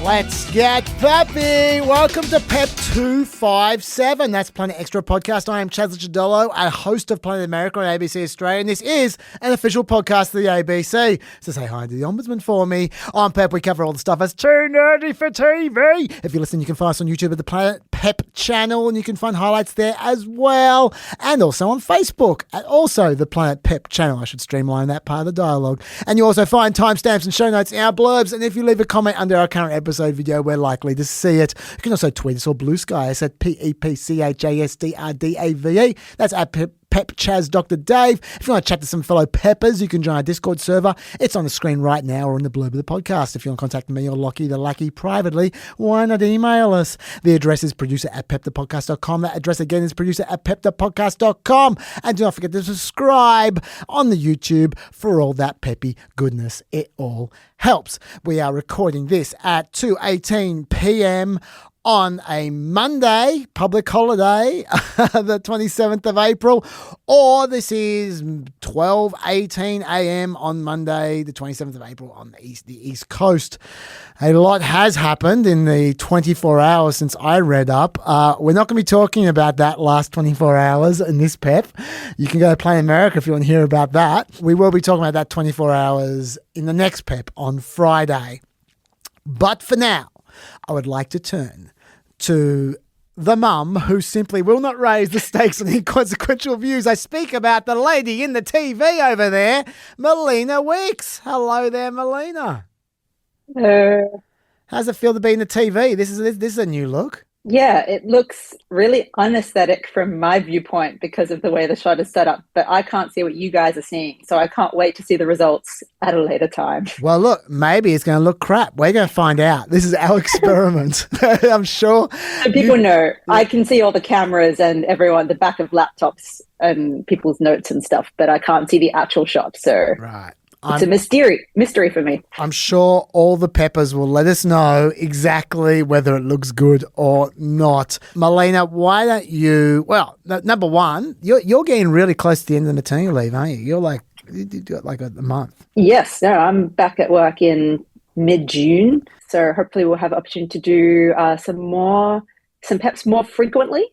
Let's get peppy. Welcome to PEP 257. That's Planet Extra podcast. I am Chaz Chadolo, a host of Planet America on ABC Australia, and this is an official podcast of the ABC. So say hi to the Ombudsman for me. On PEP, we cover all the stuff that's too nerdy for TV. If you listen, you can find us on YouTube at the Planet PEP channel, and you can find highlights there as well. And also on Facebook at also the Planet PEP channel. I should streamline that part of the dialogue. And you also find timestamps and show notes in our blurbs. And if you leave a comment under our current episode video, we're likely to see it. You can also tweet us or Blue Sky us at PEPCHASDRDAVE. That's at Pep Chaz Dr. Dave. If you want to chat to some fellow Peppers, you can join our Discord server. It's on the screen right now or in the blurb of the podcast. If you want to contact me or Lockie the Lucky privately, why not email us? The address is producer@pepthepodcast.com. That address again is producer@pepthepodcast.com. And do not forget to subscribe on the YouTube for all that peppy goodness. It all helps. We are recording this at 2:18 p.m. on a Monday, public holiday, the 27th of April, or this is 12:18 a.m. on Monday, the 27th of April on the East Coast. A lot has happened in the 24 hours since I read up. We're not going to be talking about that last 24 hours in this PEP. You can go to Play America if you want to hear about that. We will be talking about that 24 hours in the next PEP on Friday. But for now, I would like to turn to the mum who simply will not raise the stakes on inconsequential views. I speak about the lady in the TV over there, Melina Wicks. Hello there, Melina. Hello. How's it feel to be in the TV? This is a new look. Yeah, it looks really unaesthetic from my viewpoint because of the way the shot is set up, but I can't see what you guys are seeing, so I can't wait to see the results at a later time. Well, look, maybe it's going to look crap. We're going to find out. This is our experiment. I'm sure. So people know. I can see all the cameras and everyone, the back of laptops and people's notes and stuff, but I can't see the actual shot, so... Right. It's a mystery for me. I'm sure all the Peppers will let us know exactly whether it looks good or not. Melina, why don't you... Well, number one, you're getting really close to the end of the maternity leave, aren't you? You got like a month. Yes. No, I'm back at work in mid-June, so hopefully we'll have the opportunity to do some PEPs more frequently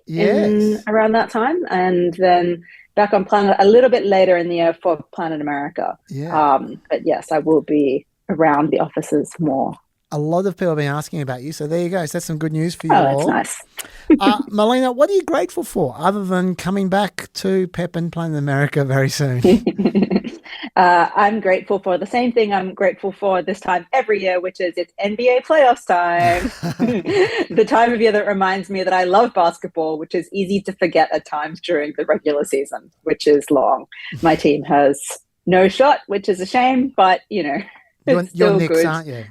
around that time, and then back on Planet a little bit later in the year for Planet America. Yeah. But yes, I will be around the offices more. A lot of people have been asking about you, so there you go. So that's some good news for you all. Oh, that's nice. Melina, what are you grateful for other than coming back to PEP and Planet America very soon? I'm grateful for the same thing I'm grateful for this time every year, which is it's NBA playoffs time. The time of year that reminds me that I love basketball, which is easy to forget at times during the regular season, which is long. My team has no shot, which is a shame, but, it's still Knicks, good. Aren't you?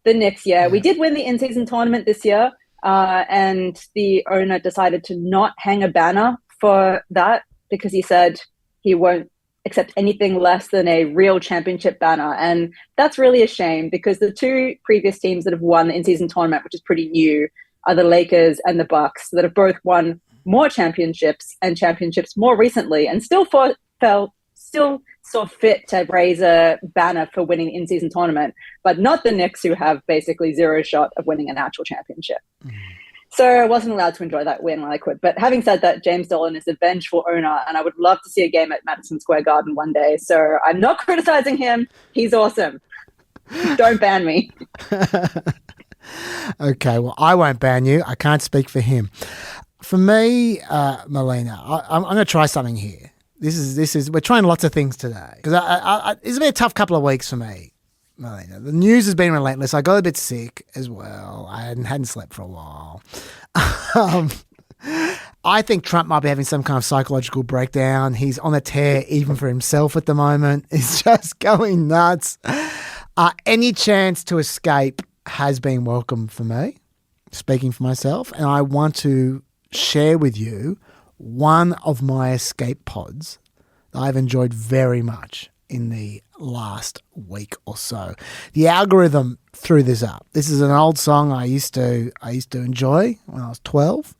The Knicks, yeah. We did win the in-season tournament this year, and the owner decided to not hang a banner for that because he said he won't accept anything less than a real championship banner. And that's really a shame because the two previous teams that have won the in-season tournament, which is pretty new, are the Lakers and the Bucks that have both won more championships and championships more recently and still saw fit to raise a banner for winning the in-season tournament, but not the Knicks, who have basically zero shot of winning an actual championship. So I wasn't allowed to enjoy that win when I quit. But having said that, James Dolan is a vengeful owner, and I would love to see a game at Madison Square Garden one day. So I'm not criticizing him. He's awesome. Don't ban me. Okay, well, I won't ban you. I can't speak for him. For me, Melina, I'm going to try something here. We're trying lots of things today because it's been a tough couple of weeks for me. Melina, the news has been relentless. I got a bit sick as well. I hadn't slept for a while. I think Trump might be having some kind of psychological breakdown. He's on a tear even for himself at the moment. He's just going nuts. Any chance to escape has been welcome for me, speaking for myself, and I want to share with you one of my escape pods that I've enjoyed very much in the last week or so. The algorithm threw this up. This is an old song I used to enjoy when I was 12.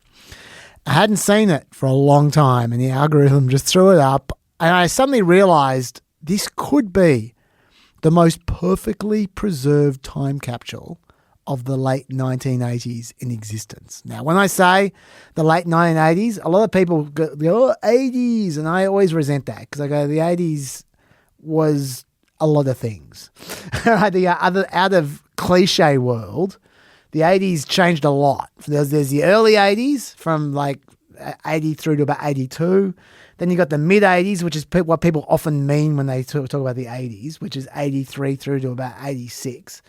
I hadn't seen it for a long time, and the algorithm just threw it up, and I suddenly realized this could be the most perfectly preserved time capsule of the late 1980s in existence. Now, when I say the late 1980s, a lot of people go, oh, 80s, and I always resent that because I go, the 80s was a lot of things. Out of cliche world, the 80s changed a lot. There's the early 80s from like 80 through to about 82. Then you got the mid 80s, which is what people often mean when they talk about the 80s, which is 83 through to about 86.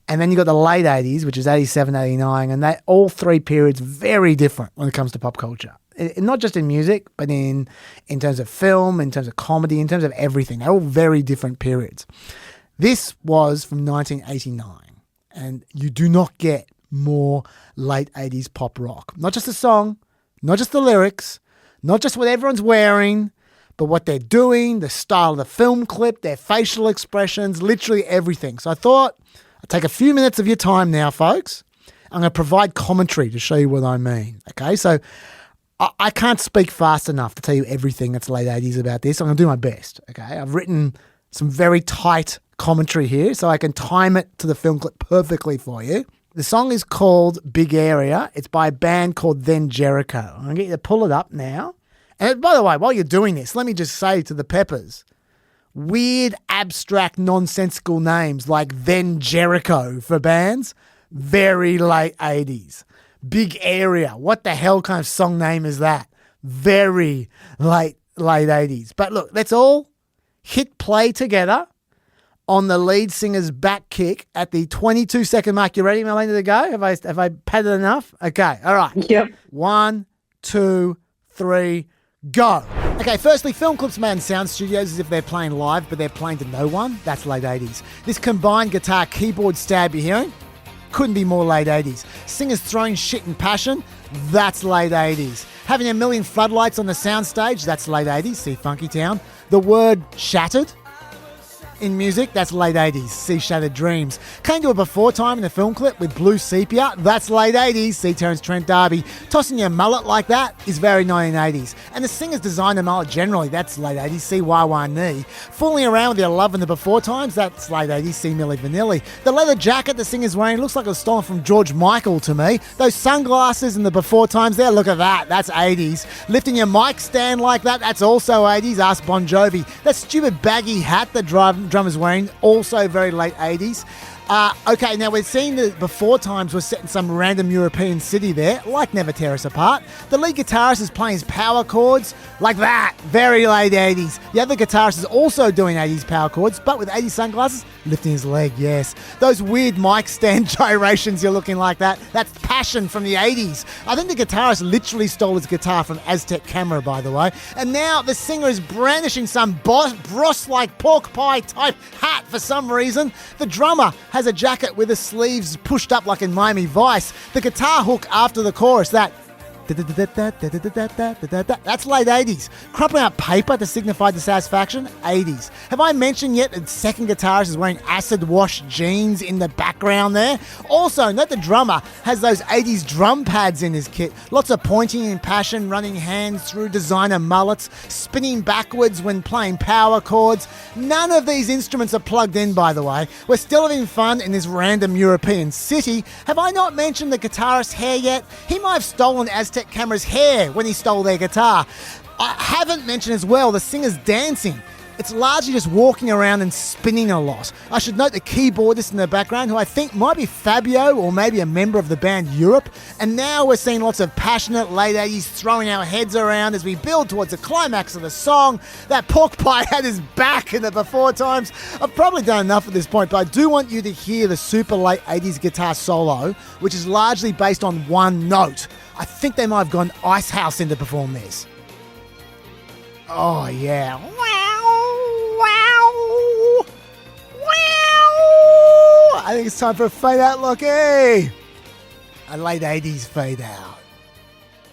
And then you got the late 80s, which is 87, 89, and they all three periods very different when it comes to pop culture. Not just in music, but in terms of film, in terms of comedy, in terms of everything. They're all very different periods. This was from 1989, and you do not get more late 80s pop rock. Not just the song, not just the lyrics, not just what everyone's wearing, but what they're doing, the style of the film clip, their facial expressions, literally everything. So I thought I'd take a few minutes of your time now, folks. I'm going to provide commentary to show you what I mean. Okay, so I can't speak fast enough to tell you everything that's late 80s about this. I'm going to do my best. Okay, I've written some very tight commentary here so I can time it to the film clip perfectly for you. The song is called Big Area. It's by a band called Then Jericho. I'm going to get you to pull it up now. And by the way, while you're doing this, let me just say to the Peppers, weird, abstract, nonsensical names like Then Jericho for bands, very late 80s. Big Area. What the hell kind of song name is that? Very late 80s. But look, let's all hit play together on the lead singer's back kick at the 22-second mark. You ready, Melina, to go? Have I padded enough? Okay, all right. Yep. 1, 2, 3, go. Okay, firstly, film clips made in sound studios as if they're playing live, but they're playing to no one. That's late 80s. This combined guitar keyboard stab you're hearing couldn't be more late 80s. Singers throwing shit in passion, that's late 80s. Having a million floodlights on the soundstage, that's late 80s. See Funky Town. The word shattered in music, that's late 80s. See Shattered Dreams. Came to a before time in the film clip with blue sepia, that's late 80s. See Terence Trent D'Arby. Tossing your mullet like that is very 1980s. And the singer's design the mullet generally, that's late 80s. See Wah Nee. Fooling around with your love in the before times, that's late 80s. See Milli Vanilli. The leather jacket the singer's wearing looks like it was stolen from George Michael to me. Those sunglasses in the before times there, look at that, that's 80s. Lifting your mic stand like that, that's also 80s. Ask Bon Jovi. That stupid baggy hat the drummer's wearing, also very late 80s. Okay, now we're seeing the before times were set in some random European city there, like Never Tear Us Apart. The lead guitarist is playing his power chords like that, very late 80s. The other guitarist is also doing 80s power chords, but with 80s sunglasses, lifting his leg, yes. Those weird mic stand gyrations you're looking like that, that's passion from the 80s. I think the guitarist literally stole his guitar from Aztec Camera, by the way. And now the singer is brandishing some Bros-like pork pie type hat for some reason. The drummer has a jacket with the sleeves pushed up like in Miami Vice. The guitar hook after the chorus, that's late 80s. Crumpling up paper to signify dissatisfaction, 80s. Have I mentioned yet that the second guitarist is wearing acid wash jeans in the background there? Also, note the drummer has those 80s drum pads in his kit. Lots of pointing in passion, running hands through designer mullets, spinning backwards when playing power chords. None of these instruments are plugged in, by the way. We're still having fun in this random European city. Have I not mentioned the guitarist's hair yet? He might have stolen Aztec Camera's hair when he stole their guitar. I haven't mentioned as well the singer's dancing. It's largely just walking around and spinning a lot. I should note the keyboardist in the background, who I think might be Fabio or maybe a member of the band Europe. And now we're seeing lots of passionate late 80s throwing our heads around as we build towards the climax of the song. That pork pie had his back in the before times. I've probably done enough at this point, but I do want you to hear the super late 80s guitar solo, which is largely based on one note. I think they might have gone Ice House in to perform this. Oh, yeah. Wow. I think it's time for a fade out, Lockie. A late 80s fade out.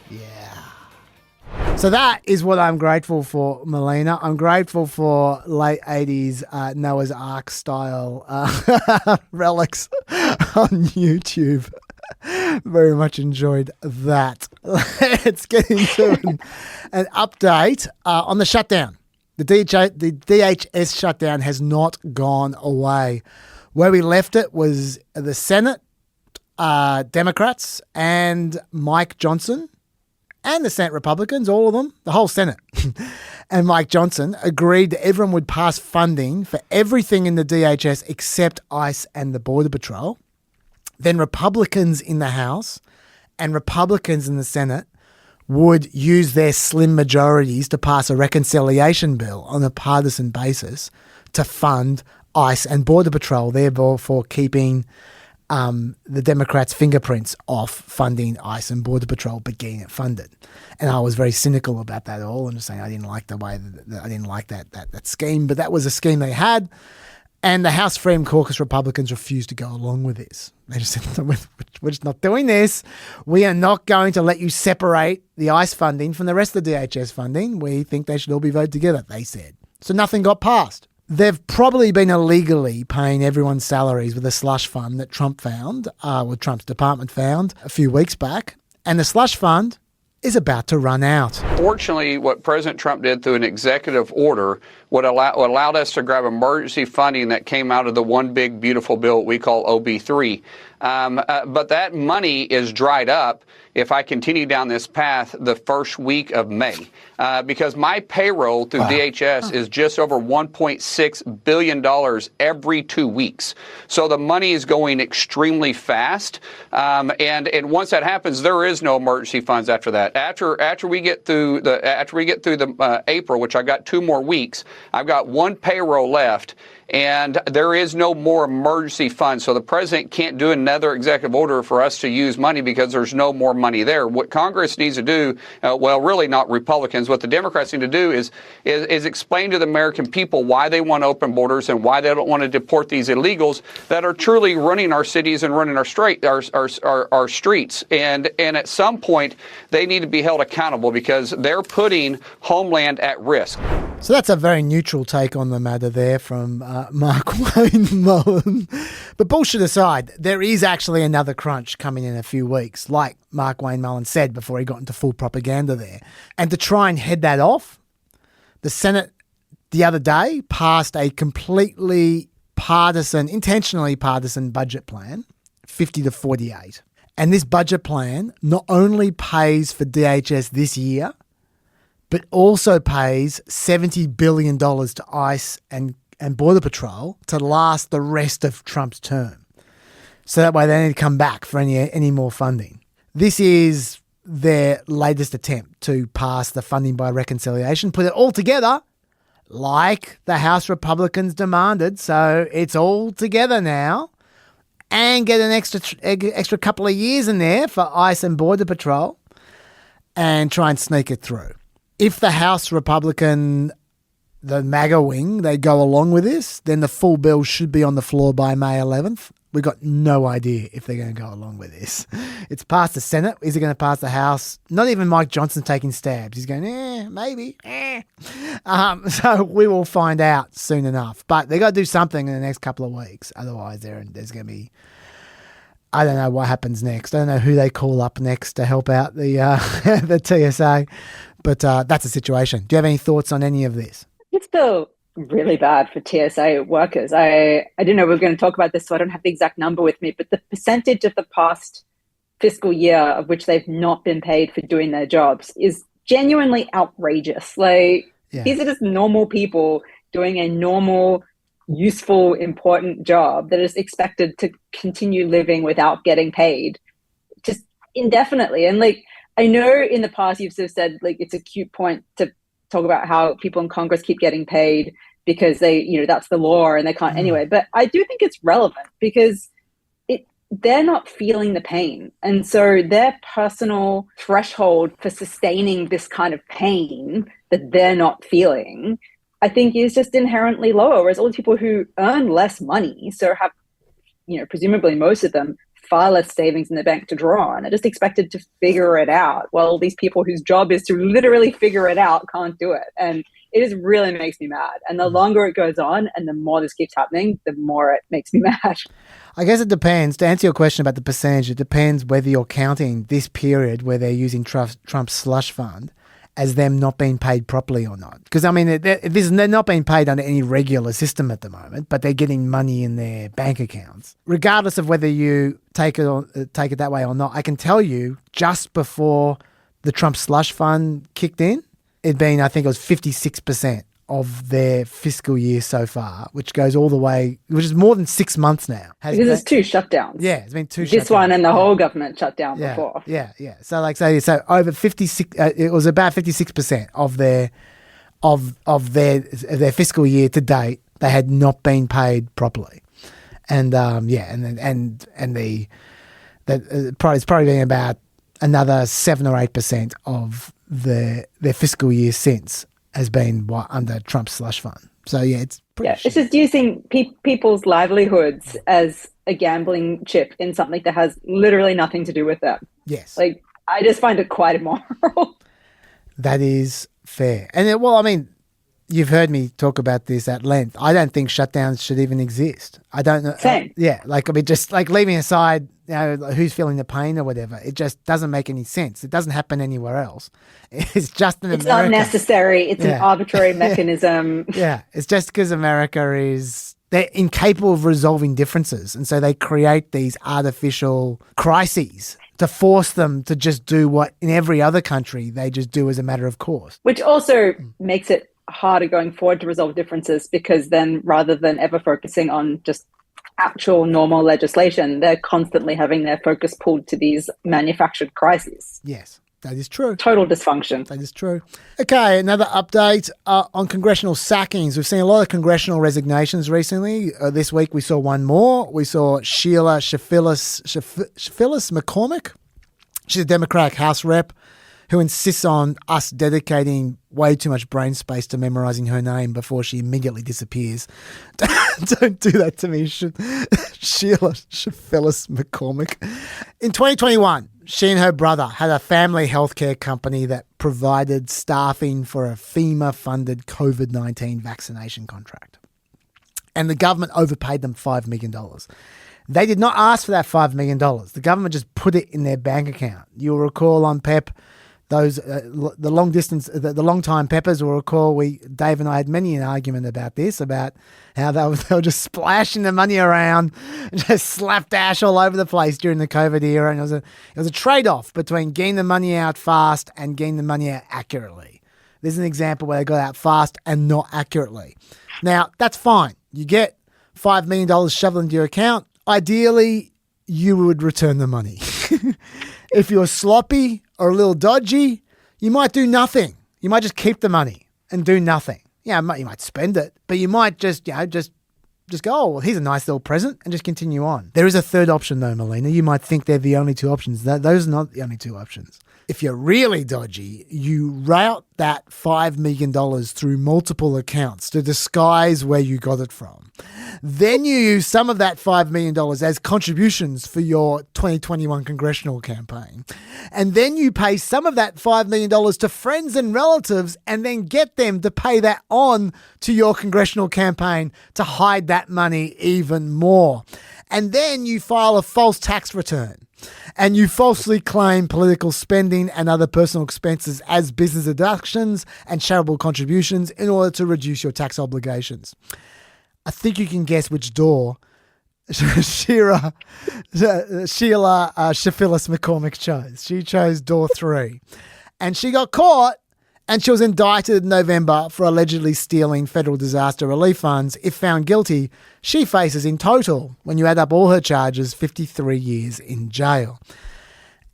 Yeah. So that is what I'm grateful for, Melina. I'm grateful for late 80s Noah's Ark style relics on YouTube. Very much enjoyed that. Let's get into an update on the shutdown. The DHS shutdown has not gone away. Where we left it was the Senate Democrats and Mike Johnson and the Senate Republicans, all of them, the whole Senate, and Mike Johnson agreed that everyone would pass funding for everything in the DHS except ICE and the Border Patrol. Then Republicans in the House and Republicans in the Senate would use their slim majorities to pass a reconciliation bill on a partisan basis to fund ICE and Border Patrol, therefore keeping the Democrats' fingerprints off funding ICE and Border Patrol, but getting it funded. And I was very cynical about that all. I'm just saying I didn't like the way I didn't like that scheme, but that was a scheme they had. And the House Freedom Caucus Republicans refused to go along with this. They just said, we're just not doing this. We are not going to let you separate the ICE funding from the rest of the DHS funding. We think they should all be voted together, they said. So nothing got passed. They've probably been illegally paying everyone's salaries with a slush fund that Trump found, Trump's department found a few weeks back. And the slush fund is about to run out. Fortunately, what President Trump did through an executive order allowed us to grab emergency funding that came out of the one big beautiful bill we call OB3. But that money is dried up if I continue down this path the first week of May, because my payroll through DHS is just over $1.6 billion every 2 weeks. So the money is going extremely fast. And once that happens, there is no emergency funds after that. After we get through the April, which I got 2 more weeks, I've got one payroll left. And there is no more emergency funds. So the president can't do another executive order for us to use money because there's no more money there. What Congress needs to do, really not Republicans, what the Democrats need to do is explain to the American people why they want open borders and why they don't want to deport these illegals that are truly running our cities and running our streets. And at some point, they need to be held accountable because they're putting homeland at risk. So that's a very neutral take on the matter there from Mark Wayne Mullen. But bullshit aside, there is actually another crunch coming in a few weeks, like Mark Wayne Mullen said before he got into full propaganda there. And to try and head that off, the Senate the other day passed a completely intentionally partisan budget plan, 50 to 48. And this budget plan not only pays for DHS this year, but also pays $70 billion to ICE and Border Patrol to last the rest of Trump's term. So that way they need to come back for any more funding. This is their latest attempt to pass the funding by reconciliation, put it all together like the House Republicans demanded. So it's all together now, and get an extra couple of years in there for ICE and Border Patrol and try and sneak it through. If the House Republican, the MAGA wing, they go along with this, then the full bill should be on the floor by May 11th. We've got no idea if they're going to go along with this. It's passed the Senate. Is it going to pass the House? Not even Mike Johnson taking stabs. He's going, maybe. So we will find out soon enough. But they got to do something in the next couple of weeks. Otherwise, there's going to be... I don't know what happens next. I don't know who they call up next to help out the the TSA. But that's the situation. Do you have any thoughts on any of this? It's still really bad for TSA workers. I didn't know we were going to talk about this, so I don't have the exact number with me, but the percentage of the past fiscal year of which they've not been paid for doing their jobs is genuinely outrageous. These are just normal people doing a normal, useful, important job that is expected to continue living without getting paid just indefinitely. And I know in the past you've sort of said it's a cute point to talk about how people in Congress keep getting paid because they, that's the law and they can't anyway. But I do think it's relevant because they're not feeling the pain. And so their personal threshold for sustaining this kind of pain that they're not feeling, I think is just inherently lower. Whereas all the people who earn less money, so have, presumably most of them, far less savings in the bank to draw on, are just expected to figure it out. Well, these people whose job is to literally figure it out can't do it. And it just really makes me mad. And the longer it goes on and the more this keeps happening, the more it makes me mad. I guess it depends. To answer your question about the percentage, it depends whether you're counting this period where they're using Trump's slush fund as them not being paid properly or not. Because, I mean, they're not being paid under any regular system at the moment, but they're getting money in their bank accounts. Regardless of whether you take it that way or not, I can tell you just before the Trump slush fund kicked in, I think it was 56% of their fiscal year so far, which goes all the way, which is more than 6 months now. Because it's 2 shutdowns. Yeah, it's been 2 shutdowns. This one and the whole government shut down before. Yeah. So over 56, it was about 56% of their fiscal year to date, they had not been paid properly. And it's probably been about another 7 or 8% of their fiscal year since has been under Trump's slush fund. So yeah, it's pretty shit. It's just using people's livelihoods as a gambling chip in something that has literally nothing to do with them. Yes. Like, I just find it quite immoral. That is fair. And I mean, you've heard me talk about this at length. I don't think shutdowns should even exist. I don't know. Same. Just like leaving aside, who's feeling the pain or whatever. It just doesn't make any sense. It doesn't happen anywhere else. It's just in America. It's not necessary. It's an arbitrary mechanism. Yeah. It's just because they're incapable of resolving differences. And so they create these artificial crises to force them to just do what in every other country they just do as a matter of course. Which also makes it harder going forward to resolve differences, because then rather than ever focusing on just actual normal legislation, they're constantly having their focus pulled to these manufactured crises. Yes, that is true. Total dysfunction. That is true. Okay, another update on congressional sackings. We've seen a lot of congressional resignations recently. This week we saw one more. We saw Sheila Shafillis McCormick. She's a Democratic House rep who insists on us dedicating way too much brain space to memorizing her name before she immediately disappears. Don't do that to me, Sheila Shafillis McCormick. In 2021, she and her brother had a family healthcare company that provided staffing for a FEMA-funded COVID-19 vaccination contract. And the government overpaid them $5 million. They did not ask for that $5 million. The government just put it in their bank account. You'll recall on PEP, those the long time peppers will recall Dave and I had many an argument about this, about how they were just splashing the money around, just slapdash all over the place during the COVID era, and it was a trade-off between getting the money out fast and getting the money out accurately. There's an example where they got out fast and not accurately. Now that's fine. You get $5 million shoveled into your account. Ideally, you would return the money. If you're sloppy or a little dodgy, you might do nothing. You might just keep the money and do nothing. Yeah, you might spend it, but you might just go, oh, well, here's a nice little present, and just continue on. There is a third option though, Melina. You might think they're the only two options. Those are not the only two options. If you're really dodgy, you route that $5 million through multiple accounts to disguise where you got it from. Then you use some of that $5 million as contributions for your 2021 congressional campaign. And then you pay some of that $5 million to friends and relatives and then get them to pay that on to your congressional campaign to hide that money even more. And then you file a false tax return. And you falsely claim political spending and other personal expenses as business deductions and charitable contributions in order to reduce your tax obligations. I think you can guess which door Sheila Shafillis McCormick chose. She chose door 3. And she got caught, and she was indicted in November for allegedly stealing federal disaster relief funds. If found guilty, she faces in total, when you add up all her charges, 53 years in jail.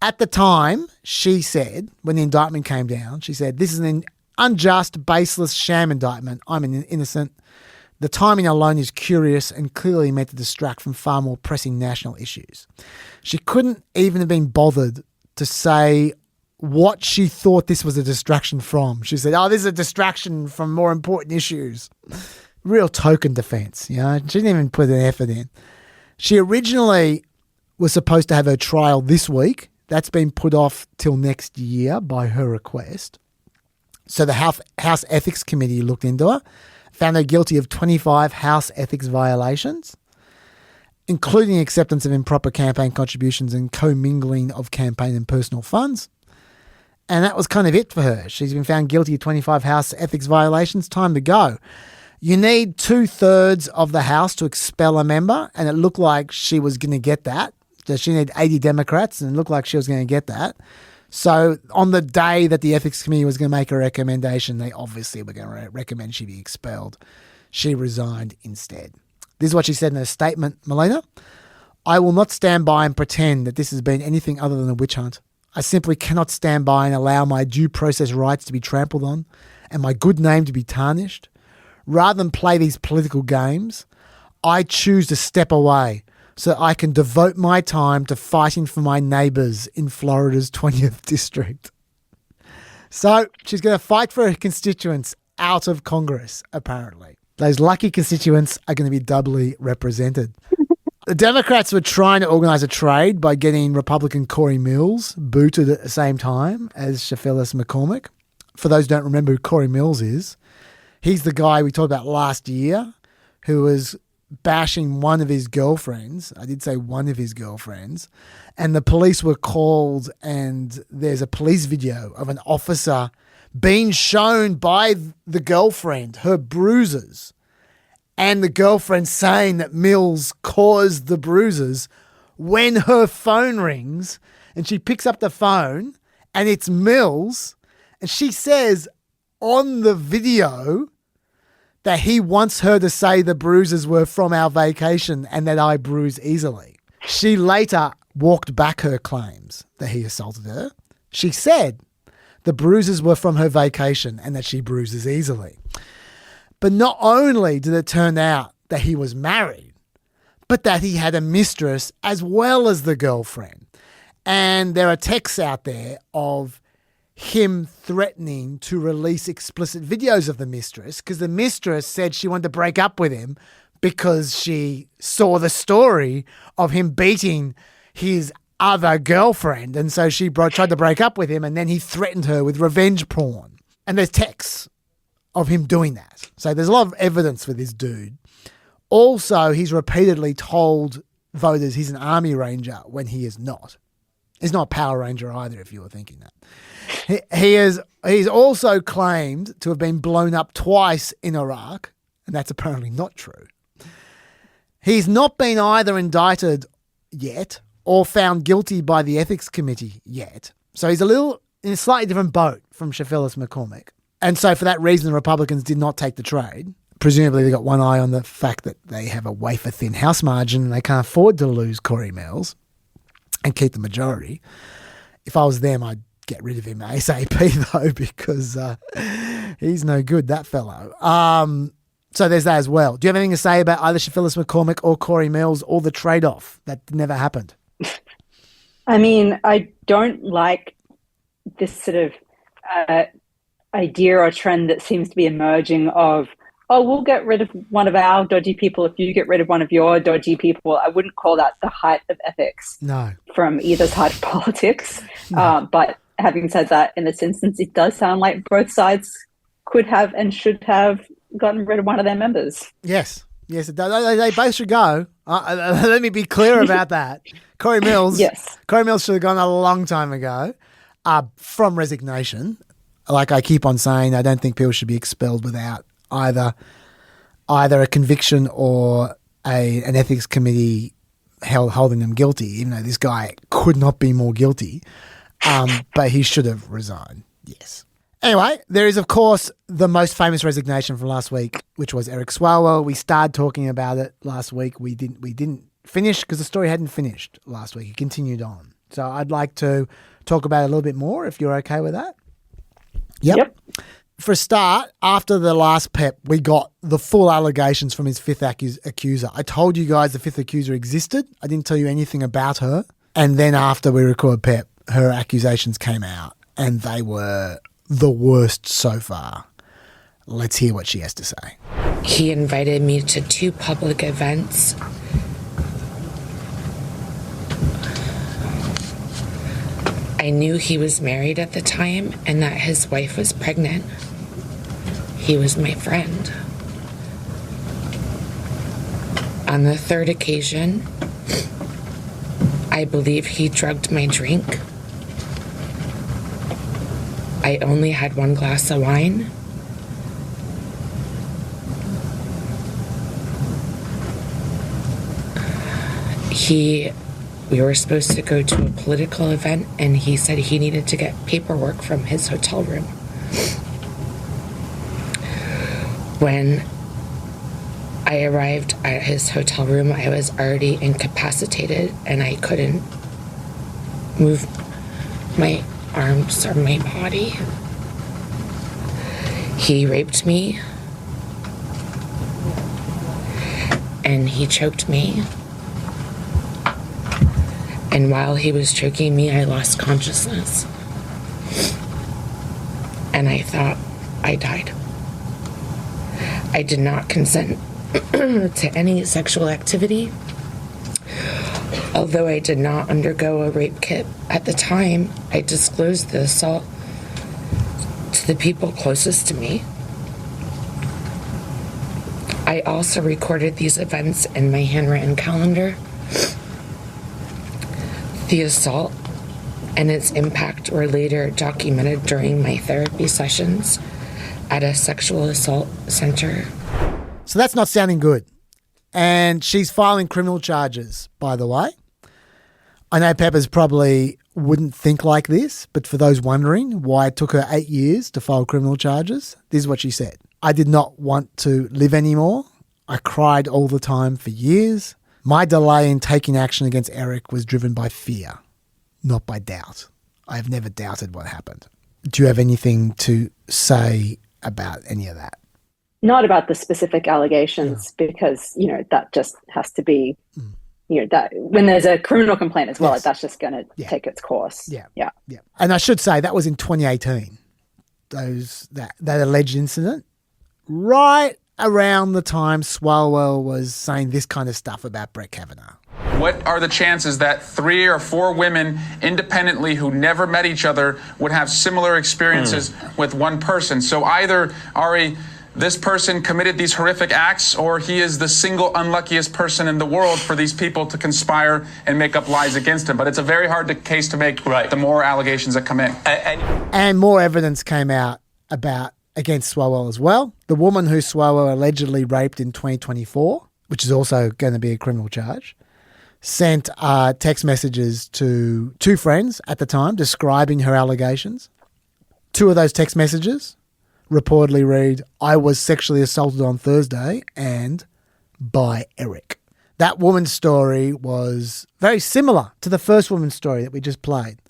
At the time, she said, when the indictment came down, she said, "This is an unjust, baseless sham indictment. I'm an innocent. The timing alone is curious and clearly meant to distract from far more pressing national issues." She couldn't even have been bothered to say what she thought this was a distraction from. She said, "Oh, this is a distraction from more important issues." Real token defense, you know. She didn't even put an effort in. She originally was supposed to have her trial this week. That's been put off till next year by her request. So the House Ethics Committee looked into her, found her guilty of 25 House ethics violations, including acceptance of improper campaign contributions and commingling of campaign and personal funds. And that was kind of it for her. She's been found guilty of 25 House ethics violations. Time to go. You need 2/3 of the House to expel a member, and it looked like she was going to get that. So she needed 80 Democrats, and it looked like she was going to get that. So on the day that the Ethics Committee was going to make a recommendation, they obviously were going to recommend she be expelled. She resigned instead. This is what she said in her statement, Melina. I will not stand by and pretend that this has been anything other than a witch hunt. I simply cannot stand by and allow my due process rights to be trampled on and my good name to be tarnished. Rather than play these political games, I choose to step away so I can devote my time to fighting for my neighbours in Florida's 20th district. So she's going to fight for her constituents out of Congress, apparently. Those lucky constituents are going to be doubly represented. The Democrats were trying to organise a trade by getting Republican Corey Mills booted at the same time as Chavez McCormick. For those who don't remember who Corey Mills is, he's the guy we talked about last year who was bashing one of his girlfriends. I did say one of his girlfriends. And the police were called, and there's a police video of an officer being shown by the girlfriend, her bruises, and the girlfriend saying that Mills caused the bruises when her phone rings and she picks up the phone and it's Mills, and she says on the video that he wants her to say the bruises were from our vacation and that I bruise easily. She later walked back her claims that he assaulted her. She said the bruises were from her vacation and that she bruises easily. But not only did it turn out that he was married, but that he had a mistress as well as the girlfriend. And there are texts out there of him threatening to release explicit videos of the mistress because the mistress said she wanted to break up with him because she saw the story of him beating his other girlfriend. And so she tried to break up with him, and then he threatened her with revenge porn. And there's texts of him doing that. So there's a lot of evidence for this dude. Also, he's repeatedly told voters he's an Army Ranger when he is not. He's not a Power Ranger either, if you were thinking that. He's also claimed to have been blown up twice in Iraq, and that's apparently not true. He's not been either indicted yet or found guilty by the Ethics Committee yet. So he's in a slightly different boat from Chavez McCormick. And so for that reason, the Republicans did not take the trade. Presumably they got one eye on the fact that they have a wafer-thin House margin and they can't afford to lose Corey Mills and keep the majority. If I was them, I'd get rid of him ASAP, though, because he's no good, that fellow. So there's that as well. Do you have anything to say about either Chavez McCormick or Corey Mills or the trade-off that never happened? I mean, I don't like this sort of idea or trend that seems to be emerging of, oh, we'll get rid of one of our dodgy people if you get rid of one of your dodgy people. I wouldn't call that the height of ethics. No. From either side of politics. No. But having said that, in this instance, it does sound like both sides could have and should have gotten rid of one of their members. Yes, it does. They both should go. Let me be clear about that. Corey Mills. Yes. Corey Mills should have gone a long time ago from resignation. Like I keep on saying, I don't think people should be expelled without either a conviction or an ethics committee holding them guilty, even though this guy could not be more guilty. But he should have resigned, yes. Anyway, there is, of course, the most famous resignation from last week, which was Eric Swalwell. We started talking about it last week. We didn't finish because the story hadn't finished last week. It continued on. So I'd like to talk about it a little bit more, if you're okay with that. Yep. For a start, after the last PEP, we got the full allegations from his fifth accuser. I told you guys the fifth accuser existed. I didn't tell you anything about her. And then after we recorded PEP, her accusations came out, and they were the worst so far. Let's hear what she has to say. He invited me to 2 public events. I knew he was married at the time and that his wife was pregnant. He was my friend. On the 3rd occasion, I believe he drugged my drink. I only had one glass of wine. We were supposed to go to a political event, and he said he needed to get paperwork from his hotel room. When I arrived at his hotel room, I was already incapacitated, and I couldn't move my arms or my body. He raped me, and he choked me. And while he was choking me, I lost consciousness. And I thought I died. I did not consent to any sexual activity. Although I did not undergo a rape kit at the time, I disclosed the assault to the people closest to me. I also recorded these events in my handwritten calendar. The assault and its impact were later documented during my therapy sessions at a sexual assault center. So that's not sounding good. And she's filing criminal charges, by the way. I know Peppers probably wouldn't think like this, but for those wondering why it took her 8 years to file criminal charges, this is what she said. I did not want to live anymore. I cried all the time for years. My delay in taking action against Eric was driven by fear, not by doubt. I have never doubted what happened. Do you have anything to say about any of that? Not about the specific allegations, because, that just has to be, that when there's a criminal complaint as well, Yes. that's just going to take its course. Yeah. And I should say that was in 2018, that alleged incident, right around the time Swalwell was saying this kind of stuff about Brett Kavanaugh. What are the chances that 3 or 4 women independently who never met each other would have similar experiences with one person? So either, Ari, this person committed these horrific acts, or he is the single unluckiest person in the world for these people to conspire and make up lies against him. But it's a very hard case to make, the more allegations that come in. And more evidence came out against Swalwell as well. The woman who Swalwell allegedly raped in 2024, which is also going to be a criminal charge, sent text messages to 2 friends at the time describing her allegations. 2 of those text messages reportedly read, "I was sexually assaulted on Thursday," and "by Eric." That woman's story was very similar to the first woman's story that we just played.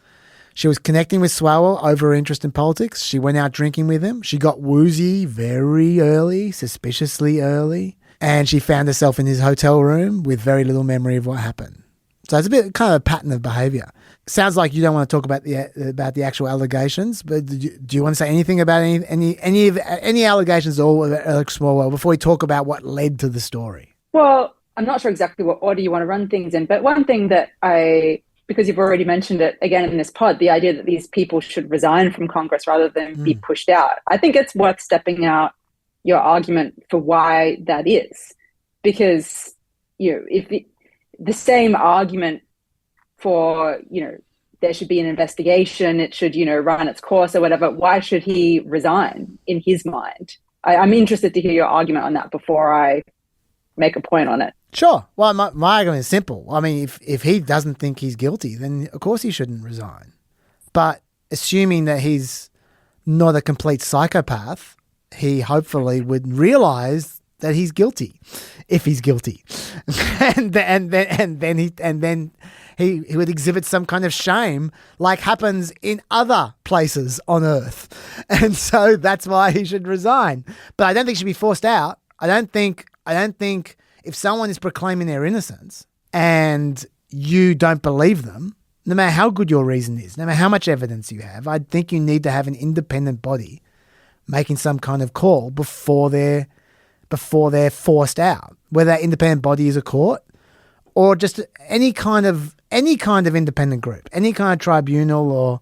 She was connecting with Swalwell over her interest in politics. She went out drinking with him. She got woozy very early, suspiciously early, and she found herself in his hotel room with very little memory of what happened. So it's a bit kind of a pattern of behaviour. Sounds like you don't want to talk about the actual allegations, but do you want to say anything about any allegations at all of Alex Swalwell before we talk about what led to the story? Well, I'm not sure exactly what order you want to run things in, but one thing that because you've already mentioned it again in this pod, the idea that these people should resign from Congress rather than be pushed out. I think it's worth stepping out your argument for why that is, because if the same argument for there should be an investigation, it should run its course or whatever, why should he resign in his mind? I'm interested to hear your argument on that before I make a point on it. Sure. Well, my argument is simple. I mean, if he doesn't think he's guilty, then of course he shouldn't resign. But assuming that he's not a complete psychopath, he hopefully would realise that he's guilty, if he's guilty, and then he would exhibit some kind of shame, like happens in other places on Earth, and so that's why he should resign. But I don't think he should be forced out. I don't think if someone is proclaiming their innocence and you don't believe them, no matter how good your reason is, no matter how much evidence you have, I think you need to have an independent body making some kind of call before they're forced out. Whether that independent body is a court or just any kind of independent group, any kind of tribunal or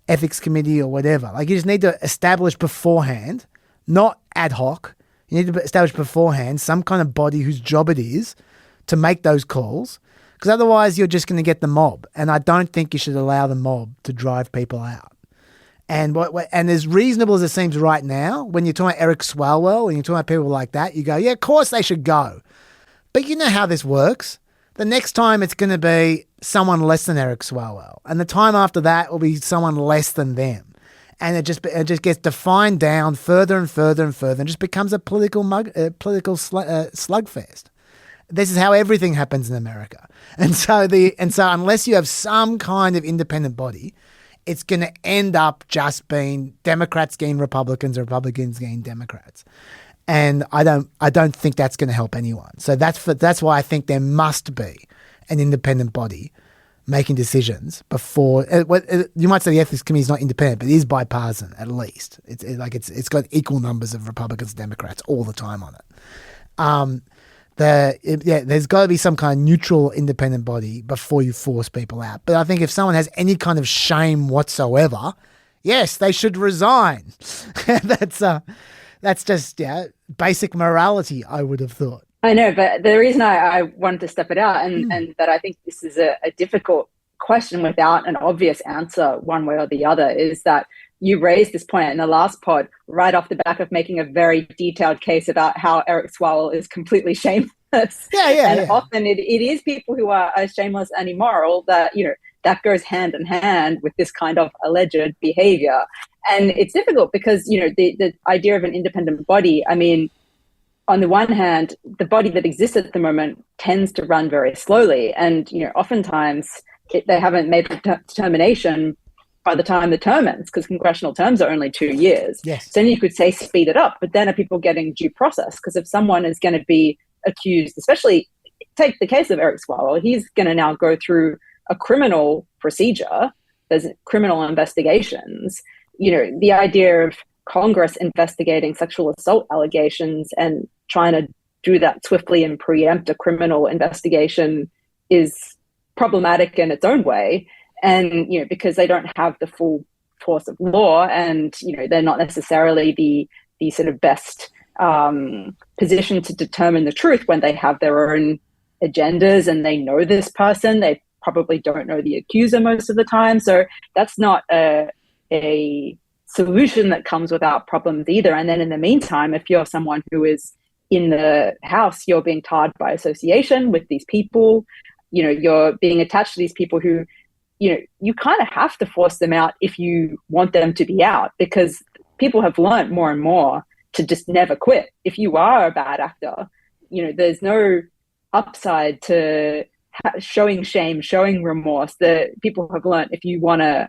ethics committee or whatever. Like, you just need to establish beforehand, not ad hoc. You need to establish beforehand some kind of body whose job it is to make those calls, because otherwise you're just going to get the mob. And I don't think you should allow the mob to drive people out. And and as reasonable as it seems right now, when you're talking about Eric Swalwell and you're talking about people like that, you go, yeah, of course they should go. But you know how this works. The next time it's going to be someone less than Eric Swalwell. And the time after that will be someone less than them. And it just gets defined down further and further and further and just becomes a political slugfest. This is how everything happens in America. And so unless you have some kind of independent body, it's going to end up just being Democrats getting Republicans, Republicans getting Democrats. And I don't think that's going to help anyone. So that's why I think there must be an independent body making decisions before. You might say the Ethics Committee is not independent, but it is bipartisan at least. It's got equal numbers of Republicans and Democrats all the time on it. There's got to be some kind of neutral independent body before you force people out. But I think if someone has any kind of shame whatsoever, yes, they should resign. That's just basic morality, I would have thought. I know, but the reason I wanted to step it out and that I think this is a difficult question without an obvious answer one way or the other is that you raised this point in the last pod right off the back of making a very detailed case about how Eric Swalwell is completely shameless. And often it is people who are shameless and immoral that, that goes hand in hand with this kind of alleged behavior. And it's difficult because, the idea of an independent body, I mean, on the one hand, the body that exists at the moment tends to run very slowly. And, oftentimes they haven't made the determination by the time the term ends, because congressional terms are only 2 years. Yes. So then you could say speed it up, but then are people getting due process? Because if someone is going to be accused, especially take the case of Eric Swalwell, he's going to now go through a criminal procedure. There's criminal investigations. The idea of Congress investigating sexual assault allegations and trying to do that swiftly and preempt a criminal investigation is problematic in its own way. And, because they don't have the full force of law and, they're not necessarily the sort of best position to determine the truth when they have their own agendas and they know this person. They probably don't know the accuser most of the time. So that's not a solution that comes without problems either. And then in the meantime, if you're someone who is in the House, you're being tarred by association with these people, you're being attached to these people who, you kind of have to force them out if you want them to be out, because people have learned more and more to just never quit. If you are a bad actor, there's no upside to showing shame, showing remorse. The people have learned if you want to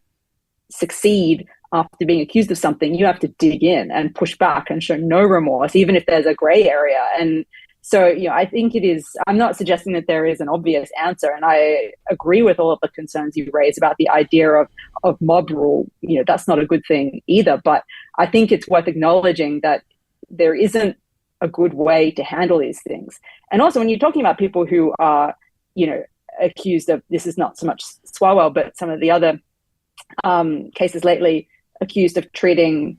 succeed after being accused of something, you have to dig in and push back and show no remorse, even if there's a gray area. And so, I think it is, I'm not suggesting that there is an obvious answer. And I agree with all of the concerns you raised about the idea of mob rule. That's not a good thing either. But I think it's worth acknowledging that there isn't a good way to handle these things. And also when you're talking about people who are, accused of, this is not so much Swalwell, but some of the other cases lately, accused of treating,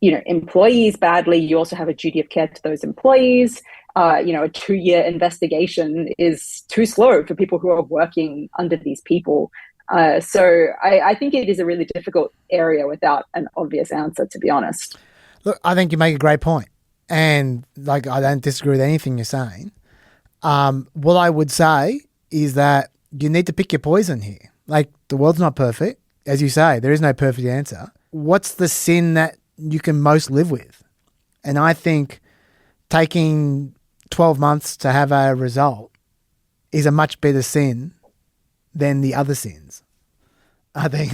employees badly. You also have a duty of care to those employees. A 2-year investigation is too slow for people who are working under these people. So I think it is a really difficult area without an obvious answer, to be honest. Look, I think you make a great point. And I don't disagree with anything you're saying. What I would say is that you need to pick your poison here. The world's not perfect. As you say, there is no perfect answer. What's the sin that you can most live with? And I think taking 12 months to have a result is a much better sin than the other sins. I think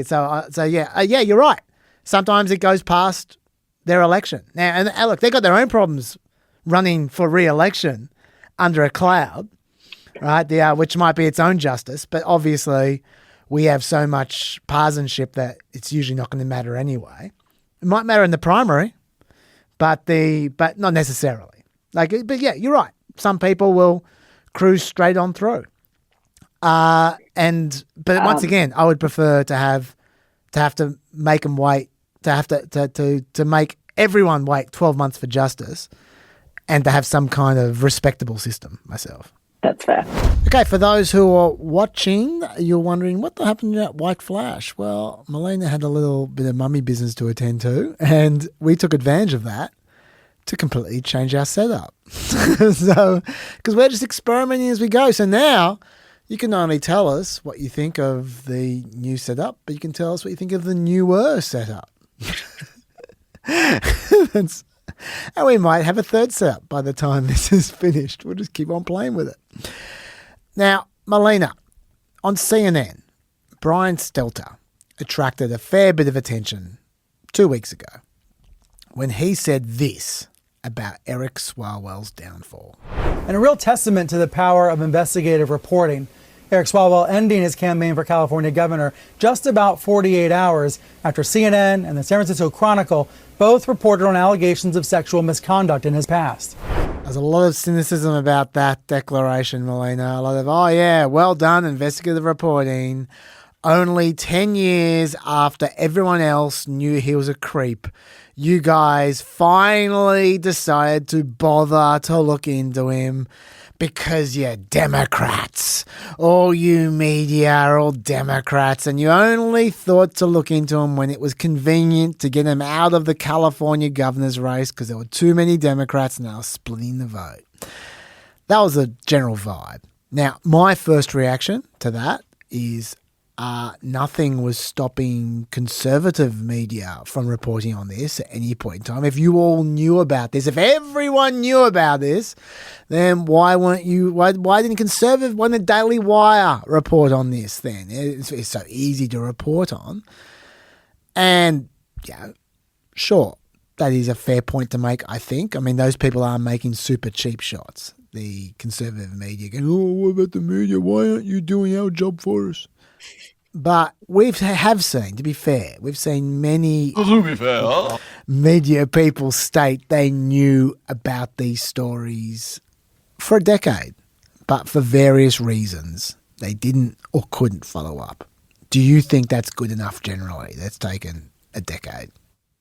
so. You're right. Sometimes it goes past their election. Now, and look, they've got their own problems running for re-election under a cloud, right? Which might be its own justice, but obviously we have so much partisanship that it's usually not going to matter anyway. It might matter in the primary, but not necessarily. But yeah, you're right. Some people will cruise straight on through. But once again, I would prefer to have to make them wait, to make everyone wait 12 months for justice, and to have some kind of respectable system myself. That's fair. Okay, for those who are watching, you're wondering what happened to that white flash. Well, Melina had a little bit of mummy business to attend to, and we took advantage of that to completely change our setup. So, because we're just experimenting as we go. So now you can not only tell us what you think of the new setup, but you can tell us what you think of the newer setup. And we might have a third setup by the time this is finished. We'll just keep on playing with it. Now, Melina, on CNN, Brian Stelter attracted a fair bit of attention 2 weeks ago when he said this about Eric Swalwell's downfall. And a real testament to the power of investigative reporting. Eric Swalwell ending his campaign for California governor just about 48 hours after CNN and the San Francisco Chronicle both reported on allegations of sexual misconduct in his past. There's a lot of cynicism about that declaration, Melina. A lot of, oh yeah, well done, investigative reporting. Only 10 years after everyone else knew he was a creep, you guys finally decided to bother to look into him because you're Democrats. All you media are all Democrats, and you only thought to look into him when it was convenient to get him out of the California governor's race because there were too many Democrats and they were splitting the vote. That was a general vibe. Now, my first reaction to that is nothing was stopping conservative media from reporting on this at any point in time. If you all knew about this, if everyone knew about this, then why didn't Daily Wire report on this then? It's so easy to report on. And yeah, sure, that is a fair point to make, I think. I mean, those people are making super cheap shots. The conservative media going, oh, what about the media? Why aren't you doing our job for us? But we have seen, to be fair, we've seen many media people state they knew about these stories for a decade, but for various reasons they didn't or couldn't follow up. Do you think that's good enough generally? That's taken a decade.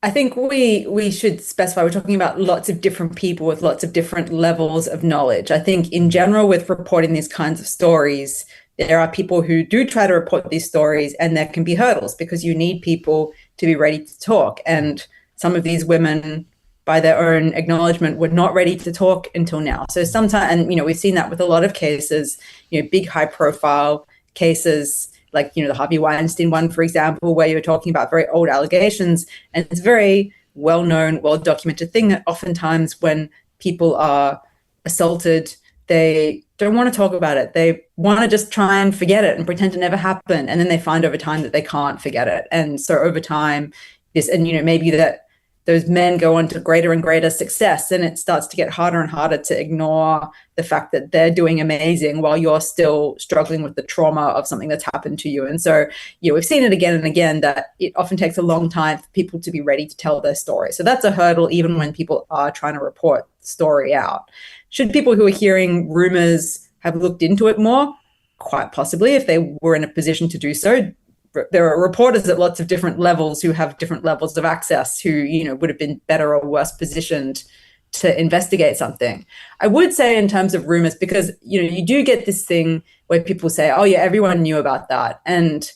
I think we should specify we're talking about lots of different people with lots of different levels of knowledge. I think in general with reporting these kinds of stories, there are people who do try to report these stories and there can be hurdles because you need people to be ready to talk. And some of these women, by their own acknowledgement, were not ready to talk until now. So sometimes, and, we've seen that with a lot of cases, big high profile cases like, the Harvey Weinstein one, for example, where you're talking about very old allegations. And it's a very well-known, well-documented thing that oftentimes when people are assaulted, they don't want to talk about it. They want to just try and forget it and pretend it never happened. And then they find over time that they can't forget it. And so over time, maybe that those men go on to greater and greater success, and it starts to get harder and harder to ignore the fact that they're doing amazing while you're still struggling with the trauma of something that's happened to you. And so, we've seen it again and again that it often takes a long time for people to be ready to tell their story. So that's a hurdle even when people are trying to report the story out. Should people who are hearing rumors have looked into it more? Quite possibly, if they were in a position to do so. There are reporters at lots of different levels who have different levels of access who, would have been better or worse positioned to investigate something. I would say in terms of rumors, because, you do get this thing where people say, oh yeah, everyone knew about that. And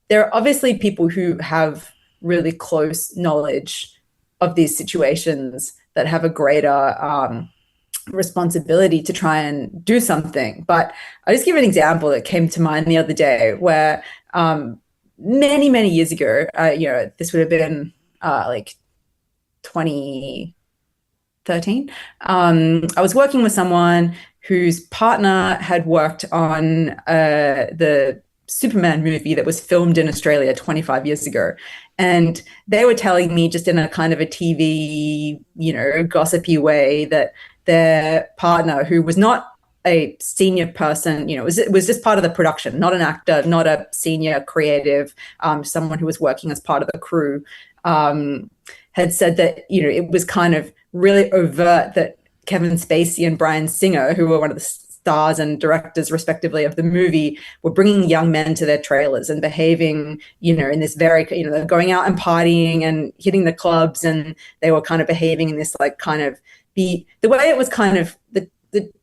there are obviously people who have really close knowledge of these situations that have a greater responsibility to try and do something. But I'll just give an example that came to mind the other day where many, many years ago, this would have been like 2013. I was working with someone whose partner had worked on the Superman movie that was filmed in Australia 25 years ago. And they were telling me just in a kind of a TV, gossipy way that their partner, who was not a senior person, it was just part of the production, not an actor, not a senior creative, someone who was working as part of the crew, had said that, it was kind of really overt that Kevin Spacey and Bryan Singer, who were one of the stars and directors respectively of the movie, were bringing young men to their trailers and behaving, in this very, they're going out and partying and hitting the clubs, and they were kind of behaving in this like kind of the way it was kind of the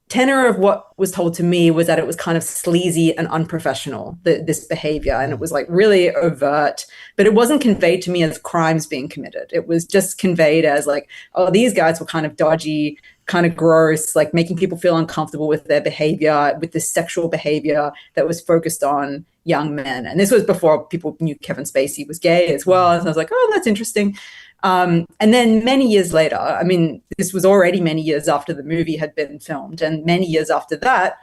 tenor of what was told to me was that it was kind of sleazy and unprofessional, this behavior, and it was like really overt, but it wasn't conveyed to me as crimes being committed. It was just conveyed as like, oh, these guys were kind of dodgy, kind of gross, like making people feel uncomfortable with their behavior, with this sexual behavior that was focused on young men. And this was before people knew Kevin Spacey was gay as well. And I was like, oh, that's interesting. And then many years later, I mean, this was already many years after the movie had been filmed. And many years after that,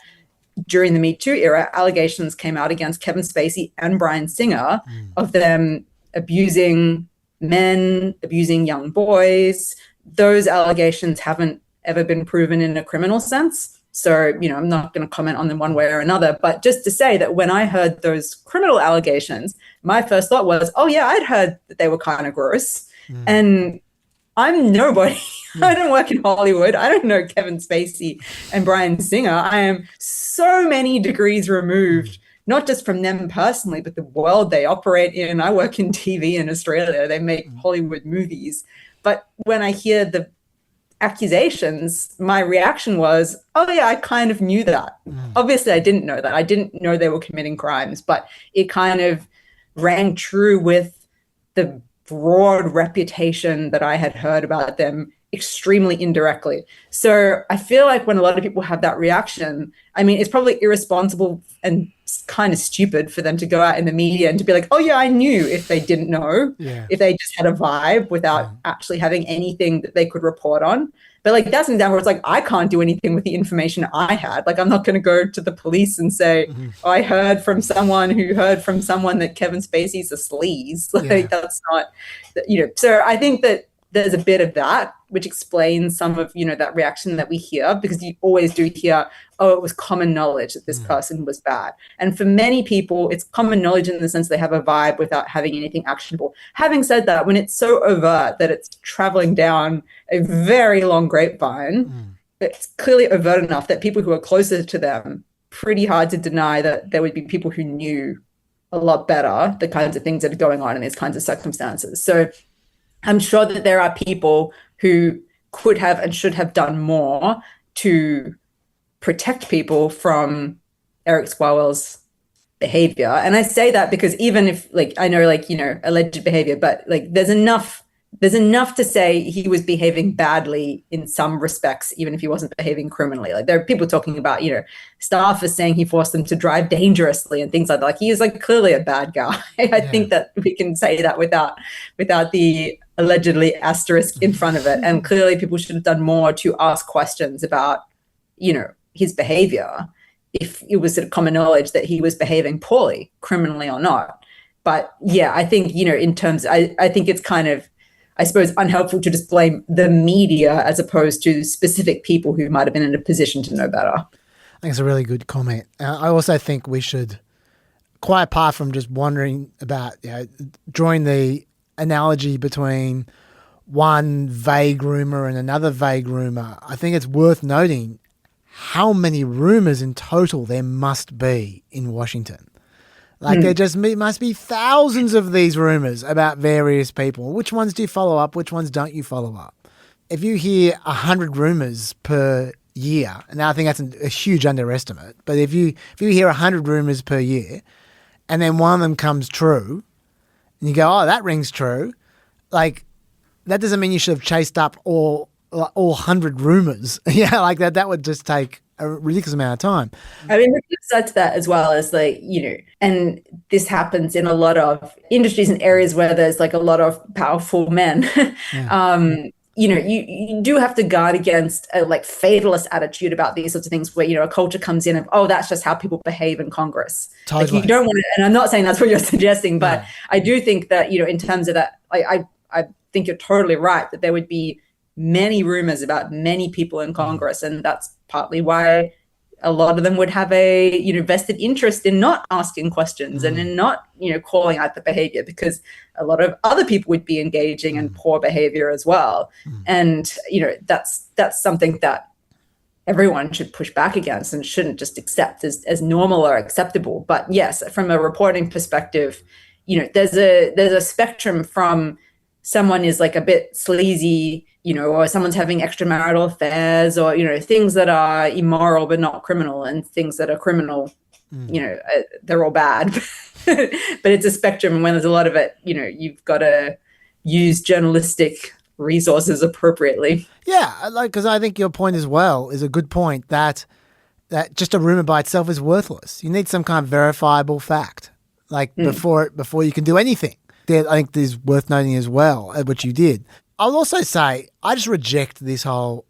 during the Me Too era, allegations came out against Kevin Spacey and Bryan Singer of them abusing men, abusing young boys. Those allegations haven't ever been proven in a criminal sense. So, you know, I'm not going to comment on them one way or another, but just to say that when I heard those criminal allegations, my first thought was, oh yeah, I'd heard that they were kind of gross. And I'm nobody. I don't work in Hollywood. I don't know Kevin Spacey and Bryan Singer. I am so many degrees removed, not just from them personally, but the world they operate in. I work in TV in Australia. They make Hollywood movies. But when I hear the accusations, my reaction was, oh yeah, I kind of knew that. Obviously, I didn't know that. I didn't know they were committing crimes, but it kind of rang true with the broad reputation that I had heard about them extremely indirectly. So I feel like when a lot of people have that reaction, I mean, it's probably irresponsible and kind of stupid for them to go out in the media and to be like, oh yeah, I knew, if they didn't know, if they just had a vibe without actually having anything that they could report on. But like, that's an example where it's like, I can't do anything with the information I had. Like, I'm not going to go to the police and say, oh, I heard from someone who heard from someone that Kevin Spacey's a sleaze. Like, that's not, you know. So I think that there's a bit of that, which explains some of, you know, that reaction that we hear, because you always do hear, oh, it was common knowledge that this person was bad. And for many people, it's common knowledge in the sense they have a vibe without having anything actionable. Having said that, when it's so overt that it's traveling down a very long grapevine, it's clearly overt enough that people who are closer to them, pretty hard to deny that there would be people who knew a lot better the kinds of things that are going on in these kinds of circumstances. So I'm sure that there are people who could have and should have done more to protect people from Eric Swalwell's behavior. And I say that because even if, like, I know, like, you know, alleged behavior, but like there's enough to say he was behaving badly in some respects, even if he wasn't behaving criminally. Like, there are people talking about, you know, staffers saying he forced them to drive dangerously and things like that. Like, he is like clearly a bad guy. I think that we can say that without the allegedly asterisk in front of it. And clearly people should have done more to ask questions about, you know, his behavior, if it was sort of common knowledge that he was behaving poorly, criminally or not. But yeah, I think, you know, in terms, I think it's kind of, I suppose, unhelpful to just blame the media as opposed to specific people who might have been in a position to know better. I think it's a really good comment. I also think we should, quite apart from just wondering about, you know, drawing the analogy between one vague rumor and another vague rumor, I think it's worth noting how many rumors in total there must be in Washington. Like, there just must be thousands of these rumors about various people. Which ones do you follow up? Which ones don't you follow up? If you hear 100 rumors per year, and I think that's a huge underestimate, but if you hear 100 rumors per year and then one of them comes true and you go, oh, that rings true, like, that doesn't mean you should have chased up all 100 rumors. Yeah, like that would just take a ridiculous amount of time. I mean, the flip side to that as well is, like, you know, and this happens in a lot of industries and areas where there's like a lot of powerful men. You know, you do have to guard against a like fatalist attitude about these sorts of things where, you know, a culture comes in of, oh, that's just how people behave in Congress. Totally. Like, you don't want to, and I'm not saying that's what you're suggesting, but I do think that, you know, in terms of that, I think you're totally right that there would be many rumors about many people in Congress, and that's partly why a lot of them would have a, you know, vested interest in not asking questions and in not, you know, calling out the behavior, because a lot of other people would be engaging in poor behavior as well. And, you know, that's something that everyone should push back against and shouldn't just accept as normal or acceptable. But yes, from a reporting perspective, you know, there's a spectrum from someone is like a bit sleazy or someone's having extramarital affairs, or, things that are immoral but not criminal, and things that are criminal, they're all bad. But it's a spectrum. And when there's a lot of it, you've got to use journalistic resources appropriately. Yeah, because I think your point as well is a good point, that just a rumor by itself is worthless. You need some kind of verifiable fact, before you can do anything. I think this is worth noting as well, which you did. I'll also say I just reject this whole,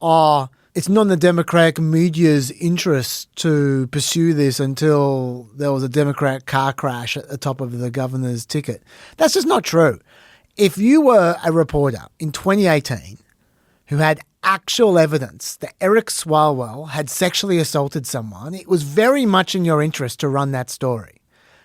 it's not in the Democratic media's interest to pursue this until there was a Democrat car crash at the top of the governor's ticket. That's just not true. If you were a reporter in 2018 who had actual evidence that Eric Swalwell had sexually assaulted someone, it was very much in your interest to run that story.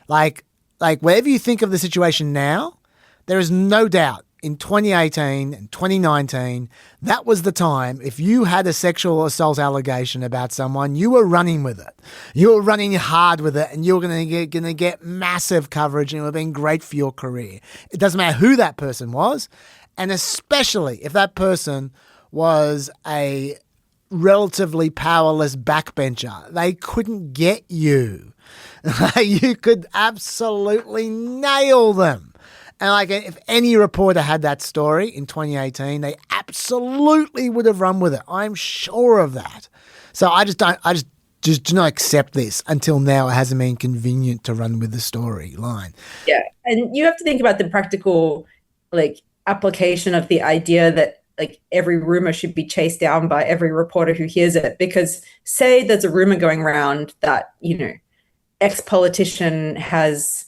Like whatever you think of the situation now, there is no doubt in 2018 and 2019, that was the time. If you had a sexual assault allegation about someone, you were running with it. You were running hard with it, and you were going to get massive coverage, and it would have been great for your career. It doesn't matter who that person was, and especially if that person was a relatively powerless backbencher. They couldn't get you. You could absolutely nail them. And if any reporter had that story in 2018, they absolutely would have run with it. I'm sure of that. So I just do not accept this until now. It hasn't been convenient to run with the storyline. Yeah. And you have to think about the practical, application of the idea that every rumor should be chased down by every reporter who hears it. Because say there's a rumor going around that, ex-politician has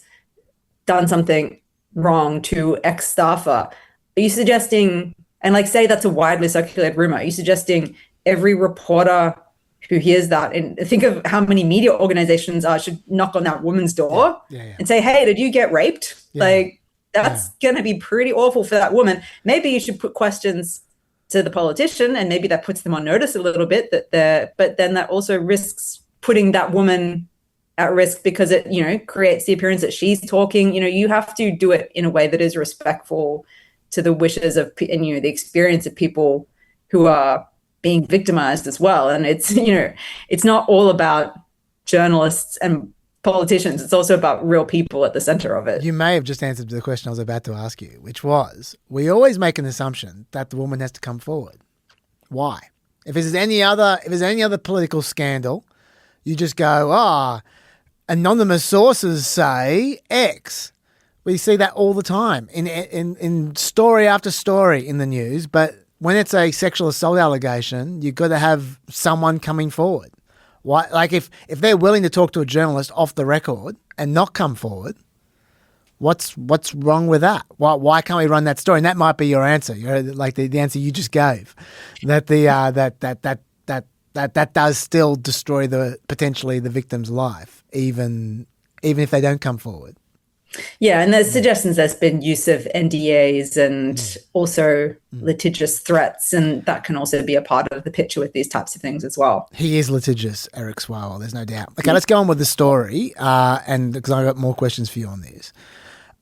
done something wrong to ex-staffer. Are you suggesting, and say that's a widely circulated rumor, are you suggesting every reporter who hears that, and think of how many media organizations should knock on that woman's door and say, hey, did you get raped? That's going to be pretty awful for that woman. Maybe you should put questions to the politician, and maybe that puts them on notice a little bit, but then that also risks putting that woman at risk, because it, creates the appearance that she's talking. You have to do it in a way that is respectful to the wishes of, and, the experience of people who are being victimized as well. And it's, it's not all about journalists and politicians. It's also about real people at the center of it. You may have just answered the question I was about to ask you, which was, we always make an assumption that the woman has to come forward. Why? If there's any other political scandal, you just go, anonymous sources say X. We see that all the time in story after story in the news. But when it's a sexual assault allegation, you've got to have someone coming forward. Why? If they're willing to talk to a journalist off the record and not come forward, what's wrong with that? Why can't we run that story? And that might be your answer. The answer you just gave, that that does still destroy potentially the victim's life, even if they don't come forward. Yeah, and there's suggestions there's been use of NDAs and also litigious threats, and that can also be a part of the picture with these types of things as well. He is litigious, Eric Swalwell, there's no doubt. Okay, let's go on with the story, and because I've got more questions for you on this.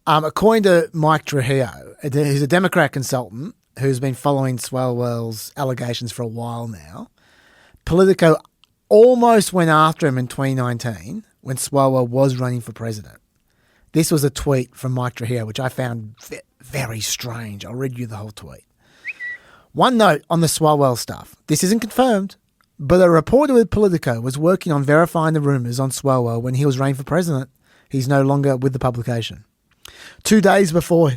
According to Mike Trujillo, who's a Democrat consultant who's been following Swalwell's allegations for a while now, Politico almost went after him in 2019 when Swalwell was running for president. This was a tweet from Mike Trujillo, which I found very strange. I'll read you the whole tweet. One note on the Swalwell stuff. This isn't confirmed, but a reporter with Politico was working on verifying the rumours on Swalwell when he was running for president. He's no longer with the publication. 2 days before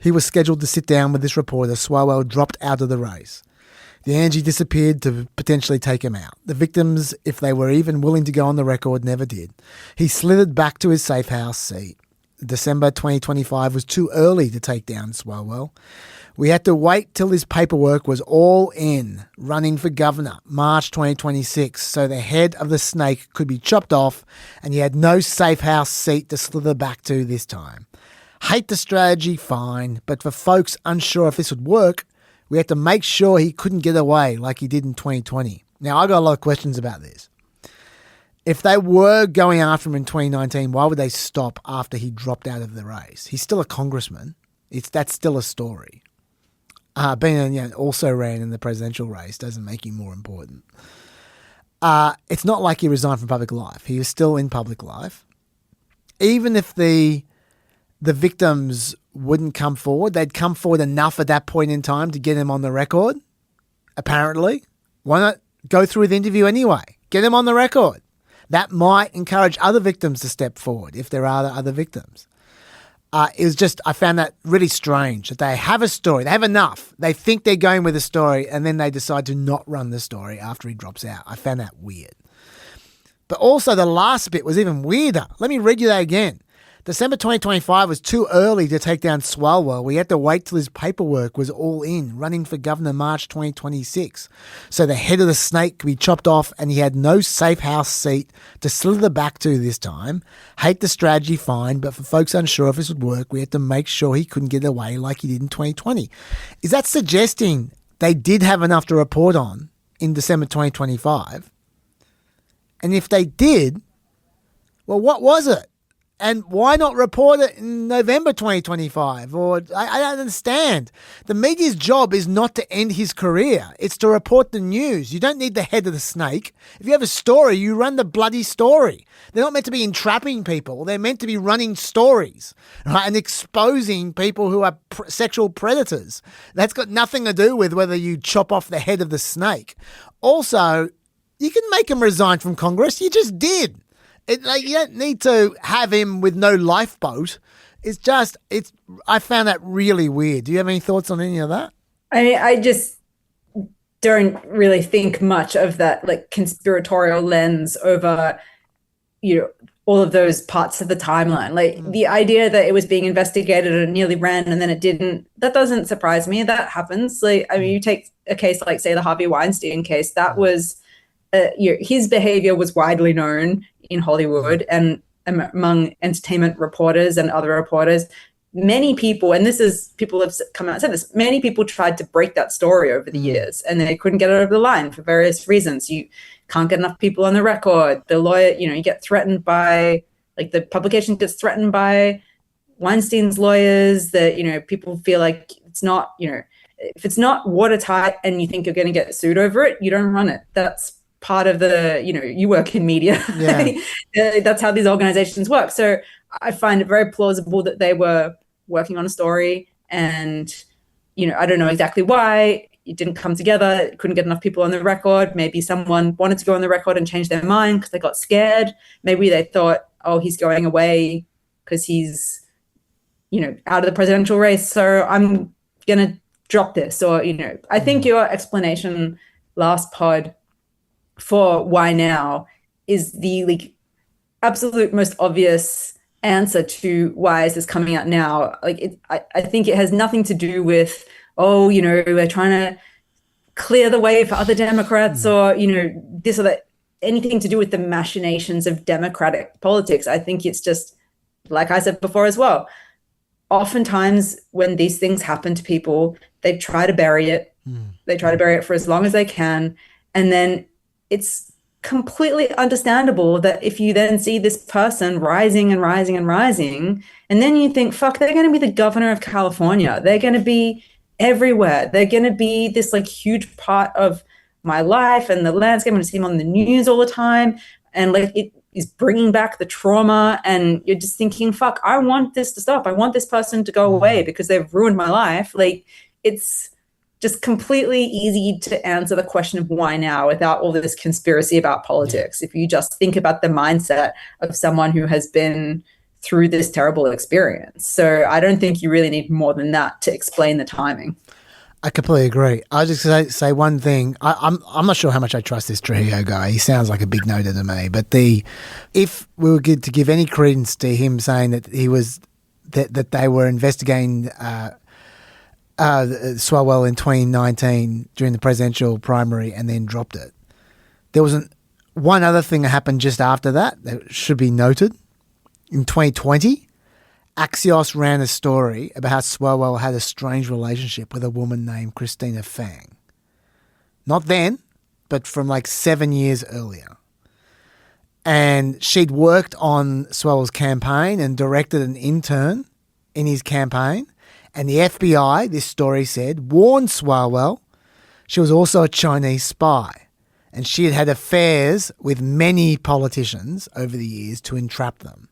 he was scheduled to sit down with this reporter, Swalwell dropped out of the race. The energy disappeared to potentially take him out. The victims, if they were even willing to go on the record, never did. He slithered back to his safe house seat. December 2025 was too early to take down Swalwell. We had to wait till his paperwork was all in, running for governor, March 2026, so the head of the snake could be chopped off and he had no safe house seat to slither back to this time. Hate the strategy, fine, but for folks unsure if this would work, we had to make sure he couldn't get away like he did in 2020. Now, I got a lot of questions about this. If they were going after him in 2019, why would they stop after he dropped out of the race? He's still a congressman. That's still a story. being also ran in the presidential race doesn't make you more important. It's not like he resigned from public life. He was still in public life. Even if the victims wouldn't come forward, they'd come forward enough at that point in time to get him on the record, apparently. Why not go through the interview anyway? Get him on the record. That might encourage other victims to step forward if there are other victims. It was just, I found that really strange that they have a story. They have enough. They think they're going with a story and then they decide to not run the story after he drops out. I found that weird. But also the last bit was even weirder. Let me read you that again. December 2025 was too early to take down Swalwell. We had to wait till his paperwork was all in, running for governor March 2026. So the head of the snake could be chopped off and he had no safe house seat to slither back to this time. Hate the strategy, fine, but for folks unsure if this would work, we had to make sure he couldn't get away like he did in 2020. Is that suggesting they did have enough to report on in December 2025? And if they did, well, what was it? And why not report it in November 2025? Or I don't understand. The media's job is not to end his career. It's to report the news. You don't need the head of the snake. If you have a story, you run the bloody story. They're not meant to be entrapping people. They're meant to be running stories, right, and exposing people who are sexual predators. That's got nothing to do with whether you chop off the head of the snake. Also, you can make him resign from Congress. You just did. You don't need to have him with no lifeboat. I found that really weird. Do you have any thoughts on any of that? I just don't really think much of that like conspiratorial lens over, all of those parts of the timeline. Like the idea that it was being investigated and nearly ran and then it didn't, that doesn't surprise me. That happens. You take a case like, say, the Harvey Weinstein case. That was, his behavior was widely known in Hollywood and among entertainment reporters and other reporters. Many people, and people have come out and said this, many people tried to break that story over the years and they couldn't get it over the line for various reasons. You can't get enough people on the record. The lawyer, you get threatened by, the publication gets threatened by Weinstein's lawyers that, people feel like it's not, if it's not watertight and you think you're going to get sued over it, you don't run it. That's part of the, you work in media. Yeah. That's how these organizations work. So I find it very plausible that they were working on a story and, I don't know exactly why it didn't come together. Couldn't get enough people on the record. Maybe someone wanted to go on the record and change their mind because they got scared. Maybe they thought, oh, he's going away because he's, out of the presidential race. So I'm going to drop this. Or, I think your explanation last pod for why now is the absolute most obvious answer to why is this coming out now. I think it has nothing to do with, we're trying to clear the way for other Democrats or, this or that, anything to do with the machinations of Democratic politics. I think it's just, like I said before as well, oftentimes when these things happen to people, they try to bury it. They try to bury it for as long as they can. And then it's completely understandable that if you then see this person rising and rising and rising, and then you think, fuck, they're going to be the governor of California. They're going to be everywhere. They're going to be this huge part of my life and the landscape. I'm going to see them on the news all the time. And it is bringing back the trauma. And you're just thinking, fuck, I want this to stop. I want this person to go away because they've ruined my life. It's just completely easy to answer the question of why now without all this conspiracy about politics. If you just think about the mindset of someone who has been through this terrible experience. So I don't think you really need more than that to explain the timing. I completely agree. I'll just say one thing. I'm not sure how much I trust this Trujillo guy. He sounds like a big noter to me. But if we were to give any credence to him saying that he was that they were investigating Swalwell in 2019 during the presidential primary and then dropped it. There was one other thing that happened just after that should be noted. In 2020, Axios ran a story about how Swalwell had a strange relationship with a woman named Christina Fang. Not then, but from 7 years earlier. And she'd worked on Swalwell's campaign and directed an intern in his campaign. And the FBI, this story said, warned Swalwell she was also a Chinese spy, and she had had affairs with many politicians over the years to entrap them.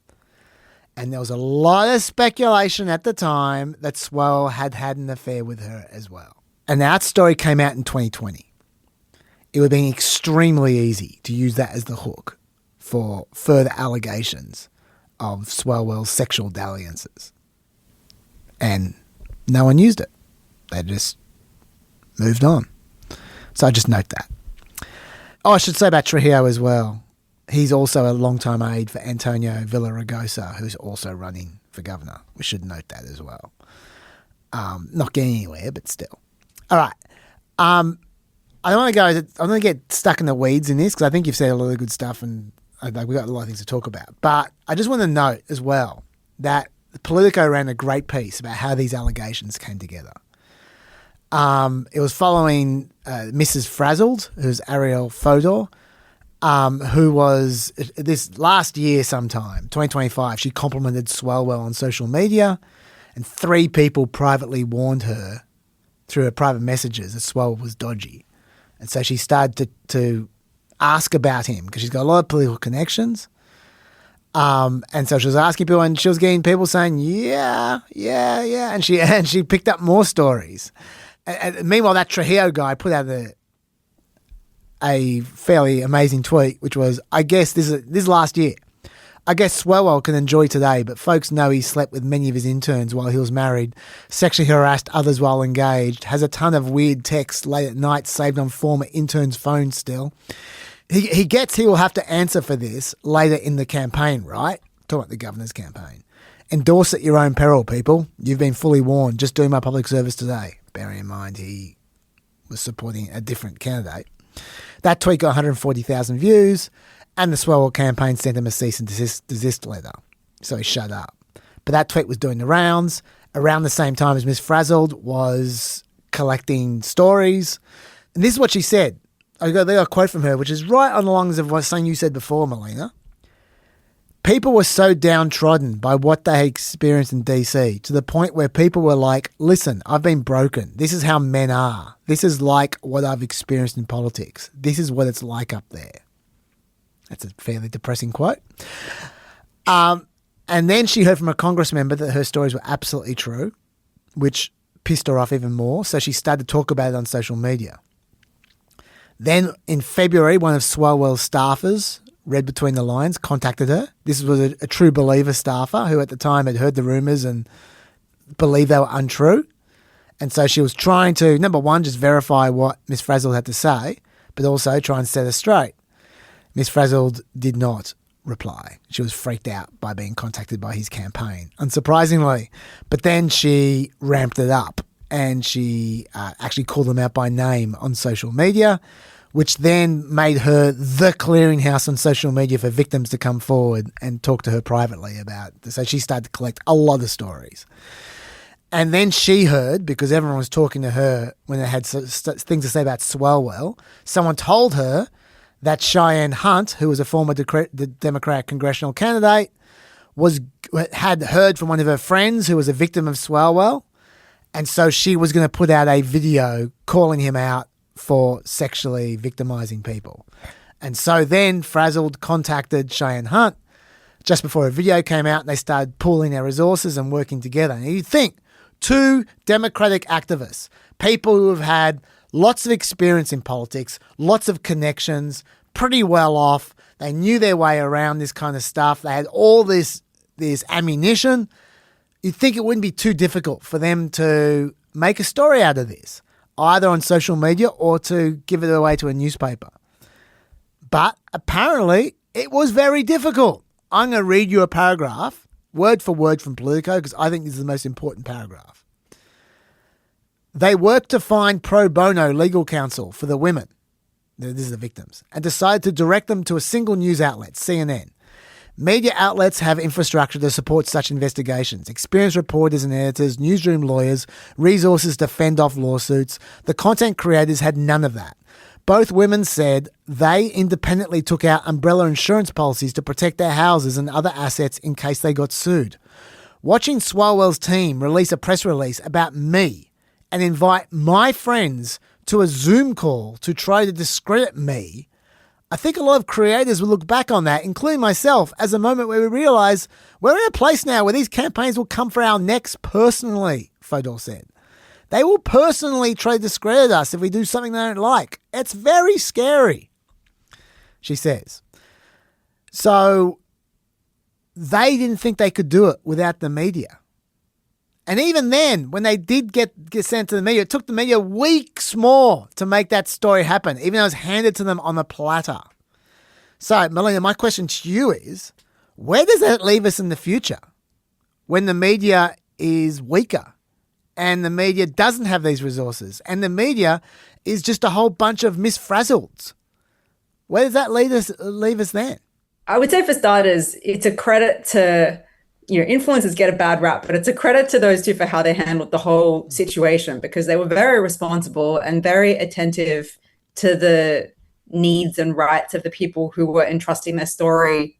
And there was a lot of speculation at the time that Swalwell had had an affair with her as well. And that story came out in 2020. It would have been extremely easy to use that as the hook for further allegations of Swalwell's sexual dalliances. And no one used it. They just moved on. So I just note that. Oh, I should say about Trujillo as well. He's also a long-time aide for Antonio Villaraigosa, who's also running for governor. We should note that as well. Not getting anywhere, but still. All right. I don't want to go. I'm going to get stuck in the weeds in this because I think you've said a lot of good stuff and we've got a lot of things to talk about. But I just want to note as well that Politico ran a great piece about how these allegations came together. It was following Mrs. Frazzled, who's Ariel Fodor, who was this last year sometime, 2025, she complimented Swalwell on social media, and 3 people privately warned her through her private messages that Swalwell was dodgy. And so she started to ask about him because she's got a lot of political connections. And so she was asking people, and she was getting people saying, yeah. And she picked up more stories. And meanwhile, that Trujillo guy put out a fairly amazing tweet, which was, I guess this is last year. I guess Swalwell can enjoy today, but folks know he slept with many of his interns while he was married, sexually harassed others while engaged, has a ton of weird texts late at night saved on former interns' phones still. He gets he will have to answer for this later in the campaign, right? Talking about the governor's campaign. Endorse at your own peril, people. You've been fully warned. Just doing my public service today. Bearing in mind he was supporting a different candidate. That tweet got 140,000 views, and the Swalwell campaign sent him a cease and desist letter. So he shut up. But that tweet was doing the rounds around the same time as Miss Frazzled was collecting stories. And this is what she said. I got a quote from her, which is right on the lines of something you said before, Melina. People were so downtrodden by what they had experienced in DC to the point where people were like, listen, I've been broken. This is how men are. This is like what I've experienced in politics. This is what it's like up there. That's a fairly depressing quote. And then she heard from a Congress member that her stories were absolutely true, which pissed her off even more. So she started to talk about it on social media. Then in February, one of Swalwell's staffers, read between the lines, contacted her. This was a true believer staffer who at the time had heard the rumours and believed they were untrue. And so she was trying to, number one, just verify what Miss Frazzled had to say, but also try and set her straight. Miss Frazzled did not reply. She was freaked out by being contacted by his campaign, unsurprisingly. But then she ramped it up and she actually called them out by name on social media, which then made her the clearinghouse on social media for victims to come forward and talk to her privately about it. So she started to collect a lot of stories. And then she heard, because everyone was talking to her when they had things to say about Swalwell, someone told her that Cheyenne Hunt, who was a former Democratic congressional candidate, had heard from one of her friends who was a victim of Swalwell. And so she was going to put out a video calling him out for sexually victimizing people. And so then Frazzled contacted Cheyenne Hunt just before a video came out, and they started pooling their resources and working together. And you'd think 2 Democratic activists, people who have had lots of experience in politics, lots of connections, pretty well off, they knew their way around this kind of stuff, they had all this ammunition, you'd think it wouldn't be too difficult for them to make a story out of this, either on social media or to give it away to a newspaper. But apparently it was very difficult. I'm going to read you a paragraph, word for word from Politico, because I think this is the most important paragraph. They worked to find pro bono legal counsel for the women, this is the victims, and decided to direct them to a single news outlet, CNN. Media outlets have infrastructure to support such investigations, experienced reporters and editors, newsroom lawyers, resources to fend off lawsuits. The content creators had none of that. Both women said they independently took out umbrella insurance policies to protect their houses and other assets in case they got sued. Watching Swalwell's team release a press release about me and invite my friends to a Zoom call to try to discredit me, I think a lot of creators will look back on that, including myself, as a moment where we realise we're in a place now where these campaigns will come for our necks personally, Fodor said. They will personally try to discredit us if we do something they don't like. It's very scary, she says. So they didn't think they could do it without the media. And even then, when they did get sent to the media, it took the media weeks more to make that story happen, even though it was handed to them on a platter. So, Melina, my question to you is, where does that leave us in the future when the media is weaker and the media doesn't have these resources and the media is just a whole bunch of misfrazzleds? Where does that leave us then? I would say, for starters, it's a credit to, influencers get a bad rap, but it's a credit to those two for how they handled the whole situation, because they were very responsible and very attentive to the needs and rights of the people who were entrusting their story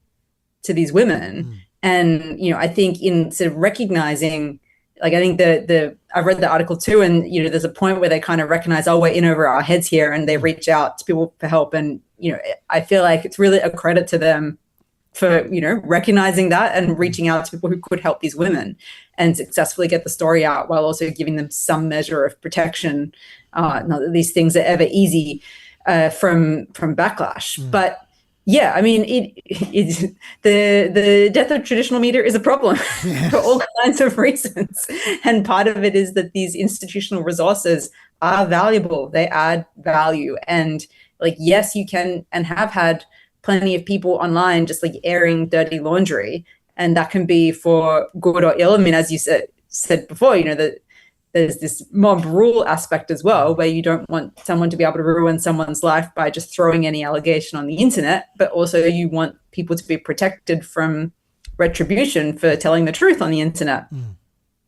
to these women. And, I think in sort of recognizing, I think I've read the article too, and, there's a point where they kind of recognize, we're in over our heads here, and they reach out to people for help. And, I feel like it's really a credit to them for, recognizing that and reaching out to people who could help these women and successfully get the story out, while also giving them some measure of protection. Not that these things are ever easy from backlash, but yeah, I mean, the death of traditional media is a problem for all kinds of reasons. And part of it is that these institutional resources are valuable. They add value. And yes, you can and have had plenty of people online just airing dirty laundry. And that can be for good or ill. I mean, as you said before, that there's this mob rule aspect as well, where you don't want someone to be able to ruin someone's life by just throwing any allegation on the internet, but also you want people to be protected from retribution for telling the truth on the internet.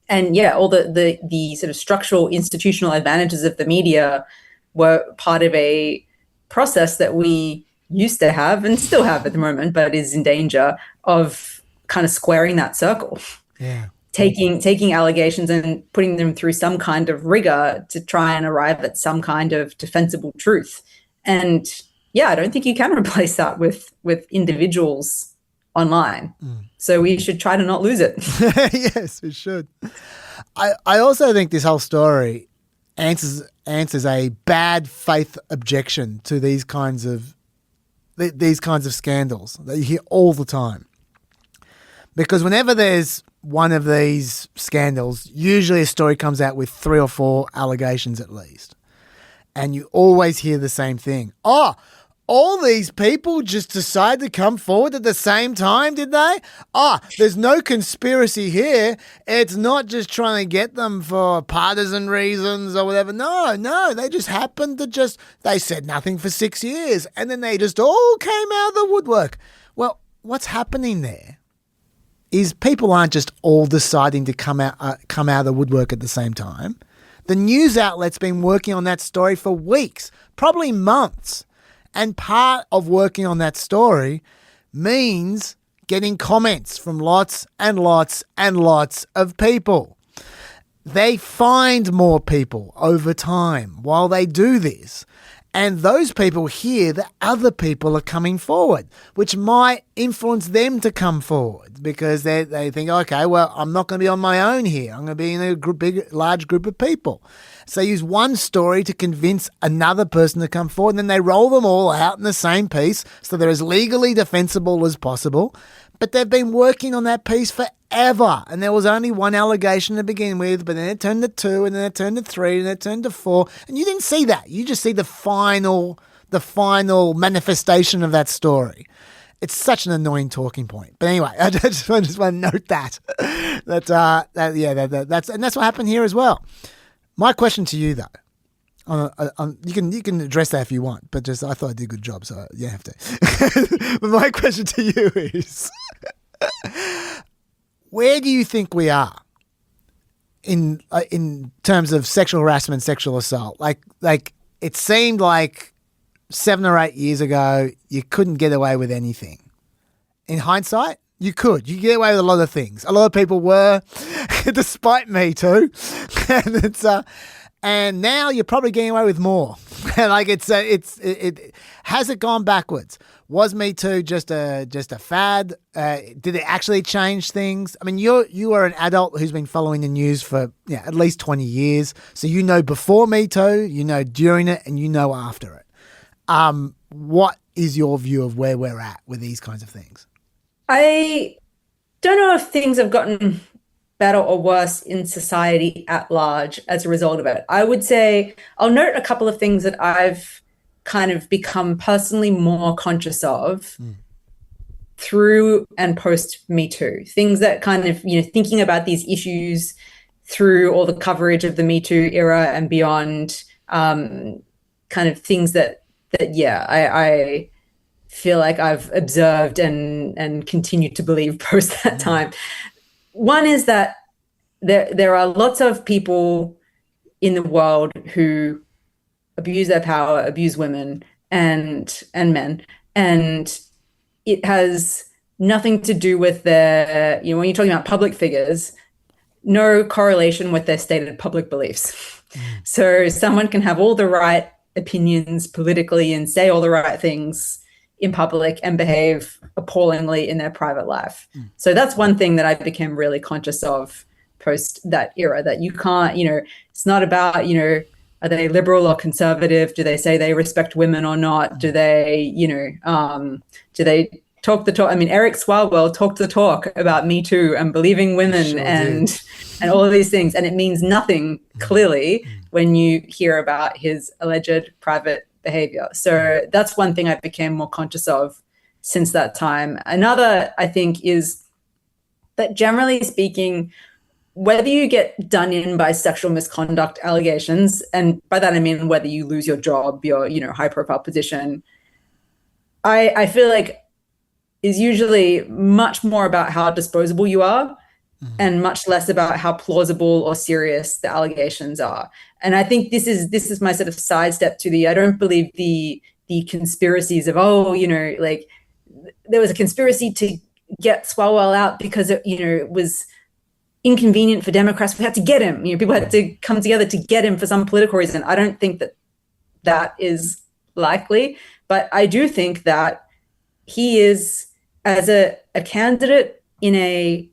And yeah, all the sort of structural institutional advantages of the media were part of a process that we used to have and still have at the moment, but is in danger of kind of squaring that circle. Yeah. Taking allegations and putting them through some kind of rigor to try and arrive at some kind of defensible truth. And yeah, I don't think you can replace that with individuals online. So we should try to not lose it. Yes, we should. I also think this whole story answers a bad faith objection to these kinds of scandals that you hear all the time. Because whenever there's one of these scandals, usually a story comes out with 3 or 4 allegations at least. And you always hear the same thing. Oh, all these people just decide to come forward at the same time, did they? There's no conspiracy here. It's not just trying to get them for partisan reasons or whatever. No, they just happened to they said nothing for 6 years and then they just all came out of the woodwork. Well, what's happening there is people aren't just all deciding to come out of the woodwork at the same time. The news outlet's been working on that story for weeks, probably months. And part of working on that story means getting comments from lots and lots and lots of people. They find more people over time while they do this. And those people hear that other people are coming forward, which might influence them to come forward because they think, okay, well, I'm not going to be on my own here. I'm going to be in a large group of people. So they use one story to convince another person to come forward, and then they roll them all out in the same piece so they're as legally defensible as possible. But they've been working on that piece forever, and there was only one allegation to begin with, but then it turned to 2, and then it turned to 3, and then it turned to 4, and you didn't see that. You just see the final manifestation of that story. It's such an annoying talking point. But anyway, I just want to note that. That's what happened here as well. My question to you, though, you can address that if you want, but I thought I did a good job, so you have to. But my question to you is, where do you think we are in terms of sexual harassment, sexual assault? Like it seemed like 7 or 8 years ago, you couldn't get away with anything. In hindsight, You could. You get away with a lot of things. A lot of people were, despite Me Too. And now you're probably getting away with more. Like it has it gone backwards? Was Me Too just a fad? Did it actually change things? I mean, you are an adult who's been following the news for at least 20 years. So you know before Me Too, you know during it, and you know after it. What is your view of where we're at with these kinds of things? I don't know if things have gotten better or worse in society at large as a result of it. I would say I'll note a couple of things that I've kind of become personally more conscious of through and post Me Too. Things that kind of, thinking about these issues through all the coverage of the Me Too era and beyond, kind of things that I feel like I've observed and continue to believe post that time. One is that there are lots of people in the world who abuse their power, abuse women and men, and it has nothing to do with their, when you're talking about public figures, no correlation with their stated public beliefs. So someone can have all the right opinions politically and say all the right things in public and behave appallingly in their private life. So that's one thing that I became really conscious of post that era, that you can't, it's not about, are they liberal or conservative? Do they say they respect women or not? Do they, do they talk the talk? I mean, Eric Swalwell talked the talk about Me Too and believing women and all of these things. And it means nothing clearly when you hear about his alleged private behavior. So that's one thing I became more conscious of since that time. Another, I think, is that generally speaking, whether you get done in by sexual misconduct allegations, and by that I mean whether you lose your job, your high profile position, I feel like is usually much more about how disposable you are and much less about how plausible or serious the allegations are. And I think this is my sort of sidestep to I don't believe the conspiracies of, like there was a conspiracy to get Swalwell out because it was inconvenient for Democrats. We had to get him. People had to come together to get him for some political reason. I don't think that is likely, but I do think that he is, as a candidate in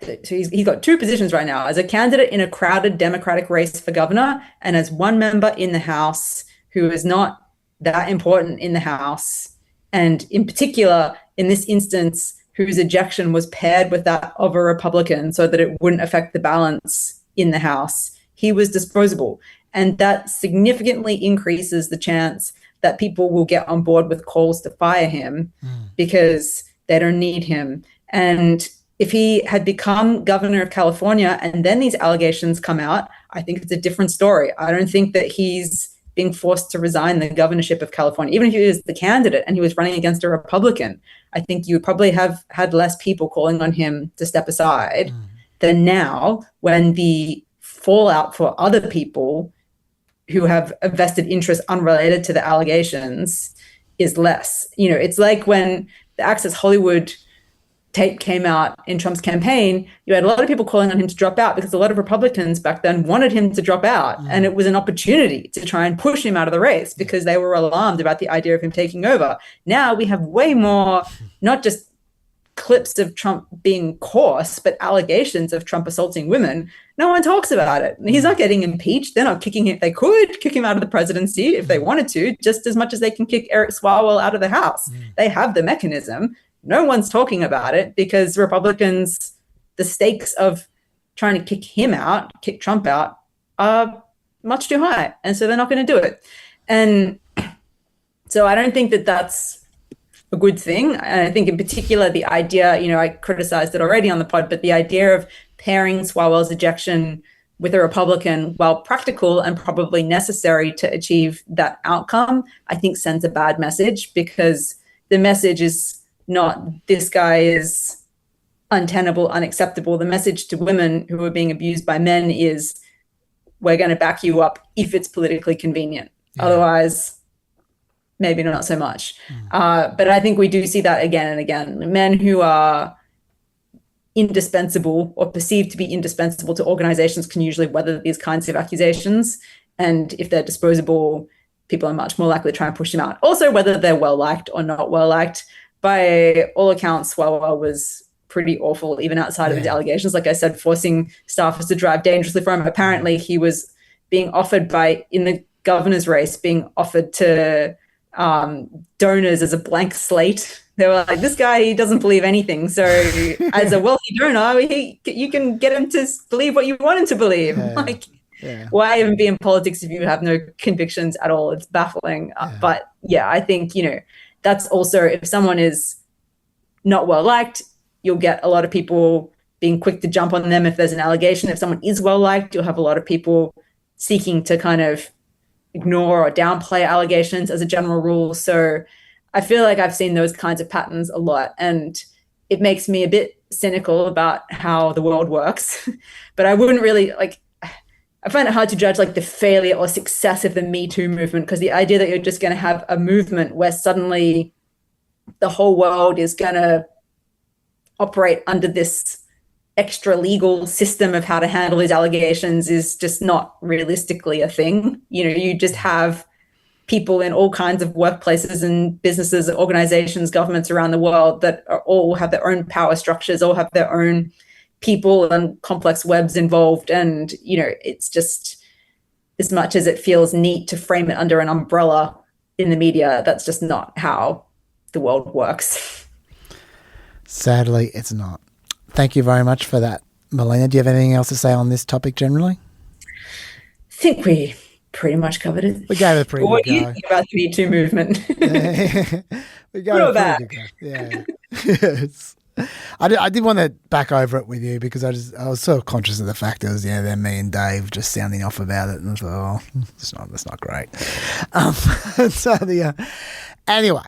so he's got two positions right now, as a candidate in a crowded Democratic race for governor and as one member in the House who is not that important in the House. And in particular, in this instance, whose ejection was paired with that of a Republican so that it wouldn't affect the balance in the House. He was disposable. And that significantly increases the chance that people will get on board with calls to fire him because they don't need him. And if he had become governor of California and then these allegations come out, I think it's a different story. I don't think that he's being forced to resign the governorship of California. Even if he was the candidate and he was running against a Republican, I think you would probably have had less people calling on him to step aside than now, when the fallout for other people who have a vested interest unrelated to the allegations is less. It's like when the Access Hollywood tape came out in Trump's campaign, you had a lot of people calling on him to drop out because a lot of Republicans back then wanted him to drop out. And it was an opportunity to try and push him out of the race because they were alarmed about the idea of him taking over. Now we have way more, not just clips of Trump being coarse, but allegations of Trump assaulting women. No one talks about it. He's not getting impeached. They're not kicking him. They could kick him out of the presidency if they wanted to, just as much as they can kick Eric Swalwell out of the House. They have the mechanism. No one's talking about it because Republicans, the stakes of trying to kick him out, kick Trump out, are much too high. And so they're not going to do it. And so I don't think that that's a good thing. And I think in particular, the idea, I criticized it already on the pod, but the idea of pairing Swalwell's ejection with a Republican, while practical and probably necessary to achieve that outcome, I think sends a bad message, because the message is not this guy is untenable, unacceptable. The message to women who are being abused by men is we're going to back you up if it's politically convenient. Otherwise, maybe not so much. But I think we do see that again and again. Men who are indispensable or perceived to be indispensable to organizations can usually weather these kinds of accusations. And if they're disposable, people are much more likely to try and push them out. Also, whether they're well-liked or not well-liked. By all accounts, Swalwell was pretty awful, even outside of his allegations. Like I said, forcing staffers to drive dangerously for him. Apparently, he was being offered in the governor's race, being offered to donors as a blank slate. They were like, this guy, he doesn't believe anything. So as a wealthy donor, you can get him to believe what you want him to believe. Why even be in politics if you have no convictions at all? It's baffling. But yeah, I think, that's also, if someone is not well liked, you'll get a lot of people being quick to jump on them if there's an allegation. If someone is well liked, you'll have a lot of people seeking to kind of ignore or downplay allegations as a general rule. So I feel like I've seen those kinds of patterns a lot, and it makes me a bit cynical about how the world works. But I wouldn't really I find it hard to judge the failure or success of the Me Too movement, because the idea that you're just going to have a movement where suddenly the whole world is going to operate under this extra legal system of how to handle these allegations is just not realistically a thing. You just have people in all kinds of workplaces and businesses, organizations, governments around the world that all have their own power structures, all have their own people and complex webs involved. And, it's just, as much as it feels neat to frame it under an umbrella in the media, that's just not how the world works. Sadly, it's not. Thank you very much for that, Melina. Do you have anything else to say on this topic generally? I think we pretty much covered it. We gave it a pretty what good do you go. think about the Me Too movement? We gave it a pretty good go. Yeah. Yes. I did want to back over it with you because I was so conscious of the fact that it was then me and Dave just sounding off about it, and I thought, that's not great. Anyway,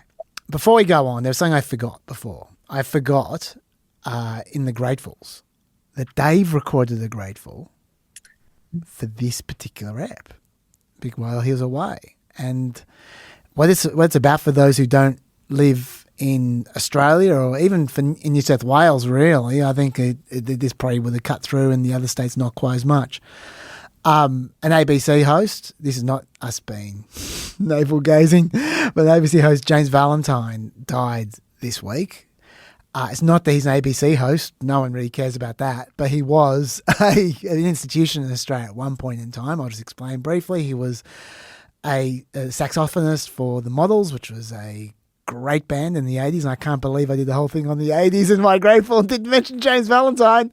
before we go on, there was something I forgot before. I forgot in the Gratefuls that Dave recorded the Grateful for this particular app while he was away, and what it's about for those who don't live in Australia or even in New South Wales, really. I think this probably would have cut through in the other states not quite as much. An ABC host, this is not us being navel-gazing, but an ABC host, James Valentine, died this week. It's not that he's an ABC host. No one really cares about that. But he was an institution in Australia at one point in time. I'll just explain briefly. He was a saxophonist for the Models, which was a great band in the 80s, and I can't believe I did the whole thing on the 80s in my Grateful and didn't mention James Valentine.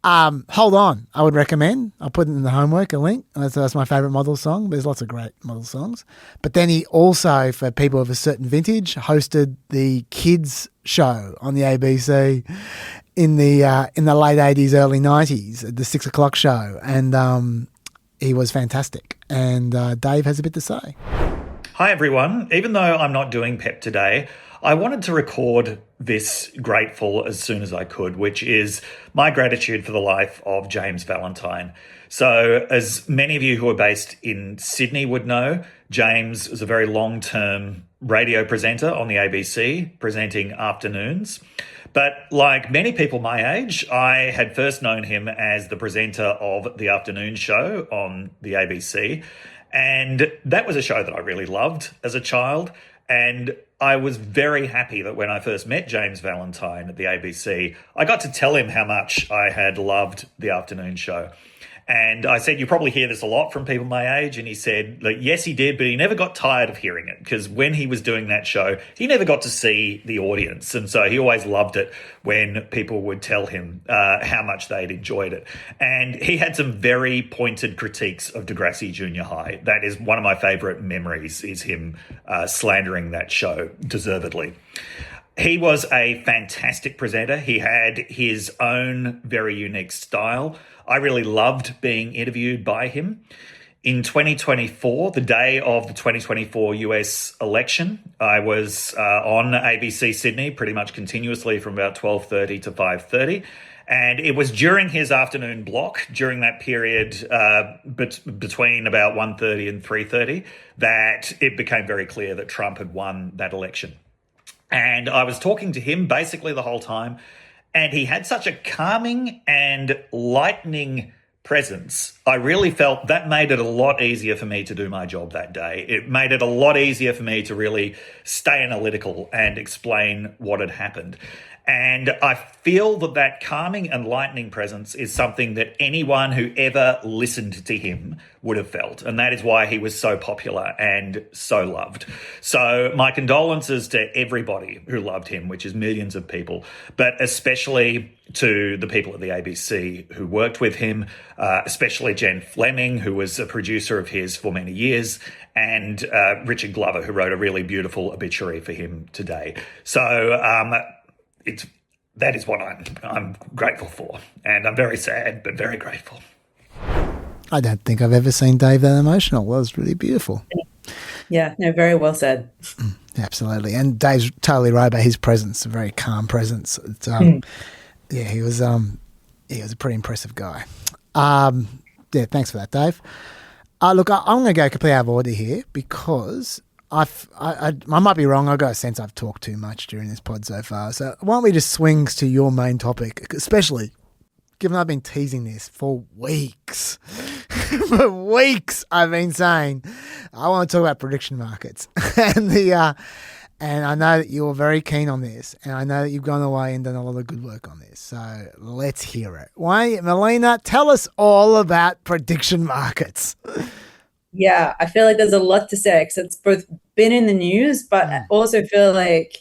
Hold On, I would recommend. I'll put it in the homework, a link. That's my favourite Model song. There's lots of great Model songs. But then he also, for people of a certain vintage, hosted the kids show on the ABC in the late 80s, early 90s, the 6 o'clock show. And he was fantastic. And Dave has a bit to say. Hi everyone. Even though I'm not doing PEP today, I wanted to record this Grateful as soon as I could, which is my gratitude for the life of James Valentine. So as many of you who are based in Sydney would know, James was a very long-term radio presenter on the ABC, presenting afternoons. But like many people my age, I had first known him as the presenter of the afternoon show on the ABC. And that was a show that I really loved as a child. And I was very happy that when I first met James Valentine at the ABC, I got to tell him how much I had loved the afternoon show. And I said, you probably hear this a lot from people my age. And he said, yes, he did, but he never got tired of hearing it, because when he was doing that show, he never got to see the audience. And so he always loved it when people would tell him how much they'd enjoyed it. And he had some very pointed critiques of Degrassi Junior High. That is one of my favourite memories, is him slandering that show deservedly. He was a fantastic presenter. He had his own very unique style. I really loved being interviewed by him. In 2024, the day of the 2024 US election, I was on ABC Sydney pretty much continuously from about 12:30 to 5:30. And it was during his afternoon block, during that period between about 1:30 and 3:30, that it became very clear that Trump had won that election. And I was talking to him basically the whole time, and he had such a calming and lightning presence. I really felt that made it a lot easier for me to do my job that day. It made it a lot easier for me to really stay analytical and explain what had happened. And I feel that that calming and lightning presence is something that anyone who ever listened to him would have felt. And that is why he was so popular and so loved. So my condolences to everybody who loved him, which is millions of people, but especially to the people at the ABC who worked with him, especially Jen Fleming, who was a producer of his for many years, and Richard Glover, who wrote a really beautiful obituary for him today. So that is what I'm grateful for, and I'm very sad but very grateful. I don't think I've ever seen Dave that emotional. It was really beautiful. Yeah, no, very well said. Absolutely, and Dave's totally right about his presence, a very calm presence. Yeah, he was a pretty impressive guy. Yeah, thanks for that, Dave. Look, I'm going to go completely out of order here because I might be wrong. I've got a sense I've talked too much during this pod so far. So why don't we just swing to your main topic, especially given I've been teasing this for weeks. For weeks I've been saying I want to talk about prediction markets. And I know that you're very keen on this, and I know that you've gone away and done a lot of good work on this. So let's hear it. Why, Melina, tell us all about prediction markets. Yeah, I feel like there's a lot to say because it's both been in the news, but I also feel like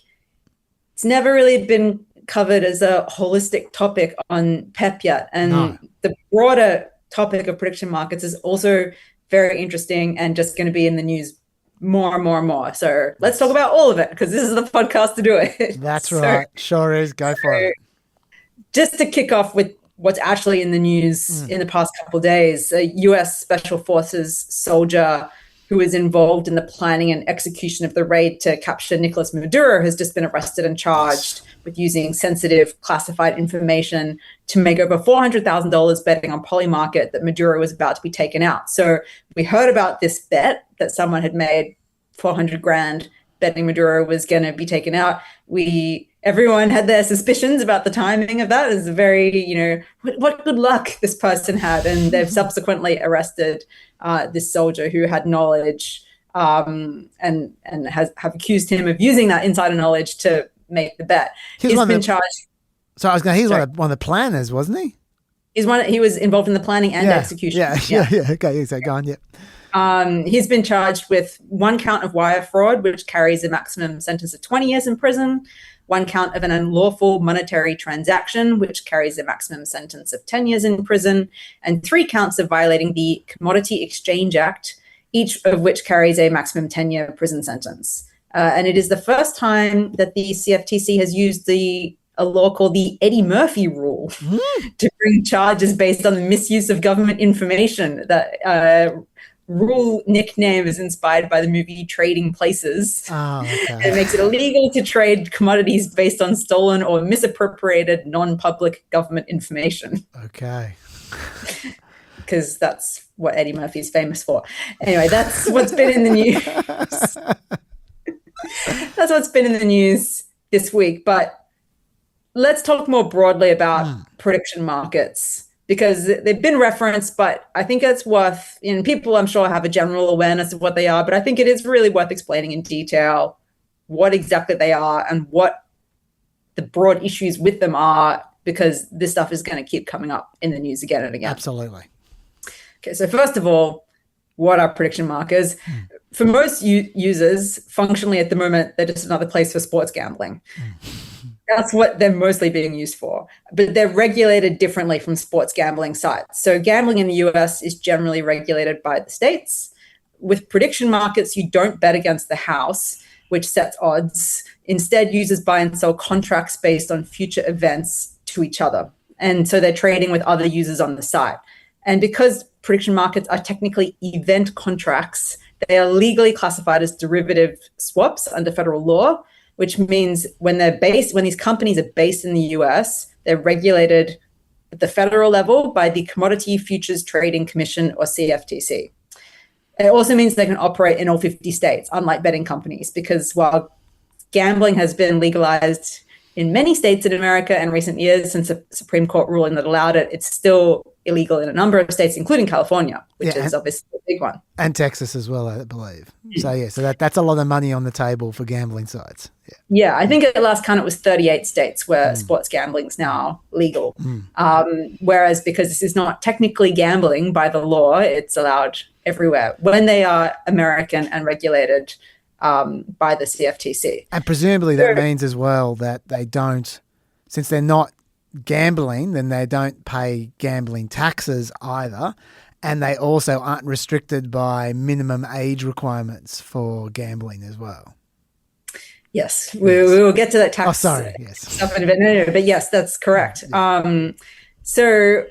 it's never really been covered as a holistic topic on PEP yet. And the broader topic of prediction markets is also very interesting and just going to be in the news more and more and more. So let's talk about all of it because this is the podcast to do it. That's right. Sure is. Go for it. Just to kick off with what's actually in the news in the past couple of days, a U.S. Special Forces soldier who was involved in the planning and execution of the raid to capture Nicolas Maduro has just been arrested and charged with using sensitive classified information to make over $400,000 betting on Polymarket that Maduro was about to be taken out. So we heard about this bet that someone had made, $400,000 betting Maduro was going to be taken out. Everyone had their suspicions about the timing of that. It was a very, what good luck this person had. And they've subsequently arrested this soldier who had knowledge and have accused him of using that insider knowledge to make the bet. He's been charged. So I was going. He's one of the planners, wasn't he? He was involved in the planning and execution. Yeah. Okay, so go on. Yeah. He's been charged with one count of wire fraud, which carries a maximum sentence of 20 years in prison, one count of an unlawful monetary transaction, which carries a maximum sentence of 10 years in prison, and 3 counts of violating the Commodity Exchange Act, each of which carries a maximum 10-year prison sentence. And it is the first time that the CFTC has used a law called the Eddie Murphy rule to bring charges based on the misuse of government information. That rule nickname is inspired by the movie Trading Places. Oh, okay. It makes it illegal to trade commodities based on stolen or misappropriated non-public government information. Okay. Because that's what Eddie Murphy is famous for. Anyway, that's what's been in the news. That's what's been in the news this week. But let's talk more broadly about prediction markets, because they've been referenced, but I think it's worth, people I'm sure have a general awareness of what they are, but I think it is really worth explaining in detail what exactly they are and what the broad issues with them are, because this stuff is going to keep coming up in the news again and again. Absolutely. Okay, so first of all, what are prediction markers? For most users, functionally at the moment, they're just another place for sports gambling. That's what they're mostly being used for. But they're regulated differently from sports gambling sites. So gambling in the US is generally regulated by the states. With prediction markets, you don't bet against the house, which sets odds. Instead, users buy and sell contracts based on future events to each other. And so they're trading with other users on the site. And because prediction markets are technically event contracts, they are legally classified as derivative swaps under federal law, which means when these companies are based in the US, they're regulated at the federal level by the Commodity Futures Trading Commission, or CFTC. It also means they can operate in all 50 states, unlike betting companies, because while gambling has been legalized in many states in America in recent years since a Supreme Court ruling that allowed it, it's still illegal in a number of states, including California, which is obviously a big one. And Texas as well, I believe. So that's a lot of money on the table for gambling sites. Yeah, I think at last count it was 38 states where sports gambling is now legal. Whereas because this is not technically gambling by the law, it's allowed everywhere when they are American and regulated by the CFTC. And presumably that means as well that they don't, since they're not gambling, then they don't pay gambling taxes either. And they also aren't restricted by minimum age requirements for gambling as well. Yes, we will get to that tax stuff in a bit. No, but yes, that's correct. So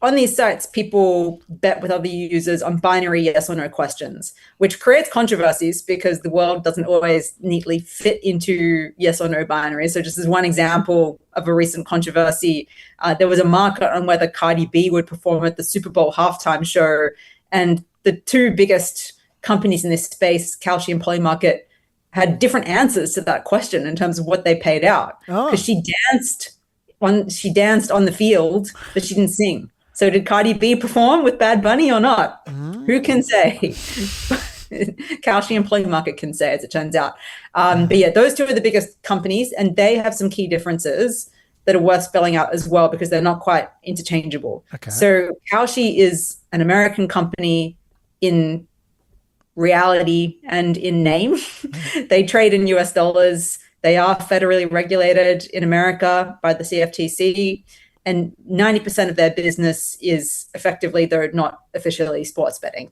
on these sites, people bet with other users on binary yes or no questions, which creates controversies because the world doesn't always neatly fit into yes or no binaries. So just as one example of a recent controversy, there was a market on whether Cardi B would perform at the Super Bowl halftime show. And the two biggest companies in this space, Kalshi and Polymarket, had different answers to that question in terms of what they paid out. Because she danced on the field, but she didn't sing. So did Cardi B perform with Bad Bunny or not? Who can say? Kalshi and Polymarket can say, as it turns out. But yeah, those two are the biggest companies, and they have some key differences that are worth spelling out as well because they're not quite interchangeable. So Kalshi is an American company in reality and in name. They trade in US dollars. They are federally regulated in America by the CFTC. And 90% of their business is effectively, they're not officially sports betting.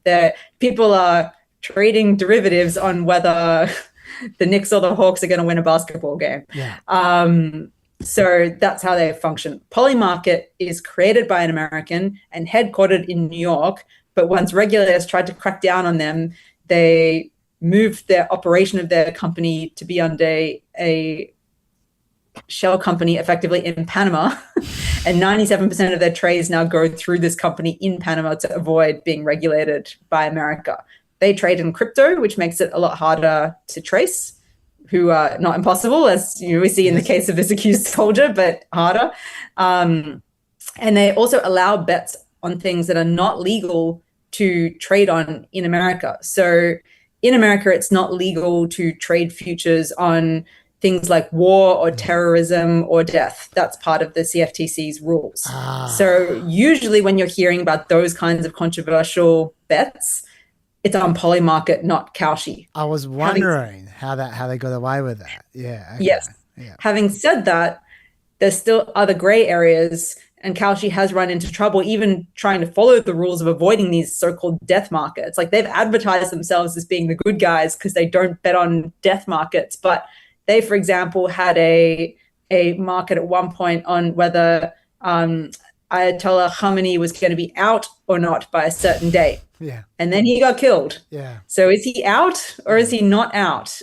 People are trading derivatives on whether the Knicks or the Hawks are going to win a basketball game. So that's how they function. Polymarket is created by an American and headquartered in New York. But once regulators tried to crack down on them, they moved their operation of their company to be under a shell company effectively in Panama. And 97% of their trades now go through this company in Panama to avoid being regulated by America. They trade in crypto, which makes it a lot harder to trace, who are not impossible, as we see in the case of this accused soldier, but harder. And they also allow bets on things that are not legal to trade on in America. So in America, it's not legal to trade futures on things like war or terrorism or death. That's part of the CFTC's rules. So usually when you're hearing about those kinds of controversial bets, it's on Polymarket, not Kalshi. I was wondering how they got away with that. Yes. Having said that, there's still other gray areas, and Kalshi has run into trouble even trying to follow the rules of avoiding these so-called death markets. Like, they've advertised themselves as being the good guys because they don't bet on death markets, but they, for example, had a market at one point on whether Ayatollah Khamenei was going to be out or not by a certain date. And then he got killed. So is he out or is he not out?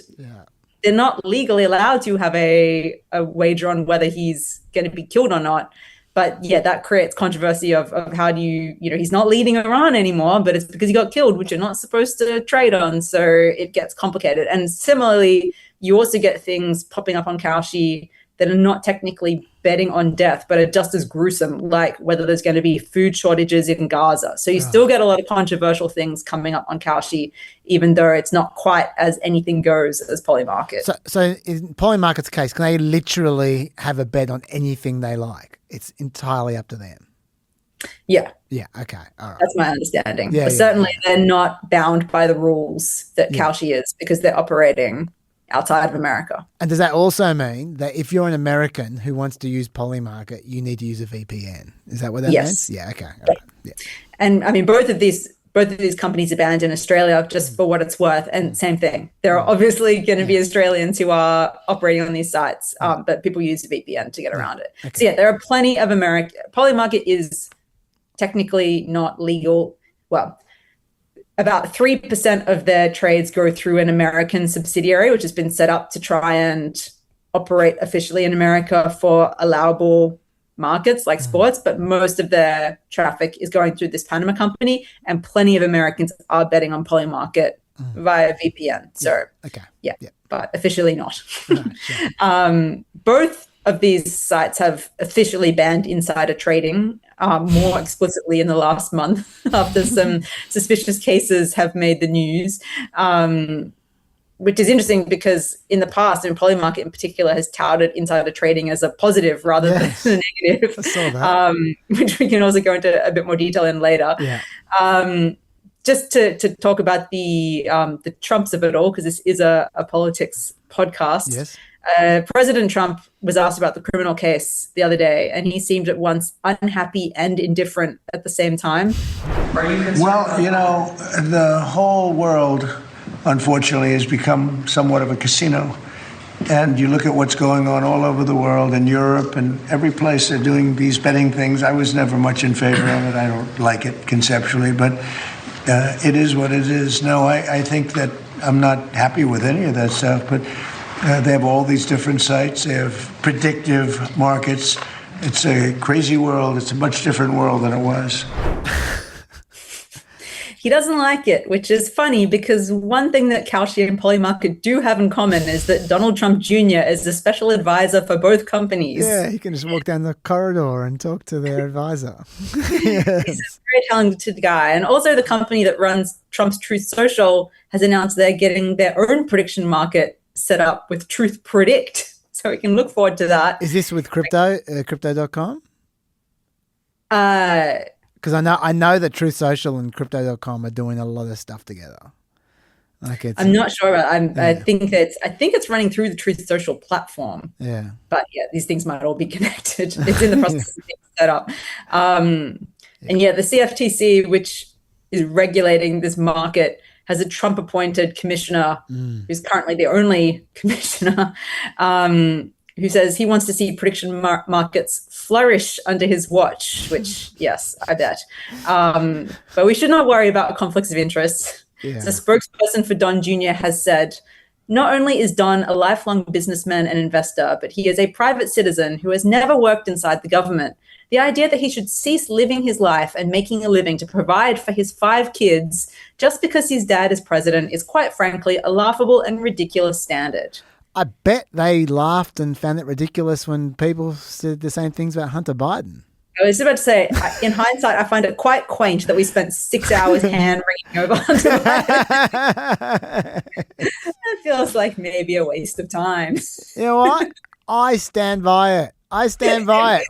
They're not legally allowed to have a wager on whether he's going to be killed or not. But yeah, that creates controversy of how do he's not leading Iran anymore, but it's because he got killed, which you're not supposed to trade on. So it gets complicated. And similarly, you also get things popping up on Kalshi that are not technically betting on death, but are just as gruesome, like whether there's going to be food shortages in Gaza. So you still get a lot of controversial things coming up on Kalshi, even though it's not quite as anything goes as Polymarket. So in Polymarket's case, can they literally have a bet on anything they like? It's entirely up to them. Yeah. Okay. All right. That's my understanding. But certainly they're not bound by the rules that Kalshi is because they're operating outside of America. And does that also mean that if you're an American who wants to use Polymarket, you need to use a VPN? Is that what that means? Yeah. Okay. All right. And I mean, both of these companies are banned in Australia, just for what it's worth. And same thing. There are obviously going to be Australians who are operating on these sites, but people use a VPN to get around it. So yeah, there are plenty of Polymarket is technically not legal. Well, about 3% of their trades go through an American subsidiary, which has been set up to try and operate officially in America for allowable markets like sports, but most of their traffic is going through this Panama company, and plenty of Americans are betting on Polymarket via VPN. So, but officially not. Both of these sites have officially banned insider trading more explicitly in the last month after some suspicious cases have made the news. Which is interesting because in the past, and Polymarket in particular has touted insider trading as a positive rather than a negative, I saw that. Which we can also go into a bit more detail in later. Just to talk about the Trumps of it all, because this is a politics podcast. Yes. President Trump was asked about the criminal case the other day, and he seemed at once unhappy and indifferent at the same time. Well, you know, the whole world, unfortunately, has become somewhat of a casino. And you look at what's going on all over the world, in Europe and every place they're doing these betting things. I was never much in favor of it. I don't like it conceptually, but it is what it is. No, I think that I'm not happy with any of that stuff, but they have all these different sites. They have predictive markets. It's a crazy world. It's a much different world than it was. He doesn't like it, which is funny because one thing that Kalshi and Polymarket do have in common is that Donald Trump Jr. is the special advisor for both companies. Yeah, he can just walk down the corridor and talk to their advisor. He's a very talented guy. And also the company that runs Trump's Truth Social has announced they're getting their own prediction market set up with Truth Predict. So we can look forward to that. Is this with crypto.com? Because I know that Truth Social and Crypto.com are doing a lot of stuff together. Like I'm not sure about. I think it's running through the Truth Social platform. Yeah, but these things might all be connected. It's in the process of being set up. And the CFTC, which is regulating this market, has a Trump-appointed commissioner who's currently the only commissioner. Who says he wants to see prediction markets flourish under his watch, which, yes, I bet. But we should not worry about conflicts of interest. Yeah. The spokesperson for Don Jr. has said, not only is Don a lifelong businessman and investor, but he is a private citizen who has never worked inside the government. The idea that he should cease living his life and making a living to provide for his 5 kids just because his dad is president is quite frankly a laughable and ridiculous standard. I bet they laughed and found it ridiculous when people said the same things about Hunter Biden. I was about to say, in hindsight, I find it quite quaint that we spent 6 hours hand-wringing over Hunter Biden. It feels like maybe a waste of time. You know what? I stand by it.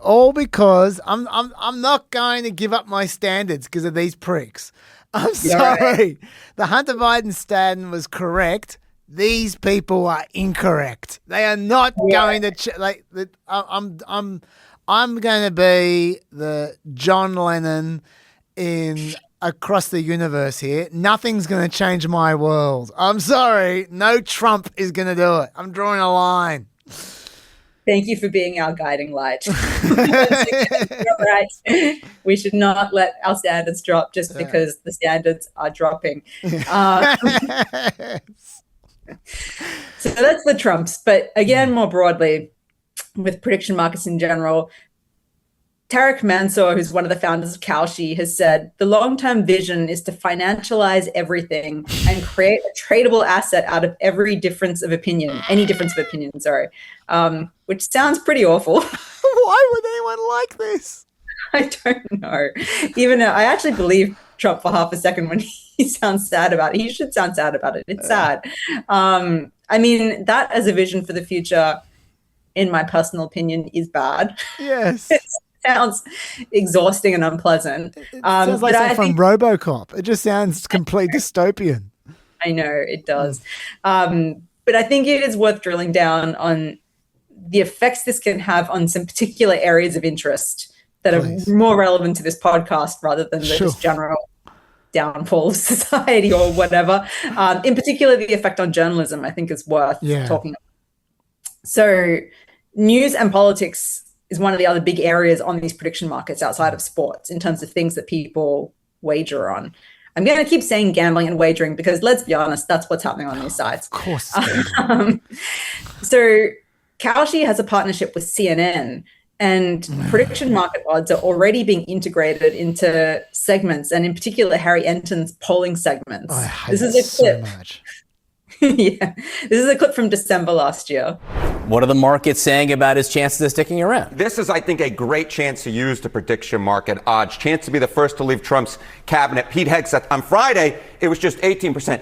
All because I'm not going to give up my standards because of these pricks. I'm sorry. Right. The Hunter Biden stand was correct. These people are incorrect. They are not going to I'm going to be the John Lennon in Across the Universe here. Nothing's going to change my world. I'm sorry. No Trump is going to do it. I'm drawing a line. Thank you for being our guiding light. Right. We should not let our standards drop just because the standards are dropping. So that's the Trumps. But again, more broadly, with prediction markets in general, Tarek Mansour, who's one of the founders of Kalshi, has said the long-term vision is to financialize everything and create a tradable asset out of any difference of opinion, which sounds pretty awful. Why would anyone like this? I don't know. Even I actually believe Trump for half a second when he sounds sad about it. He should sound sad about it. It's sad. I mean, that as a vision for the future, in my personal opinion, is bad. Yes. It sounds exhausting and unpleasant. It sounds like something from RoboCop. It just sounds complete dystopian. I know, it does. But I think it is worth drilling down on the effects this can have on some particular areas of interest that are more relevant to this podcast rather than the just general downfall of society or whatever. In particular, the effect on journalism, I think, is worth talking about. So news and politics is one of the other big areas on these prediction markets outside of sports in terms of things that people wager on. I'm going to keep saying gambling and wagering because, let's be honest, that's what's happening on these sites. Of course. So Kalshi has a partnership with CNN, And prediction market odds are already being integrated into segments, and in particular, Harry Enton's polling segments. I hate This is it a clip. so much. Yeah, this is a clip from December last year. What are the markets saying about his chances of sticking around? This is, I think, a great chance to use the prediction market odds. Chance to be the first to leave Trump's cabinet. Pete Hegseth, on Friday, it was just 18%.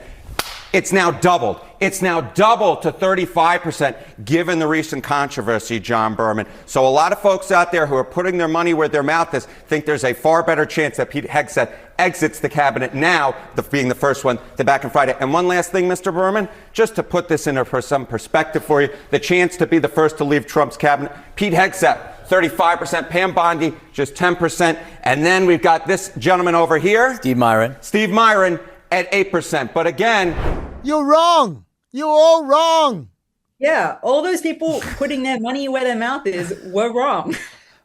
It's now doubled. It's now doubled to 35% given the recent controversy, John Berman. So a lot of folks out there who are putting their money where their mouth is think there's a far better chance that Pete Hegseth exits the cabinet now, being the first one, than back on Friday. And one last thing, Mr. Berman, just to put this in some perspective for you, the chance to be the first to leave Trump's cabinet, Pete Hegseth, 35%, Pam Bondi, just 10%. And then we've got this gentleman over here. Steve Myron. Steve Myron at 8%. But again, you're wrong. You're all wrong. Yeah, all those people putting their money where their mouth is were wrong.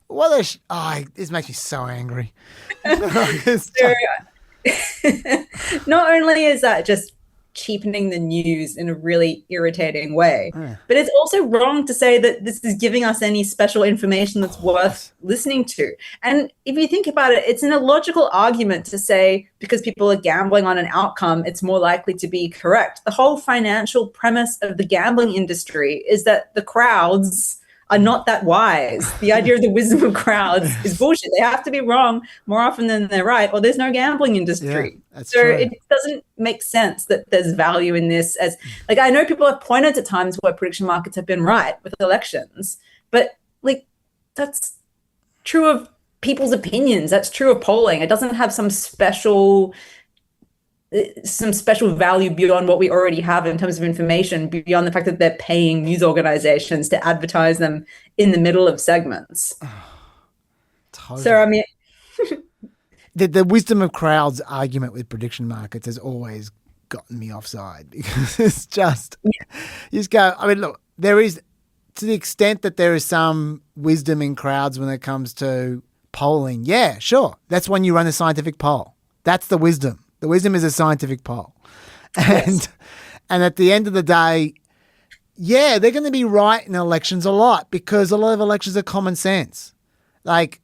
What this makes me so angry. So, not only is that just cheapening the news in a really irritating way, but it's also wrong to say that this is giving us any special information that's worth listening to. And if you think about it, it's an illogical argument to say because people are gambling on an outcome, it's more likely to be correct. The whole financial premise of the gambling industry is that the crowds are not that wise. The idea of the wisdom of crowds is bullshit. They have to be wrong more often than they're right, or there's no gambling industry. Yeah, so true. it doesn't make sense that there's value in this. As like, I know people have pointed to times where prediction markets have been right with elections, but like that's true of people's opinions. That's true of polling. It doesn't have some special value beyond what we already have in terms of information, beyond the fact that they're paying news organizations to advertise them in the middle of segments. Totally. So, I mean, the wisdom of crowds argument with prediction markets has always gotten me offside because it's just, you just go, I mean, look, there is, to the extent that there is some wisdom in crowds when it comes to polling. Yeah, sure. That's when you run a scientific poll. That's the wisdom. The wisdom is a scientific poll. And at the end of the day, yeah, they're going to be right in elections a lot because a lot of elections are common sense. If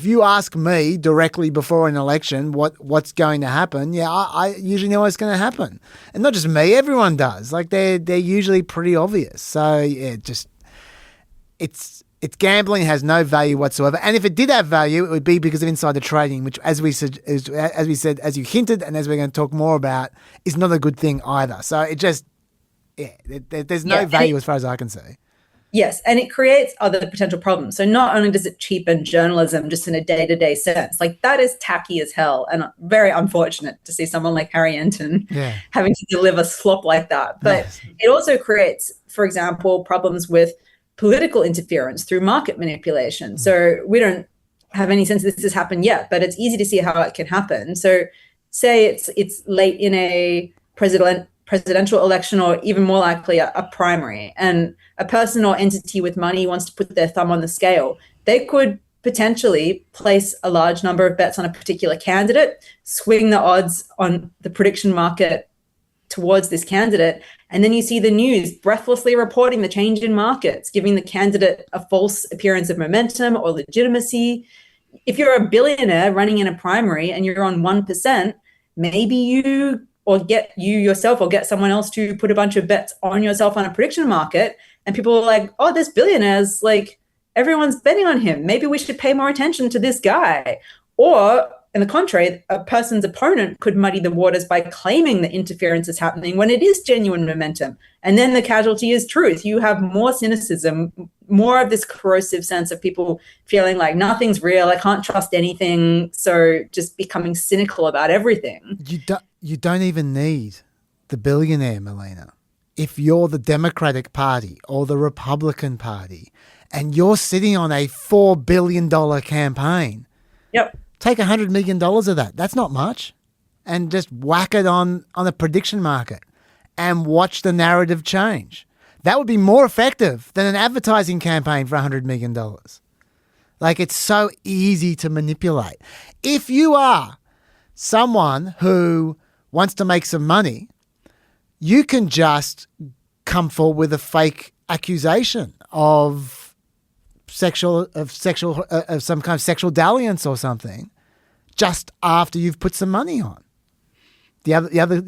you ask me directly before an election what's going to happen, I usually know what's going to happen. And not just me, everyone does. Like they're usually pretty obvious. So yeah, it's gambling, has no value whatsoever. And if it did have value, it would be because of insider trading, which, as we said, as you hinted, and as we're going to talk more about, is not a good thing either. So it just, there's no value as far as I can see. Yes, and it creates other potential problems. So not only does it cheapen journalism just in a day-to-day sense, like that is tacky as hell and very unfortunate to see someone like Harry Enton having to deliver slop like that. But it also creates, for example, problems with political interference through market manipulation. So we don't have any sense this has happened yet, but it's easy to see how it can happen. So say it's late in a presidential election, or even more likely a primary, and a person or entity with money wants to put their thumb on the scale. They could potentially place a large number of bets on a particular candidate, swing the odds on the prediction market towards this candidate, and then you see the news breathlessly reporting the change in markets, giving the candidate a false appearance of momentum or legitimacy. If you're a billionaire running in a primary and you're on 1%, maybe you yourself or get someone else to put a bunch of bets on yourself on a prediction market, and people are like, oh, this billionaire's like, everyone's betting on him. Maybe we should pay more attention to this guy. Or on the contrary, a person's opponent could muddy the waters by claiming that interference is happening when it is genuine momentum. And then the casualty is truth. You have more cynicism, more of this corrosive sense of people feeling like nothing's real, I can't trust anything, so just becoming cynical about everything. You don't even need the billionaire, Melina. If you're the Democratic Party or the Republican Party and you're sitting on a $4 billion campaign, take $100 million of that. That's not much. And just whack it on a prediction market and watch the narrative change. That would be more effective than an advertising campaign for $100 million. Like, it's so easy to manipulate. If you are someone who wants to make some money, you can just come forward with a fake accusation of some kind of sexual dalliance or something, just after you've put some money on. The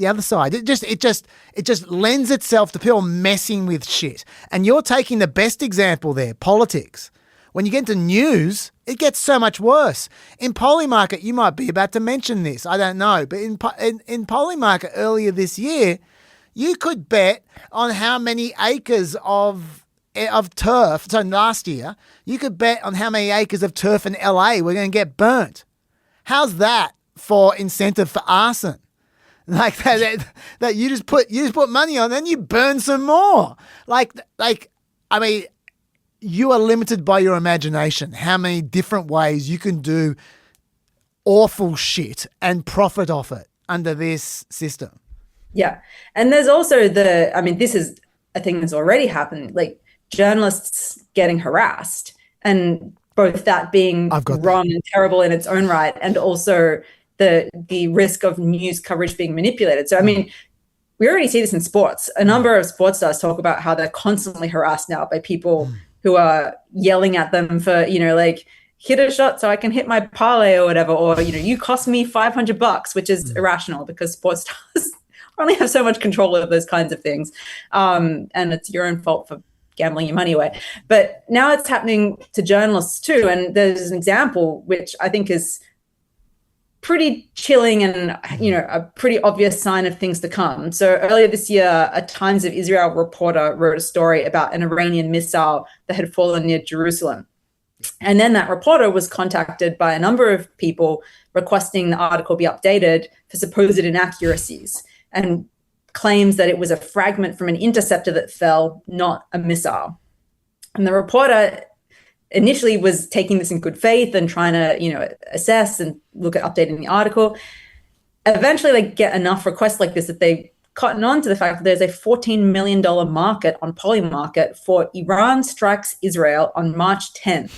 other side. It just lends itself to people messing with shit. And you're taking the best example there, politics. When you get into news, it gets so much worse. In Polymarket, you might be about to mention this. I don't know. But in Polymarket earlier this year, you could bet on how many acres of turf. So last year, you could bet on how many acres of turf in LA were going to get burnt. How's that for incentive for arson? Like that you just put money on, then you burn some more. I mean, you are limited by your imagination. How many different ways you can do awful shit and profit off it under this system. Yeah, and there's also this is a thing that's already happened. Like journalists getting harassed, and both that being wrong and terrible in its own right, and also the risk of news coverage being manipulated. So, I mean, we already see this in sports. A number of sports stars talk about how they're constantly harassed now by people who are yelling at them for, hit a shot so I can hit my parlay or whatever, or, you cost me $500, which is irrational because sports stars only have so much control of those kinds of things. And it's your own fault for gambling your money away. But now it's happening to journalists too. And there's an example which I think is pretty chilling and, a pretty obvious sign of things to come. So earlier this year, a Times of Israel reporter wrote a story about an Iranian missile that had fallen near Jerusalem. And then that reporter was contacted by a number of people requesting the article be updated for supposed inaccuracies and claims that it was a fragment from an interceptor that fell, not a missile. And the reporter initially was taking this in good faith and trying to, assess and look at updating the article. Eventually, they get enough requests like this that they cotton on to the fact that there's a $14 million market on Polymarket for Iran strikes Israel on March 10th.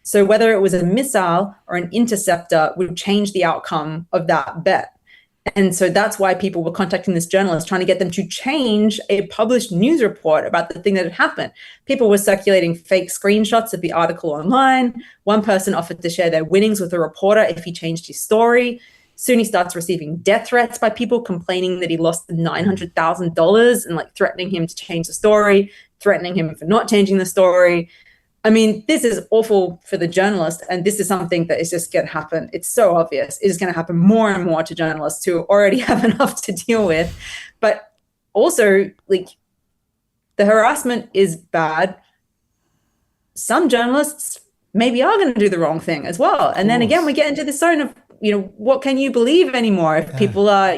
So whether it was a missile or an interceptor would change the outcome of that bet. And so that's why people were contacting this journalist, trying to get them to change a published news report about the thing that had happened. People were circulating fake screenshots of the article online. One person offered to share their winnings with a reporter if he changed his story. Soon he starts receiving death threats by people complaining that he lost $900,000 and threatening him to change the story, threatening him for not changing the story. I mean, this is awful for the journalist, and this is something that is just going to happen. It's so obvious. It is going to happen more and more to journalists who already have enough to deal with. But also, the harassment is bad. Some journalists maybe are going to do the wrong thing as well. And then again, we get into the zone of, what can you believe anymore if people are,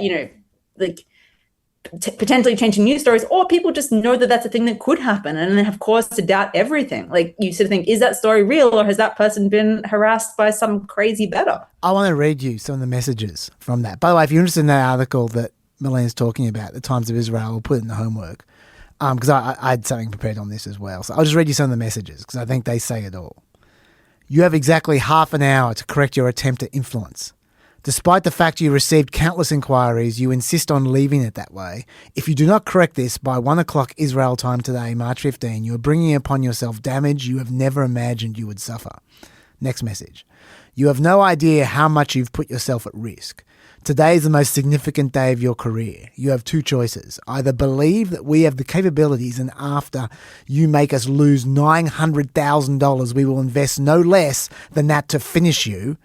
potentially changing news stories, or people just know that that's a thing that could happen and then have cause to doubt everything. You sort of think, is that story real, or has that person been harassed by some crazy bettor? I want to read you some of the messages from that. By the way, if you're interested in that article that Melina's talking about, the Times of Israel, we'll put it in the homework, because I had something prepared on this as well. So I'll just read you some of the messages because I think they say it all. You have exactly half an hour to correct your attempt at influence. Despite the fact you received countless inquiries, you insist on leaving it that way. If you do not correct this by 1 o'clock Israel time today, March 15, you are bringing upon yourself damage you have never imagined you would suffer. Next message. You have no idea how much you've put yourself at risk. Today is the most significant day of your career. You have two choices. Either believe that we have the capabilities and after you make us lose $900,000, we will invest no less than that to finish you,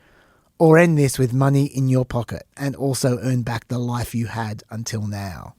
or end this with money in your pocket and also earn back the life you had until now.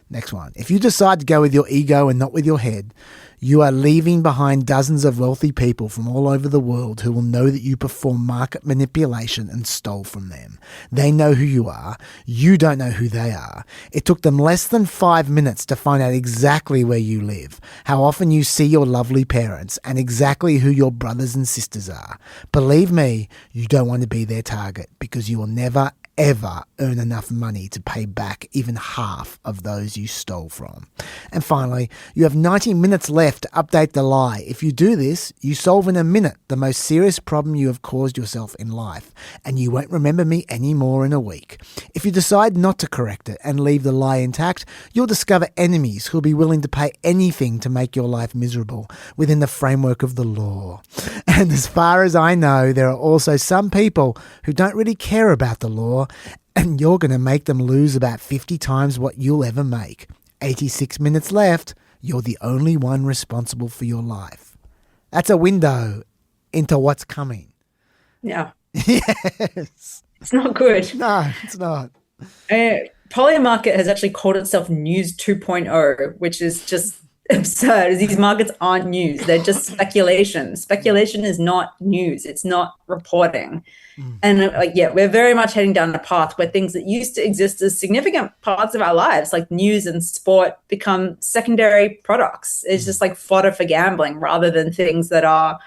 Next one. If you decide to go with your ego and not with your head, you are leaving behind dozens of wealthy people from all over the world who will know that you perform market manipulation and stole from them. They know who you are. You don't know who they are. It took them less than 5 minutes to find out exactly where you live, how often you see your lovely parents, and exactly who your brothers and sisters are. Believe me, you don't want to be their target because you will never, ever earn enough money to pay back even half of those you stole from. And finally, you have 90 minutes left to update the lie. If you do this, you solve in a minute the most serious problem you have caused yourself in life, and you won't remember me anymore in a week. If you decide not to correct it and leave the lie intact, you'll discover enemies who'll be willing to pay anything to make your life miserable within the framework of the law. And as far as I know, there are also some people who don't really care about the law, and you're going to make them lose about 50 times what you'll ever make. 86 minutes left. You're the only one responsible for your life. That's a window into what's coming. Yeah. Yes. It's not good. No, it's not. Poly market has actually called itself News 2.0, which is just absurd. These markets aren't news. They're just speculation. Speculation is not news. It's not reporting. And we're very much heading down a path where things that used to exist as significant parts of our lives, like news and sport, become secondary products. It's just like fodder for gambling rather than things that are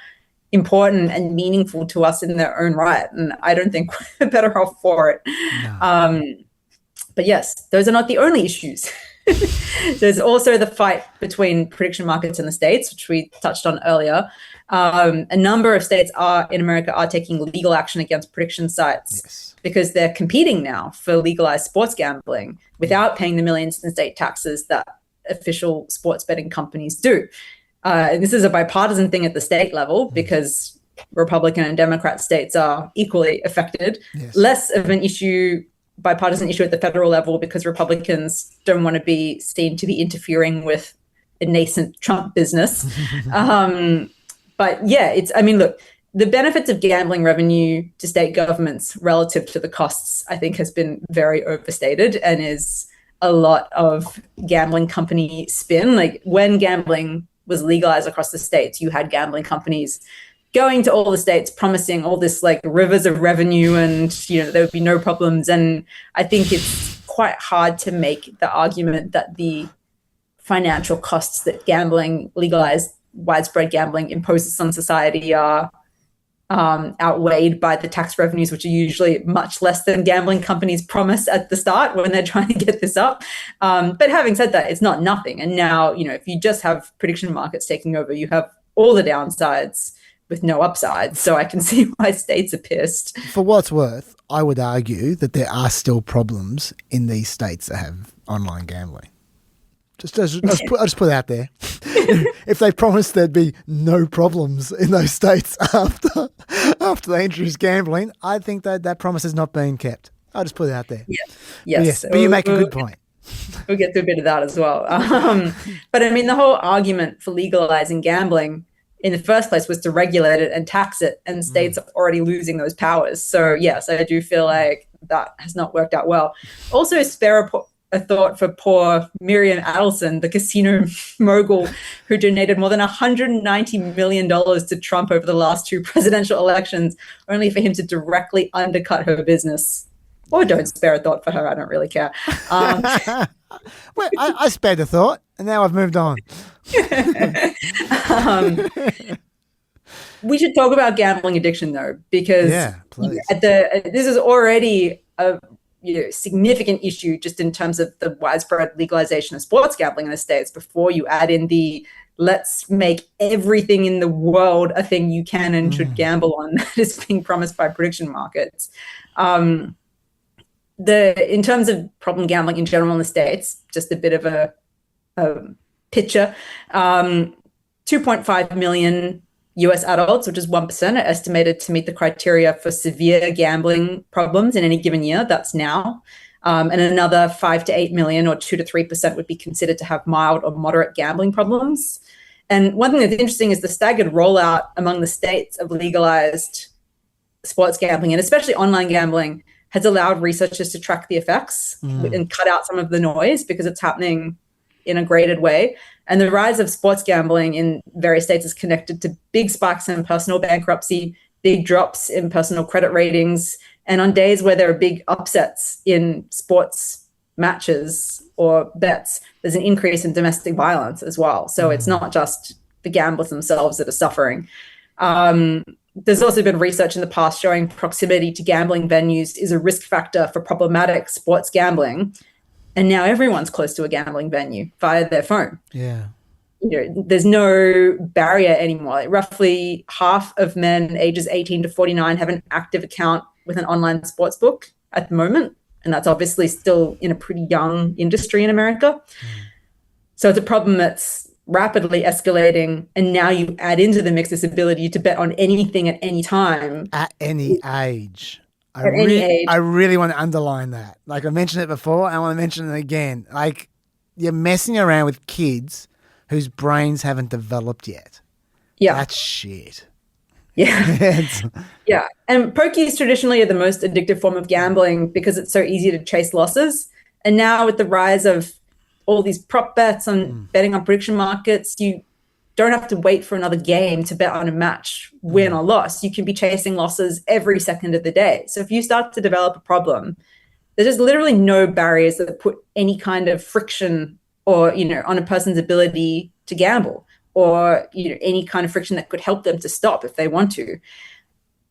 important and meaningful to us in their own right. And I don't think we're better off for it. No. But yes, those are not the only issues. There's also the fight between prediction markets in the states, which we touched on earlier. A number of states in America are taking legal action against prediction sites because they're competing now for legalized sports gambling without paying the millions in state taxes that official sports betting companies do. And this is a bipartisan thing at the state level because Republican and Democrat states are equally affected. Yes. Less of an bipartisan issue at the federal level because Republicans don't want to be seen to be interfering with a nascent Trump business. But yeah, look, the benefits of gambling revenue to state governments relative to the costs, I think, has been very overstated and is a lot of gambling company spin. Like when gambling was legalized across the states, you had gambling companies going to all the states promising all this like rivers of revenue and, there would be no problems. And I think it's quite hard to make the argument that the financial costs that legalized widespread gambling imposes on society are outweighed by the tax revenues, which are usually much less than gambling companies promise at the start when they're trying to get this up. But having said that, it's not nothing. And now, if you just have prediction markets taking over, you have all the downsides with no upside. So I can see why states are pissed. For what it's worth, I would argue that there are still problems in these states that have online gambling. I'll just put it out there. If they promised there'd be no problems in those states after they introduce gambling, I think that promise has not been kept. I'll just put it out there. Yeah. Yes. But you make a good point. We'll get to a bit of that as well. But the whole argument for legalizing gambling in the first place was to regulate it and tax it, and states are already losing those powers. So yes, I do feel like that has not worked out well. Also, spare a thought for poor Miriam Adelson, the casino mogul who donated more than $190 million to Trump over the last two presidential elections, only for him to directly undercut her business. Or don't spare a thought for her. I don't really care. Well, I spared a thought, and now I've moved on. We should talk about gambling addiction, though, because this is already a significant issue just in terms of the widespread legalization of sports gambling in the States before you add in the let's make everything in the world a thing you can and should gamble on that is being promised by prediction markets. In terms of problem gambling in general in the States, just a bit of a picture, 2.5 million US adults, which is 1%, are estimated to meet the criteria for severe gambling problems in any given year. That's now. And another 5 to 8 million, or 2 to 3%, would be considered to have mild or moderate gambling problems. And one thing that's interesting is the staggered rollout among the states of legalized sports gambling, and especially online gambling, has allowed researchers to track the effects and cut out some of the noise because it's happening in a graded way. And the rise of sports gambling in various states is connected to big spikes in personal bankruptcy, big drops in personal credit ratings, and on days where there are big upsets in sports matches or bets, there's an increase in domestic violence as well. So it's not just the gamblers themselves that are suffering. There's also been research in the past showing proximity to gambling venues is a risk factor for problematic sports gambling. And now everyone's close to a gambling venue via their phone. Yeah. There's no barrier anymore. Like, roughly half of men ages 18 to 49 have an active account with an online sports book at the moment. And that's obviously still in a pretty young industry in America. So it's a problem that's rapidly escalating. And now you add into the mix this ability to bet on anything at any time. At any age. Any age. I really want to underline that. Like I mentioned it before, I want to mention it again. Like, you're messing around with kids whose brains haven't developed yet. Yeah. That's shit. Yeah. Yeah. And pokies traditionally are the most addictive form of gambling because it's so easy to chase losses. And now with the rise of all these prop bets on betting on prediction markets, you don't have to wait for another game to bet on a match, win or loss. You can be chasing losses every second of the day. So if you start to develop a problem, there's just literally no barriers that put any kind of friction or, on a person's ability to gamble, or, any kind of friction that could help them to stop if they want to.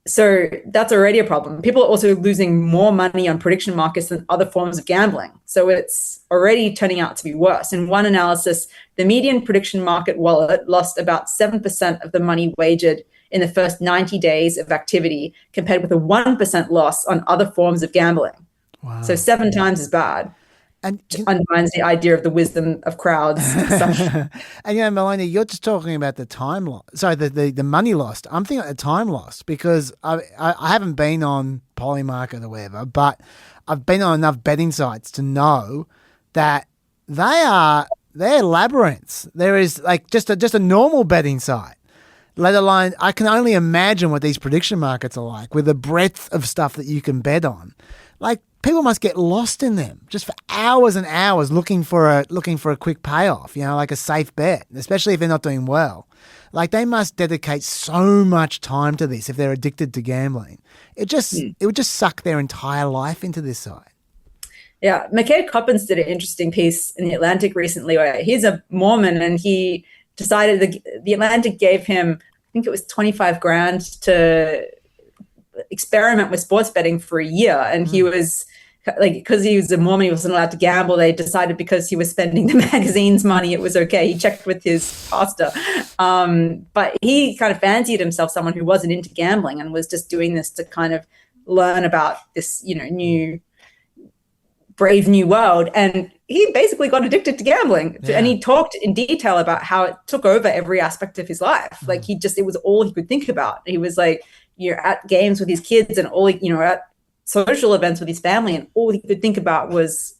So that's already a problem. People are also losing more money on prediction markets than other forms of gambling. So it's already turning out to be worse. In one analysis, the median prediction market wallet lost about 7% of the money wagered in the first 90 days of activity, compared with a 1% loss on other forms of gambling. Wow. So 7 times as bad. And undermines the idea of the wisdom of crowds. And Melina, you're just talking about the time loss. Sorry, the money lost. I'm thinking of the time lost because I haven't been on Polymarket or whatever, but I've been on enough betting sites to know that they're labyrinths. There is like just a normal betting site. Let alone, I can only imagine what these prediction markets are like with the breadth of stuff that you can bet on. Like, people must get lost in them just for hours and hours looking for a quick payoff, like a safe bet, especially if they're not doing well. Like, they must dedicate so much time to this if they're addicted to gambling. It would just suck their entire life into this side. Yeah, McKay Coppins did an interesting piece in The Atlantic recently where he's a Mormon and he decided the Atlantic gave him, I think it was $25,000 to experiment with sports betting for a year. And he was like, because he was a Mormon, he wasn't allowed to gamble. They decided because he was spending the magazine's money, it was okay. He checked with his pastor. But he kind of fancied himself someone who wasn't into gambling and was just doing this to kind of learn about this, new brave new world. And he basically got addicted to gambling. Yeah. And he talked in detail about how it took over every aspect of his life. Like, it was all he could think about. He was like, at games with his kids and all, at social events with his family, and all he could think about was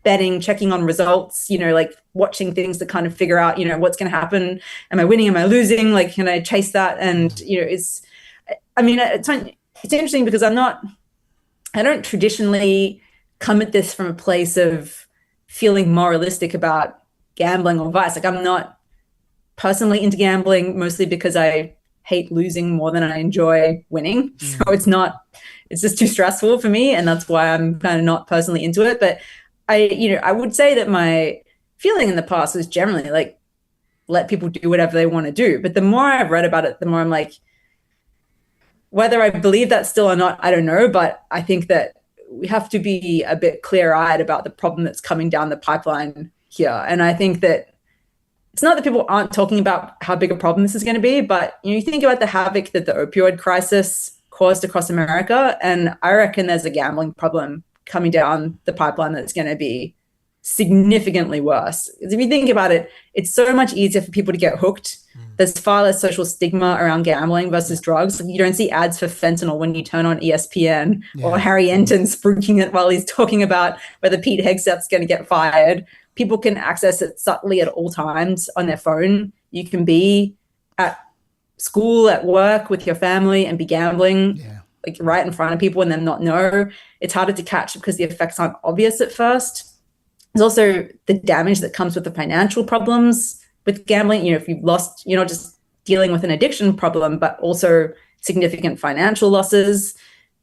betting, checking on results, like watching things to kind of figure out, what's going to happen. Am I winning? Am I losing? Like, can I chase that? And, it's interesting because I don't traditionally come at this from a place of feeling moralistic about gambling or vice. Like, I'm not personally into gambling, mostly because I hate losing more than I enjoy winning. So it's just too stressful for me. And that's why I'm kind of not personally into it. But I would say that my feeling in the past was generally like, let people do whatever they want to do. But the more I've read about it, the more I'm like, whether I believe that still or not, I don't know. But I think that we have to be a bit clear-eyed about the problem that's coming down the pipeline here. And I think that it's not that people aren't talking about how big a problem this is going to be, but you think about the havoc that the opioid crisis caused across America, and I reckon there's a gambling problem coming down the pipeline that's going to be significantly worse. Because if you think about it, it's so much easier for people to get hooked. There's far less social stigma around gambling versus drugs. Like, you don't see ads for fentanyl when you turn on ESPN or Harry Enton spruiking it while he's talking about whether Pete Hegseth's going to get fired. People can access it subtly at all times on their phone. You can be at school, at work with your family and be gambling like right in front of people and then not know. It's harder to catch because the effects aren't obvious at first. There's also the damage that comes with the financial problems with gambling. If you've lost, you're not just dealing with an addiction problem, but also significant financial losses.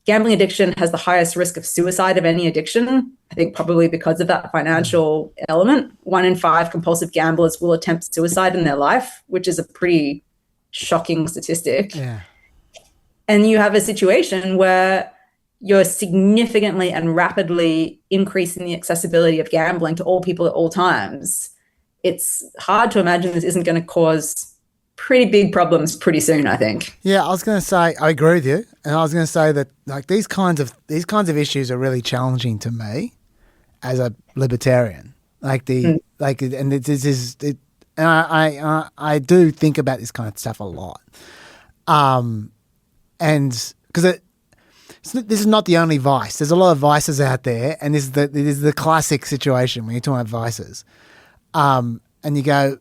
Gambling addiction has the highest risk of suicide of any addiction, I think probably because of that financial element. 1 in 5 compulsive gamblers will attempt suicide in their life, which is a pretty shocking statistic. Yeah. And you have a situation where you're significantly and rapidly increasing the accessibility of gambling to all people at all times, it's hard to imagine this isn't going to cause pretty big problems pretty soon, I think. Yeah, I was going to say, I agree with you. And I was going to say that like these kinds of issues are really challenging to me as a libertarian. I do think about this kind of stuff a lot. And because this is not the only vice. There's a lot of vices out there, and this is the classic situation when you're talking about vices. And you go,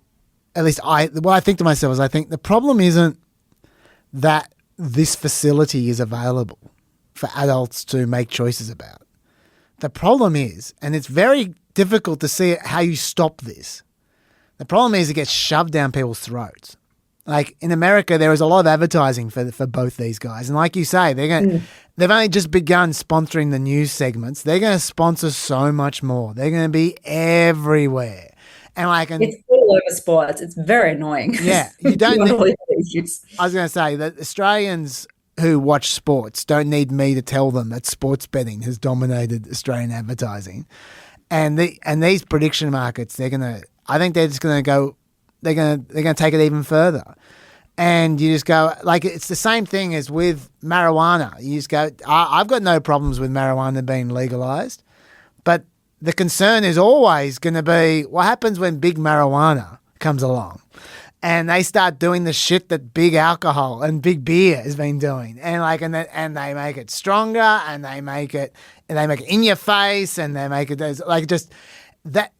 at least what I think to myself is I think the problem isn't that this facility is available for adults to make choices about. The problem is, and it's very difficult to see how you stop this. The problem is it gets shoved down people's throats. Like in America, there is a lot of advertising for both these guys, and like you say, they've only just begun sponsoring the news segments. They're going to sponsor so much more. They're going to be everywhere, and it's all over sports. It's very annoying. Yeah, you don't. I was going to say that Australians who watch sports don't need me to tell them that sports betting has dominated Australian advertising, and these prediction markets, I think they're just going to go. They're going to take it even further. And you just go, like, it's the same thing as with marijuana. You just go, I've got no problems with marijuana being legalized, but the concern is always going to be what happens when big marijuana comes along and they start doing the shit that big alcohol and big beer has been doing. And they make it stronger, and they make it in your face, and they make it like just that.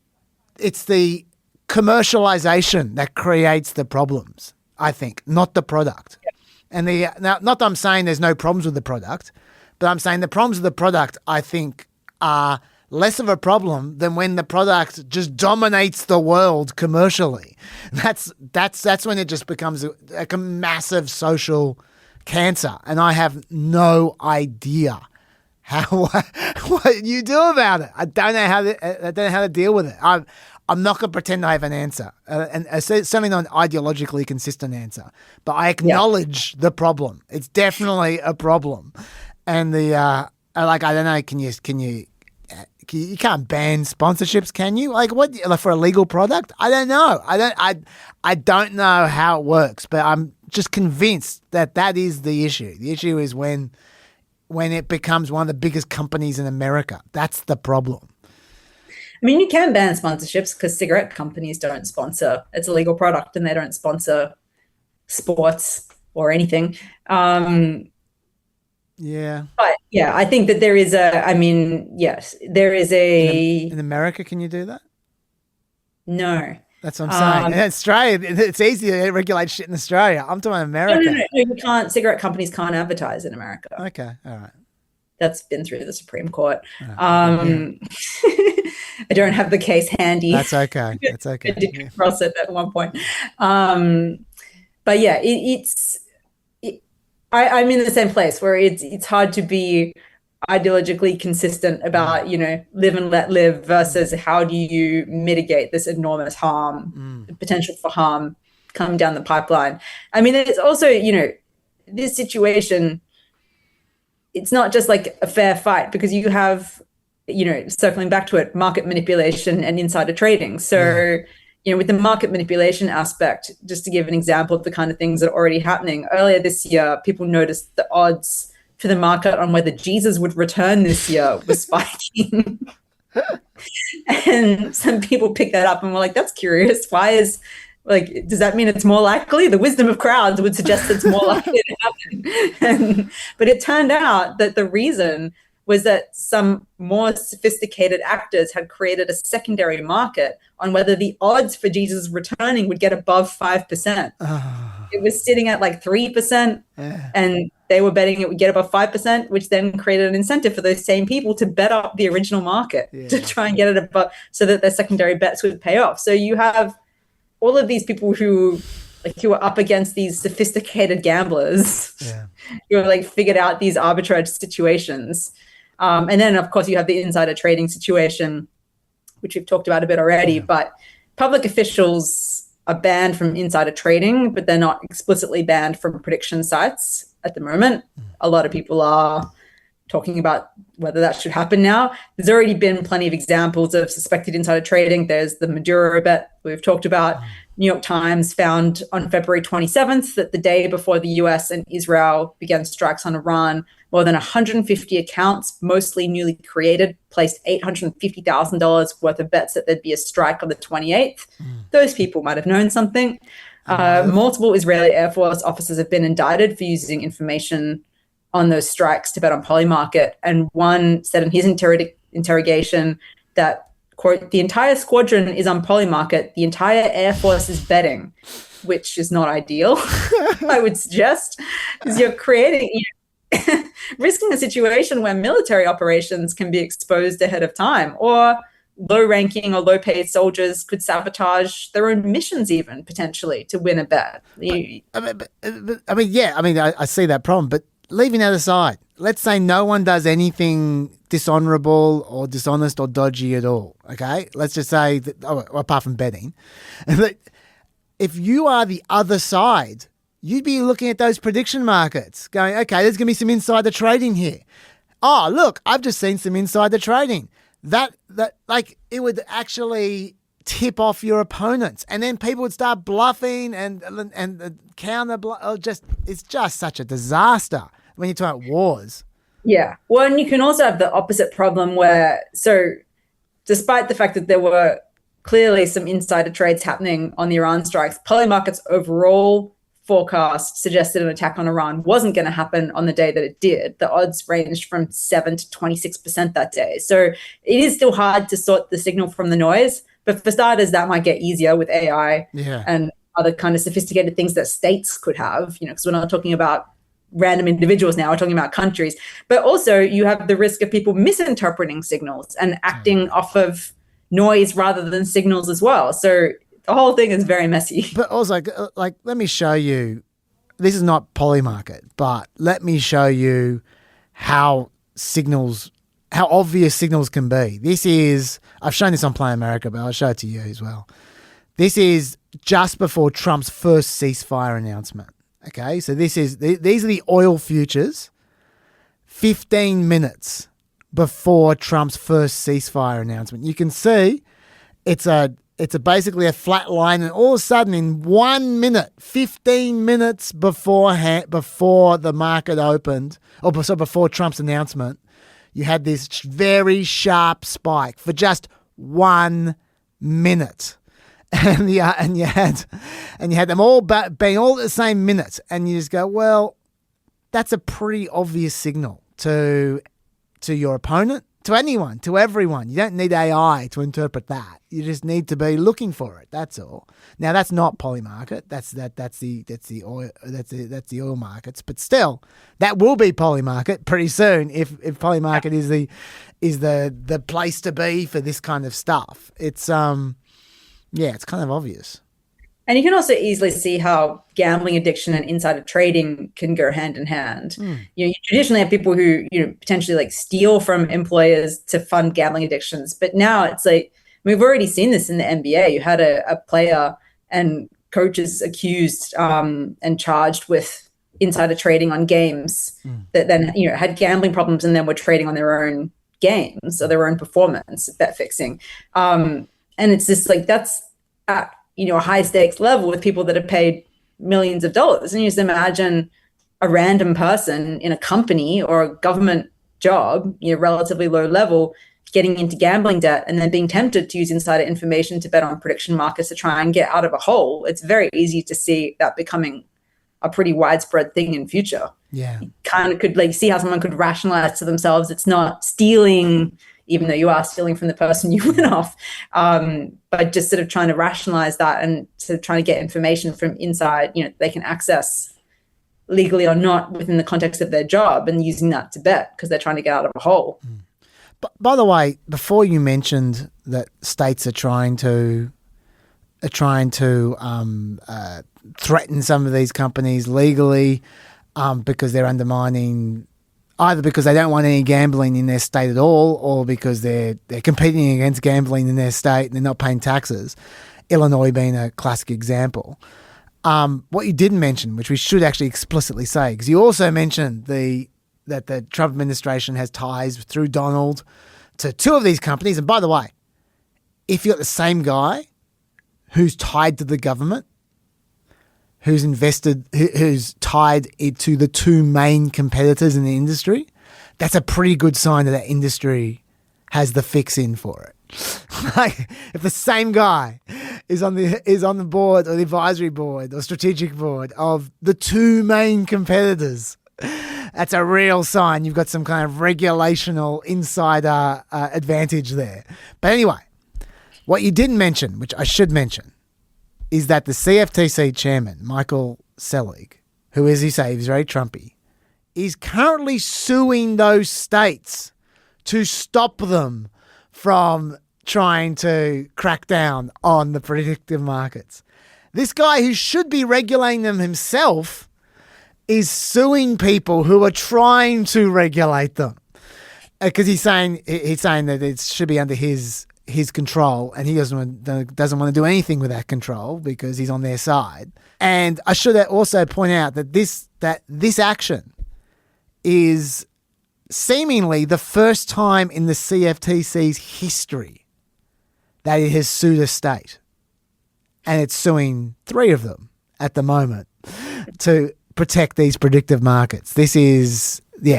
It's the commercialization that creates the problems, I think, not the product. And now, not that I'm saying there's no problems with the product, but I'm saying the problems with the product, I think, are less of a problem than when the product just dominates the world commercially. That's when it just becomes a massive social cancer, and I have no idea what you do about it. I don't know how to deal with it. I'm not going to pretend I have an answer, and certainly not an ideologically consistent answer. But I acknowledge the problem. It's definitely a problem, and I don't know. You can't ban sponsorships, can you? Like what for a legal product? I don't know. I don't know how it works, but I'm just convinced that is the issue. The issue is when it becomes one of the biggest companies in America. That's the problem. I mean, you can ban sponsorships because cigarette companies don't sponsor. It's a legal product, and they don't sponsor sports or anything. Yeah. But yeah, I think that there is yes, there is a... In America, can you do that? No. That's what I'm saying. In Australia, it's easy to regulate shit in Australia. I'm talking America. No, you can't. Cigarette companies can't advertise in America. Okay, all right. That's been through the Supreme Court. I don't have the case handy. That's okay. That's okay. I did cross it at one point. But yeah, I'm in the same place where it's hard to be ideologically consistent about, live and let live versus how do you mitigate this enormous harm, the potential for harm coming down the pipeline. I mean, it's also, this situation, it's not just like a fair fight because you have, circling back to it, market manipulation and insider trading. So, with the market manipulation aspect, just to give an example of the kind of things that are already happening, earlier this year, people noticed the odds for the market on whether Jesus would return this year was spiking. And some people picked that up and were like, that's curious. Why does that mean it's more likely? The wisdom of crowds would suggest it's more likely to happen. But it turned out that the reason was that some more sophisticated actors had created a secondary market on whether the odds for Jesus returning would get above 5%. It was sitting at like 3%, and they were betting it would get above 5%, which then created an incentive for those same people to bet up the original market to try and get it above so that their secondary bets would pay off. So you have all of these people who are up against these sophisticated gamblers who have figured out these arbitrage situations. And then, of course, you have the insider trading situation, which we've talked about a bit already. But public officials are banned from insider trading, but they're not explicitly banned from prediction sites at the moment. A lot of people are talking about whether that should happen now. There's already been plenty of examples of suspected insider trading. There's the Maduro bet we've talked about. New York Times found on February 27th that the day before the US and Israel began strikes on Iran, more than 150 accounts, mostly newly created, placed $850,000 worth of bets that there'd be a strike on the 28th. Those people might have known something. Multiple Israeli Air Force officers have been indicted for using information on those strikes to bet on Polymarket. And one said in his interrogation that, quote, the entire squadron is on Polymarket. The entire Air Force is betting, which is not ideal, I would suggest, because you're risking a situation where military operations can be exposed ahead of time, or low-ranking or low-paid soldiers could sabotage their own missions even, potentially, to win a bet. I see that problem, but leaving that aside, let's say no one does anything dishonorable or dishonest or dodgy at all, okay? Let's just say, that, apart from betting, if you are the other side, you'd be looking at those prediction markets going, okay, there's going to be some insider trading here. Oh, look, I've just seen some insider trading. That it would actually tip off your opponents, and then people would start bluffing and counter bluff. It's just such a disaster when you talk about wars. Yeah. Well, and you can also have the opposite problem where, so despite the fact that there were clearly some insider trades happening on the Iran strikes, Polymarket's overall forecast suggested an attack on Iran wasn't going to happen on the day that it did. The odds ranged from 7 to 26% that day. So it is still hard to sort the signal from the noise. But for starters, that might get easier with AI and other kind of sophisticated things that states could have, because we're not talking about random individuals now, we're talking about countries. But also you have the risk of people misinterpreting signals and acting off of noise rather than signals as well. So the whole thing is very messy. But also, let me show you, this is not Polymarket, but let me show you how obvious signals can be. I've shown this on Play America, but I'll show it to you as well. This is just before Trump's first ceasefire announcement. Okay, so these are the oil futures 15 minutes before Trump's first ceasefire announcement. You can see it's basically a flat line, and all of a sudden in 1 minute, 15 minutes before the market opened, before Trump's announcement, you had this very sharp spike for just 1 minute. And you had them all being all at the same minute, and you just go, well, that's a pretty obvious signal to your opponent, to anyone, to everyone. You don't need AI to interpret that. You just need to be looking for it. That's all. Now that's not Polymarket. That's the oil markets. But still, that will be Polymarket pretty soon if Polymarket is the place to be for this kind of stuff. It's it's kind of obvious. And you can also easily see how gambling addiction and insider trading can go hand in hand. You traditionally have people who potentially steal from employers to fund gambling addictions, but now it's we've already seen this in the NBA. You had a player and coaches accused and charged with insider trading on games that then had gambling problems and then were trading on their own games or their own performance, bet fixing. And it's just that's at a high stakes level with people that are paid millions of dollars. And you just imagine a random person in a company or a government job, relatively low level, getting into gambling debt and then being tempted to use insider information to bet on prediction markets to try and get out of a hole. It's very easy to see that becoming a pretty widespread thing in future. Yeah. You kind of could see how someone could rationalize to themselves, it's not stealing, even though you are stealing from the person you went off, but just sort of trying to rationalize that and sort of trying to get information from inside, they can access legally or not within the context of their job and using that to bet because they're trying to get out of a hole. But by the way, before you mentioned that states are trying to threaten some of these companies legally because they're undermining, either because they don't want any gambling in their state at all, or because they're competing against gambling in their state and they're not paying taxes. Illinois being a classic example. What you didn't mention, which we should actually explicitly say, because you also mentioned the that the Trump administration has ties through Donald to two of these companies. And by the way, if you're the same guy who's tied to the government, who's tied to the two main competitors in the industry, that's a pretty good sign that that industry has the fix in for it. Like, if the same guy is on the board or the advisory board or strategic board of the two main competitors, that's a real sign you've got some kind of regulational insider advantage there. But anyway, what you didn't mention, which I should mention, is that the CFTC chairman, Michael Selig, who, as you say, is very Trumpy, is currently suing those states to stop them from trying to crack down on the predictive markets. This guy, who should be regulating them himself, is suing people who are trying to regulate them, because he's saying that it should be under his control, and he doesn't want to do anything with that control because he's on their side. And I should also point out that this action is seemingly the first time in the CFTC's history that it has sued a state, and it's suing 3 of them at the moment to protect these predictive markets. This is the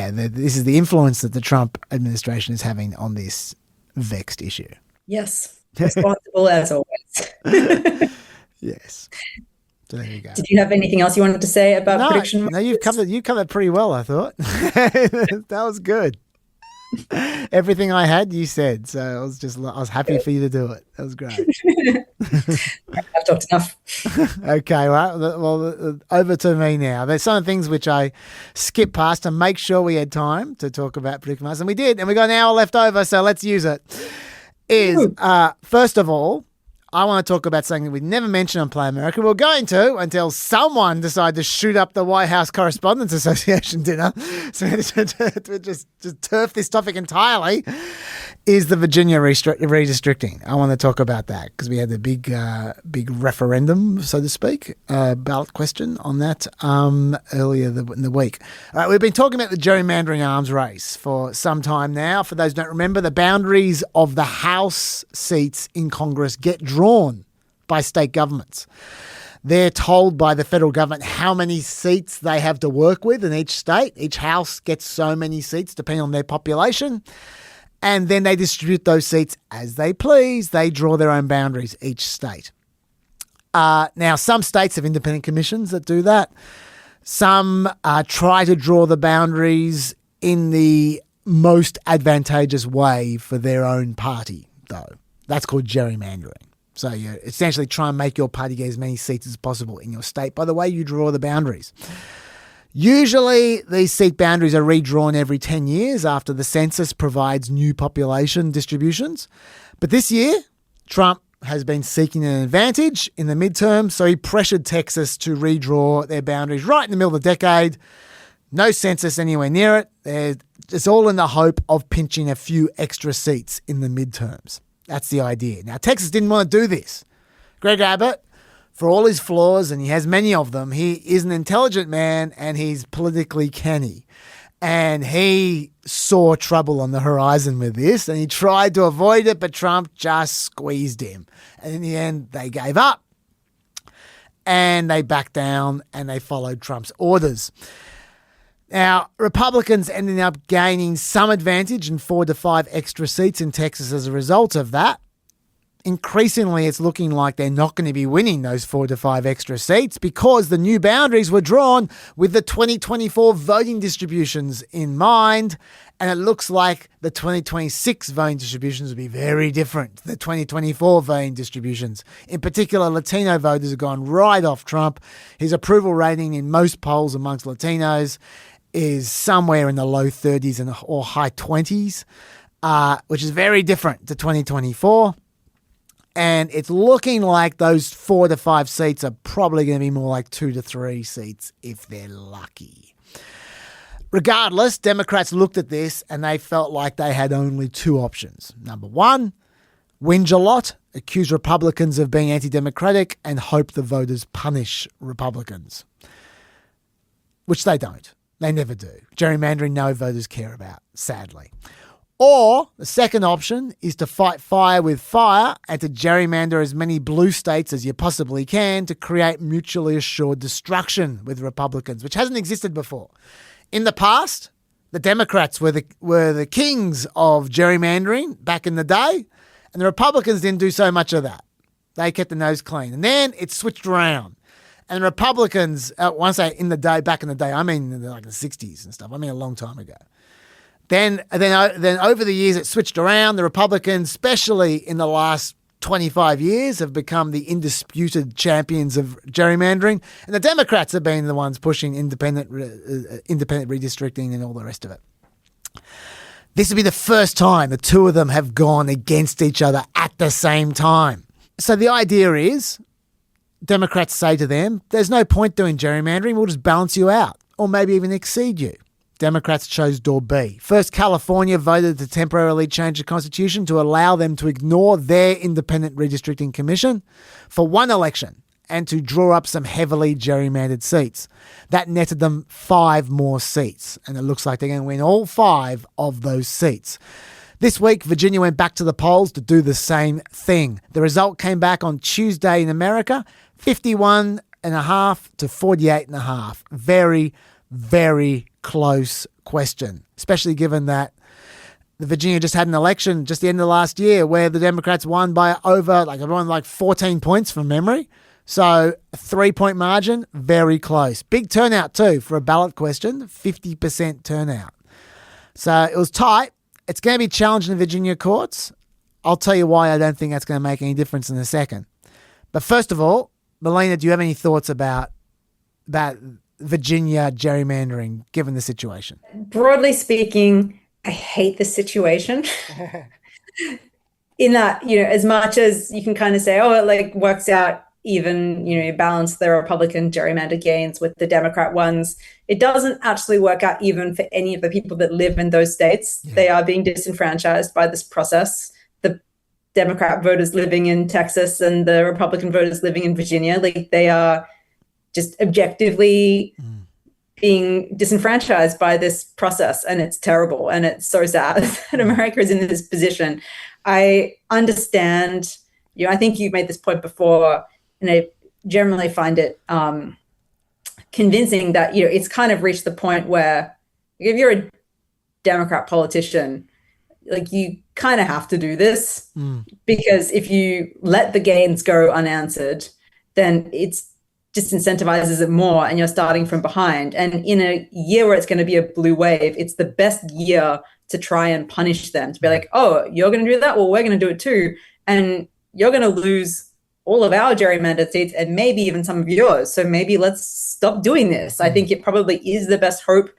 influence that the Trump administration is having on this vexed issue. Yes, responsible as always. Yes. So there you go. Did you have anything else you wanted to say about prediction markets? No, you covered pretty well, I thought. That was good. Everything I had, you said. So I was happy for you to do it. That was great. I've talked enough. Okay, well, over to me now. There's some things which I skipped past to make sure we had time to talk about prediction markets, and we did, and we got an hour left over, so let's use it. First of all, I want to talk about something that we never mentioned on Play America. We're going to until someone decided to shoot up the White House Correspondents Association dinner. So to just turf this topic entirely, is the Virginia redistricting. I want to talk about that because we had the big referendum, so to speak, ballot question on that earlier in the week. We've been talking about the gerrymandering arms race for some time now. For those who don't remember, the boundaries of the House seats in Congress get drawn by state governments. They're told by the federal government how many seats they have to work with in each state. Each house gets so many seats depending on their population. And then they distribute those seats as they please. They draw their own boundaries, each state. Now, some states have independent commissions that do that. Some try to draw the boundaries in the most advantageous way for their own party, though. That's called gerrymandering. So you essentially try and make your party get as many seats as possible in your state by the way you draw the boundaries. Usually, these seat boundaries are redrawn every 10 years after the census provides new population distributions. But this year, Trump has been seeking an advantage in the midterm, so he pressured Texas to redraw their boundaries right in the middle of the decade. No census anywhere near it. It's all in the hope of pinching a few extra seats in the midterms. That's the idea. Now, Texas didn't want to do this. Greg Abbott, for all his flaws, and he has many of them, he is an intelligent man and he's politically canny. And he saw trouble on the horizon with this and he tried to avoid it, but Trump just squeezed him. And in the end, they gave up and they backed down and they followed Trump's orders. Now, Republicans ended up gaining some advantage in 4 to 5 extra seats in Texas as a result of that. Increasingly, it's looking like they're not going to be winning those 4 to 5 extra seats because the new boundaries were drawn with the 2024 voting distributions in mind. And it looks like the 2026 voting distributions will be very different to the 2024 voting distributions. In particular, Latino voters have gone right off Trump. His approval rating in most polls amongst Latinos is somewhere in the low 30s or high 20s, which is very different to 2024. And it's looking like those 4 to 5 seats are probably going to be more like 2 to 3 seats if they're lucky. Regardless, Democrats looked at this and they felt like they had only 2 options. Number 1, whinge a lot, accuse Republicans of being anti-democratic and hope the voters punish Republicans, which they don't. They never do. Gerrymandering, no voters care about, sadly. Or the second option is to fight fire with fire and to gerrymander as many blue states as you possibly can to create mutually assured destruction with Republicans, which hasn't existed before. In the past, the Democrats were the kings of gerrymandering back in the day, and the Republicans didn't do so much of that. They kept the nose clean. And then it switched around. And the Republicans, when I say back in the day, I mean in the 60s and stuff. I mean a long time ago. Then over the years, it switched around. The Republicans, especially in the last 25 years, have become the indisputed champions of gerrymandering. And the Democrats have been the ones pushing independent redistricting and all the rest of it. This will be the first time the two of them have gone against each other at the same time. So the idea is, Democrats say to them, there's no point doing gerrymandering, we'll just balance you out, or maybe even exceed you. Democrats chose door B. First, California voted to temporarily change the Constitution to allow them to ignore their independent redistricting commission for one election and to draw up some heavily gerrymandered seats. That netted them 5 more seats, and it looks like they're going to win all 5 of those seats. This week, Virginia went back to the polls to do the same thing. The result came back on Tuesday in America, 51.5 to 48.5. Very, very close question, especially given that Virginia just had an election just the end of last year where the Democrats won by over, like 14 points from memory. So a 3-point margin, very close. Big turnout too for a ballot question, 50% turnout. So it was tight. It's going to be challenged in the Virginia courts. I'll tell you why I don't think that's going to make any difference in a second. But first of all, Melina, do you have any thoughts about Virginia gerrymandering, given the situation? Broadly speaking, I hate this situation. In that, as much as you can kind of say, it works out even, you balance the Republican gerrymandered gains with the Democrat ones. It doesn't actually work out even for any of the people that live in those states. Yeah. They are being disenfranchised by this process. The Democrat voters living in Texas and the Republican voters living in Virginia, they are just objectively being disenfranchised by this process. And it's terrible. And it's so sad that America is in this position. I understand, I think you made this point before, and I generally find it convincing that, it's kind of reached the point where if you're a Democrat politician, you kind of have to do this because if you let the gains go unanswered, then it's disincentivizes it more and you're starting from behind. And in a year where it's going to be a blue wave, it's the best year to try and punish them, to be like, oh, you're going to do that? Well, we're going to do it too. And you're going to lose all of our gerrymandered seats and maybe even some of yours. So maybe let's stop doing this. I think it probably is the best hope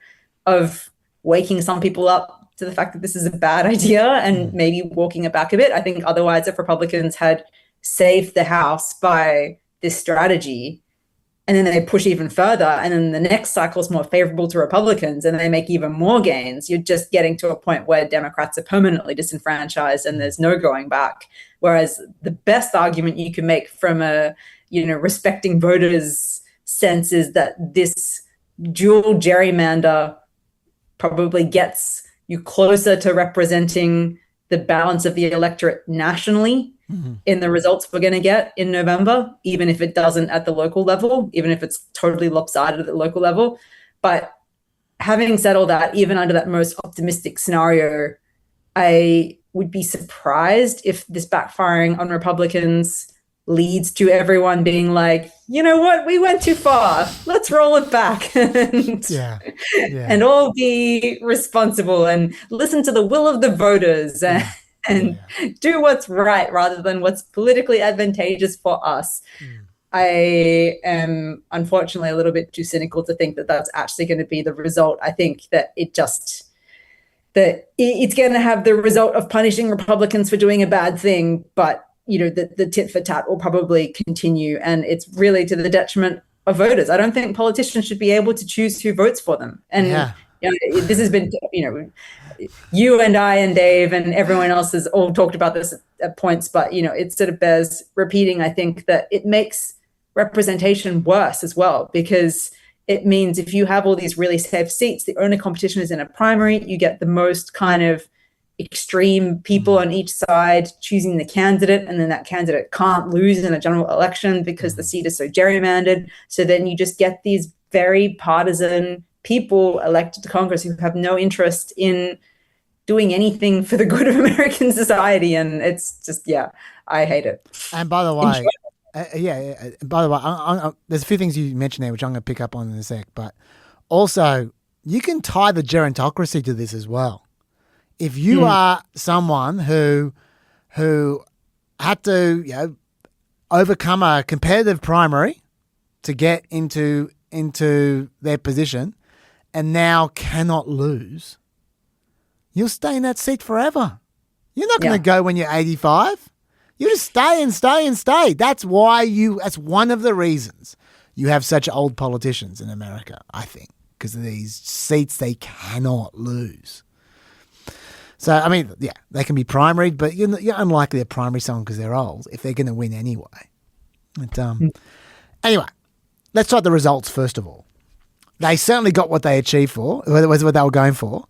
of waking some people up to the fact that this is a bad idea and maybe walking it back a bit. I think otherwise, if Republicans had saved the House by this strategy, and then they push even further, and then the next cycle is more favorable to Republicans, and they make even more gains, you're just getting to a point where Democrats are permanently disenfranchised and there's no going back. Whereas the best argument you can make from a, respecting voters sense is that this dual gerrymander probably gets you closer to representing the balance of the electorate nationally in the results we're going to get in November, even if it doesn't at the local level, even if it's totally lopsided at the local level. But having said all that, even under that most optimistic scenario, I would be surprised if this backfiring on Republicans leads to everyone being like, you know what, we went too far. Let's roll it back and all be responsible and listen to the will of the voters and do what's right rather than what's politically advantageous for us. I am unfortunately a little bit too cynical to think that that's actually going to be the result. I think that it's going to have the result of punishing Republicans for doing a bad thing, but the tit for tat will probably continue, and it's really to the detriment of voters. I don't think politicians should be able to choose who votes for them. And this has been, you and I and Dave and everyone else has all talked about this at points, but, it sort of bears repeating. I think that it makes representation worse as well, because it means if you have all these really safe seats, the only competition is in a primary, you get the most kind of extreme people on each side choosing the candidate, and then that candidate can't lose in a general election because the seat is so gerrymandered. So then you just get these very partisan people elected to Congress who have no interest in doing anything for the good of American society. And it's just, I hate it. And by the way, there's a few things you mentioned there which I'm going to pick up on in a sec, but also you can tie the gerontocracy to this as well. If you are someone who had to overcome a competitive primary to get into their position and now cannot lose, you'll stay in that seat forever. You're not going to go when you're 85. You just stay and stay and stay. That's one of the reasons you have such old politicians in America, I think, because of these seats they cannot lose. So, I mean, they can be primaried, but you're unlikely to primary someone because they're old if they're going to win anyway. But, anyway, let's talk the results first of all. They certainly got what they achieved for, what they were going for.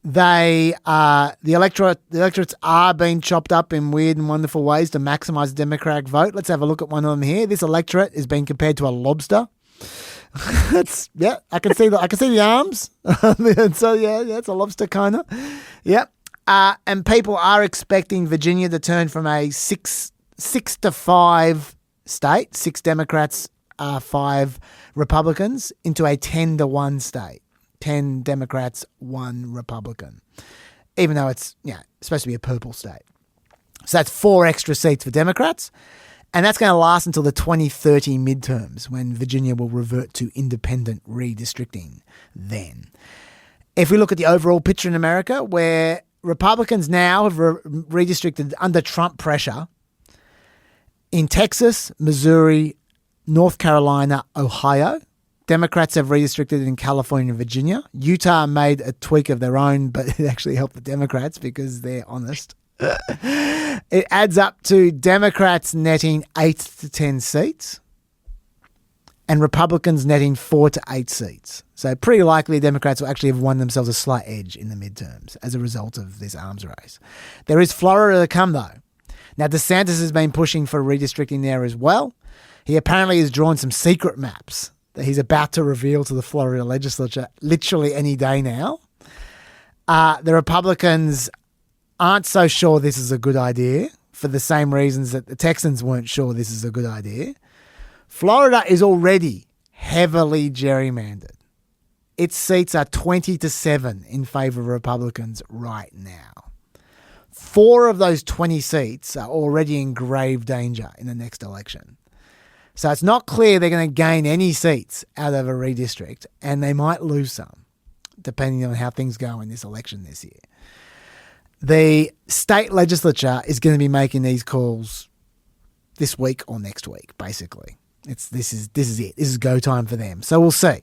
The electorates are being chopped up in weird and wonderful ways to maximise the Democratic vote. Let's have a look at one of them here. This electorate is being compared to a lobster. I can see the arms. So it's a lobster kind of. Yep. And people are expecting Virginia to turn from a 6-5 state, 6 Democrats, 5 Republicans, into a 10-1 state. 10 Democrats, 1 Republican, even though it's supposed to be a purple state. So that's 4 extra seats for Democrats, and that's going to last until the 2030 midterms when Virginia will revert to independent redistricting then. If we look at the overall picture in America, where Republicans now have redistricted under Trump pressure in Texas, Missouri, North Carolina, Ohio, Democrats have redistricted in California and Virginia. Utah made a tweak of their own, but it actually helped the Democrats because they're honest. It adds up to Democrats netting 8 to 10 seats and Republicans netting 4 to 8 seats. So pretty likely Democrats will actually have won themselves a slight edge in the midterms as a result of this arms race. There is Florida to come, though. Now, DeSantis has been pushing for redistricting there as well. He apparently has drawn some secret maps that he's about to reveal to the Florida legislature literally any day now. The Republicans aren't so sure this is a good idea for the same reasons that the Texans weren't sure this is a good idea. Florida is already heavily gerrymandered. Its seats are 20-7 in favor of Republicans right now. 4 of those 20 seats are already in grave danger in the next election. So it's not clear they're going to gain any seats out of a redistrict, and they might lose some, depending on how things go in this election this year. The state legislature is going to be making these calls this week or next week, basically. This is it. This is go time for them. So we'll see.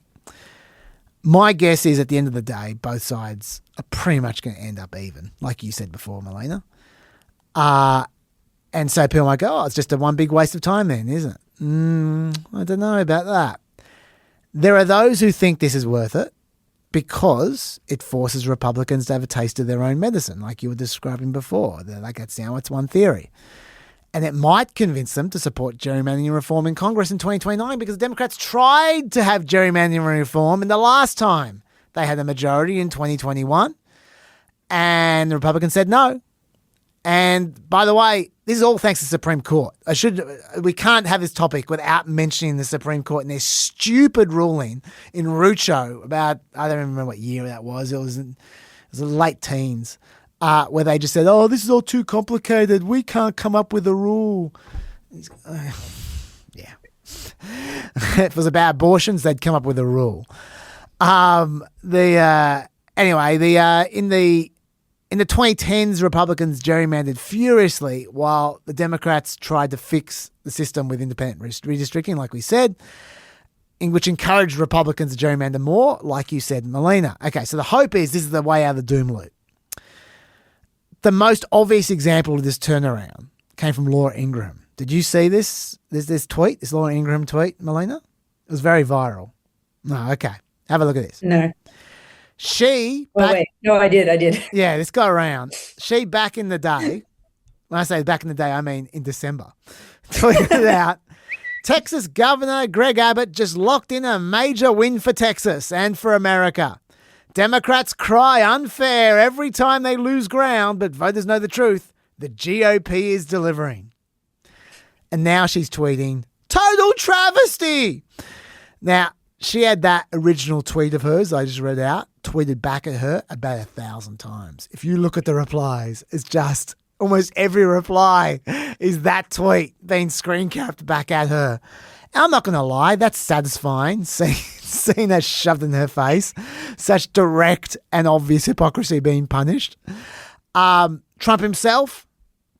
My guess is at the end of the day, both sides are pretty much going to end up even, like you said before, Melina. And so people might go, it's just a one big waste of time then, isn't it? I don't know about that. There are those who think this is worth it because it forces Republicans to have a taste of their own medicine, like you were describing before. That's one theory. And it might convince them to support gerrymandering reform in Congress in 2029 because the Democrats tried to have gerrymandering reform in the last time they had a majority in 2021, and the Republicans said no. And by the way, this is all thanks to the Supreme Court. We can't have this topic without mentioning the Supreme Court and their stupid ruling in Rucho about, I don't remember what year that was. It was the late teens, where they just said, this is all too complicated. We can't come up with a rule. Yeah. If it was about abortions, they'd come up with a rule. In the 2010s, Republicans gerrymandered furiously while the Democrats tried to fix the system with independent redistricting, like we said, which encouraged Republicans to gerrymander more, like you said, Melina. Okay, so the hope is this is the way out of the doom loop. The most obvious example of this turnaround came from Laura Ingraham. Did you see this tweet, this Laura Ingraham tweet, Melina? It was very viral. No, okay. Have a look at this. No. No, I did. Yeah, this got around. She, back in the day, when I say back in the day, I mean in December, tweeted out, Texas Governor Greg Abbott just locked in a major win for Texas and for America. Democrats cry unfair every time they lose ground, but voters know the truth. The GOP is delivering. And now she's tweeting, total travesty. Now, she had that original tweet of hers I just read out, tweeted back at her about 1,000 times. If you look at the replies, it's just almost every reply is that tweet being screen capped back at her. And I'm not going to lie, that's satisfying, seeing that shoved in her face, such direct and obvious hypocrisy being punished. Trump himself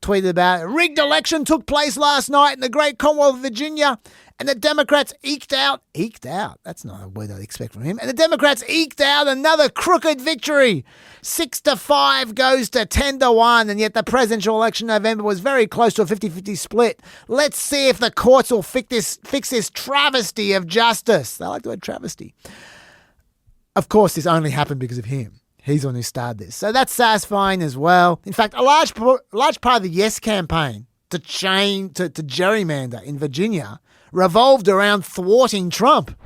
tweeted about it. Rigged election took place last night in the great Commonwealth of Virginia, and the Democrats eked out, that's not a word I'd expect from him, and the Democrats eked out another crooked victory. 6-5 goes to 10-1, and yet the presidential election in November was very close to a 50-50 split. Let's see if the courts will fix this travesty of justice. I like the word travesty. Of course, this only happened because of him. He's the one who started this. So that's satisfying as well. In fact, a large part of the Yes campaign to gerrymander in Virginia revolved around thwarting Trump.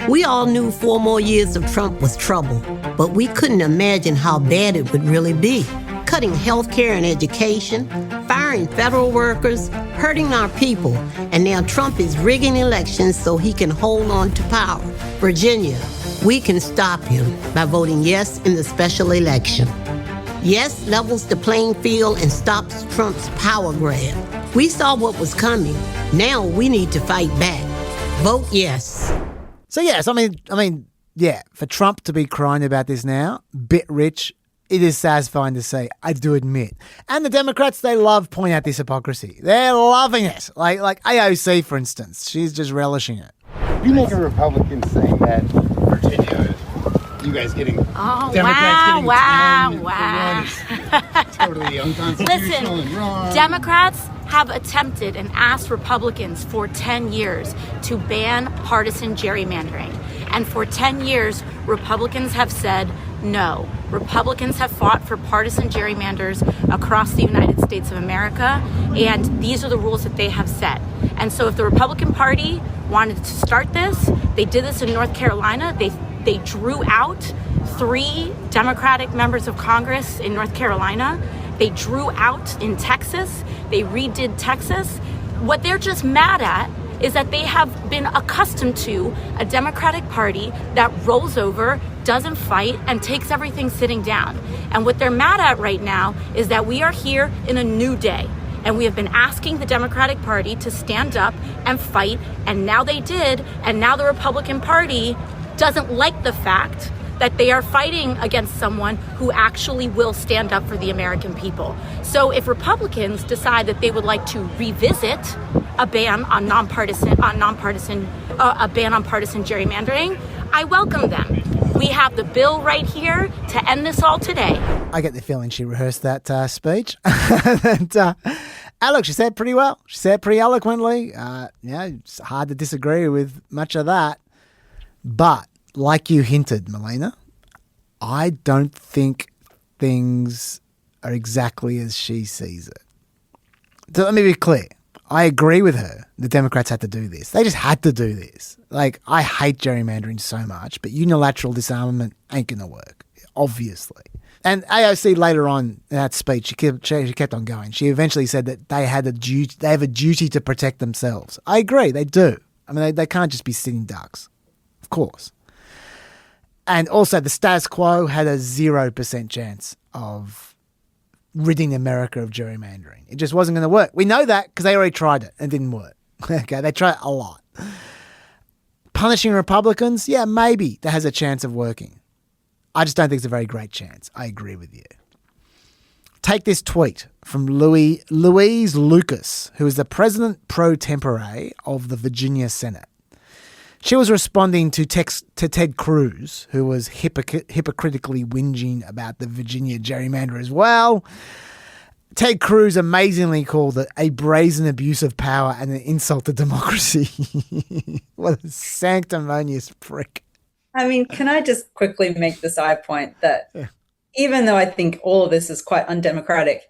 We all knew 4 more years of Trump was trouble, but we couldn't imagine how bad it would really be. Cutting health care and education, firing federal workers, hurting our people, and now Trump is rigging elections so he can hold on to power. Virginia, we can stop him by voting yes in the special election. Yes levels the playing field and stops Trump's power grab. We saw what was coming. Now we need to fight back. Vote yes. So yes, I mean, yeah, for Trump to be crying about this now, bit rich, it is satisfying to see, I do admit. And the Democrats, they love pointing out this hypocrisy. They're loving it. Like AOC, for instance, she's just relishing it. You make a Republican saying that Virginia is you guys getting Democrats wow. Totally unconstitutional and wrong. Democrats have attempted and asked Republicans for 10 years to ban partisan gerrymandering. And for 10 years, Republicans have said no. Republicans have fought for partisan gerrymanders across the United States of America, and these are the rules that they have set. And so if the Republican Party wanted to start this, they did this in North Carolina. They drew out 3 Democratic members of Congress in North Carolina. They drew out in Texas. They redid Texas. What they're just mad at is that they have been accustomed to a Democratic Party that rolls over, doesn't fight, and takes everything sitting down. And what they're mad at right now is that we are here in a new day. And we have been asking the Democratic Party to stand up and fight, and now they did, and now the Republican Party doesn't like the fact that they are fighting against someone who actually will stand up for the American people. So if Republicans decide that they would like to revisit a ban on partisan gerrymandering, I welcome them. We have the bill right here to end this all today. I get the feeling she rehearsed that speech. And look, she said it pretty well. She said it pretty eloquently. It's hard to disagree with much of that. But like you hinted, Melina, I don't think things are exactly as she sees it. So let me be clear. I agree with her. The Democrats had to do this. They just had to do this. Like, I hate gerrymandering so much, but unilateral disarmament ain't going to work, obviously. And AOC later on in that speech, she kept on going. She eventually said that they have a duty to protect themselves. I agree, they do. I mean, they can't just be sitting ducks. Of course. And also the status quo had a 0% chance of ridding America of gerrymandering. It just wasn't going to work. We know that because they already tried it and it didn't work. Okay, they tried it a lot. Punishing Republicans, yeah, maybe that has a chance of working. I just don't think it's a very great chance. I agree with you. Take this tweet from Louise Lucas, who is the president pro tempore of the Virginia Senate. She was responding to Ted Cruz, who was hypocritically whinging about the Virginia gerrymander as well. Ted Cruz amazingly called it a brazen abuse of power and an insult to democracy. What a sanctimonious prick. I mean, can I just quickly make the side point that even though I think all of this is quite undemocratic,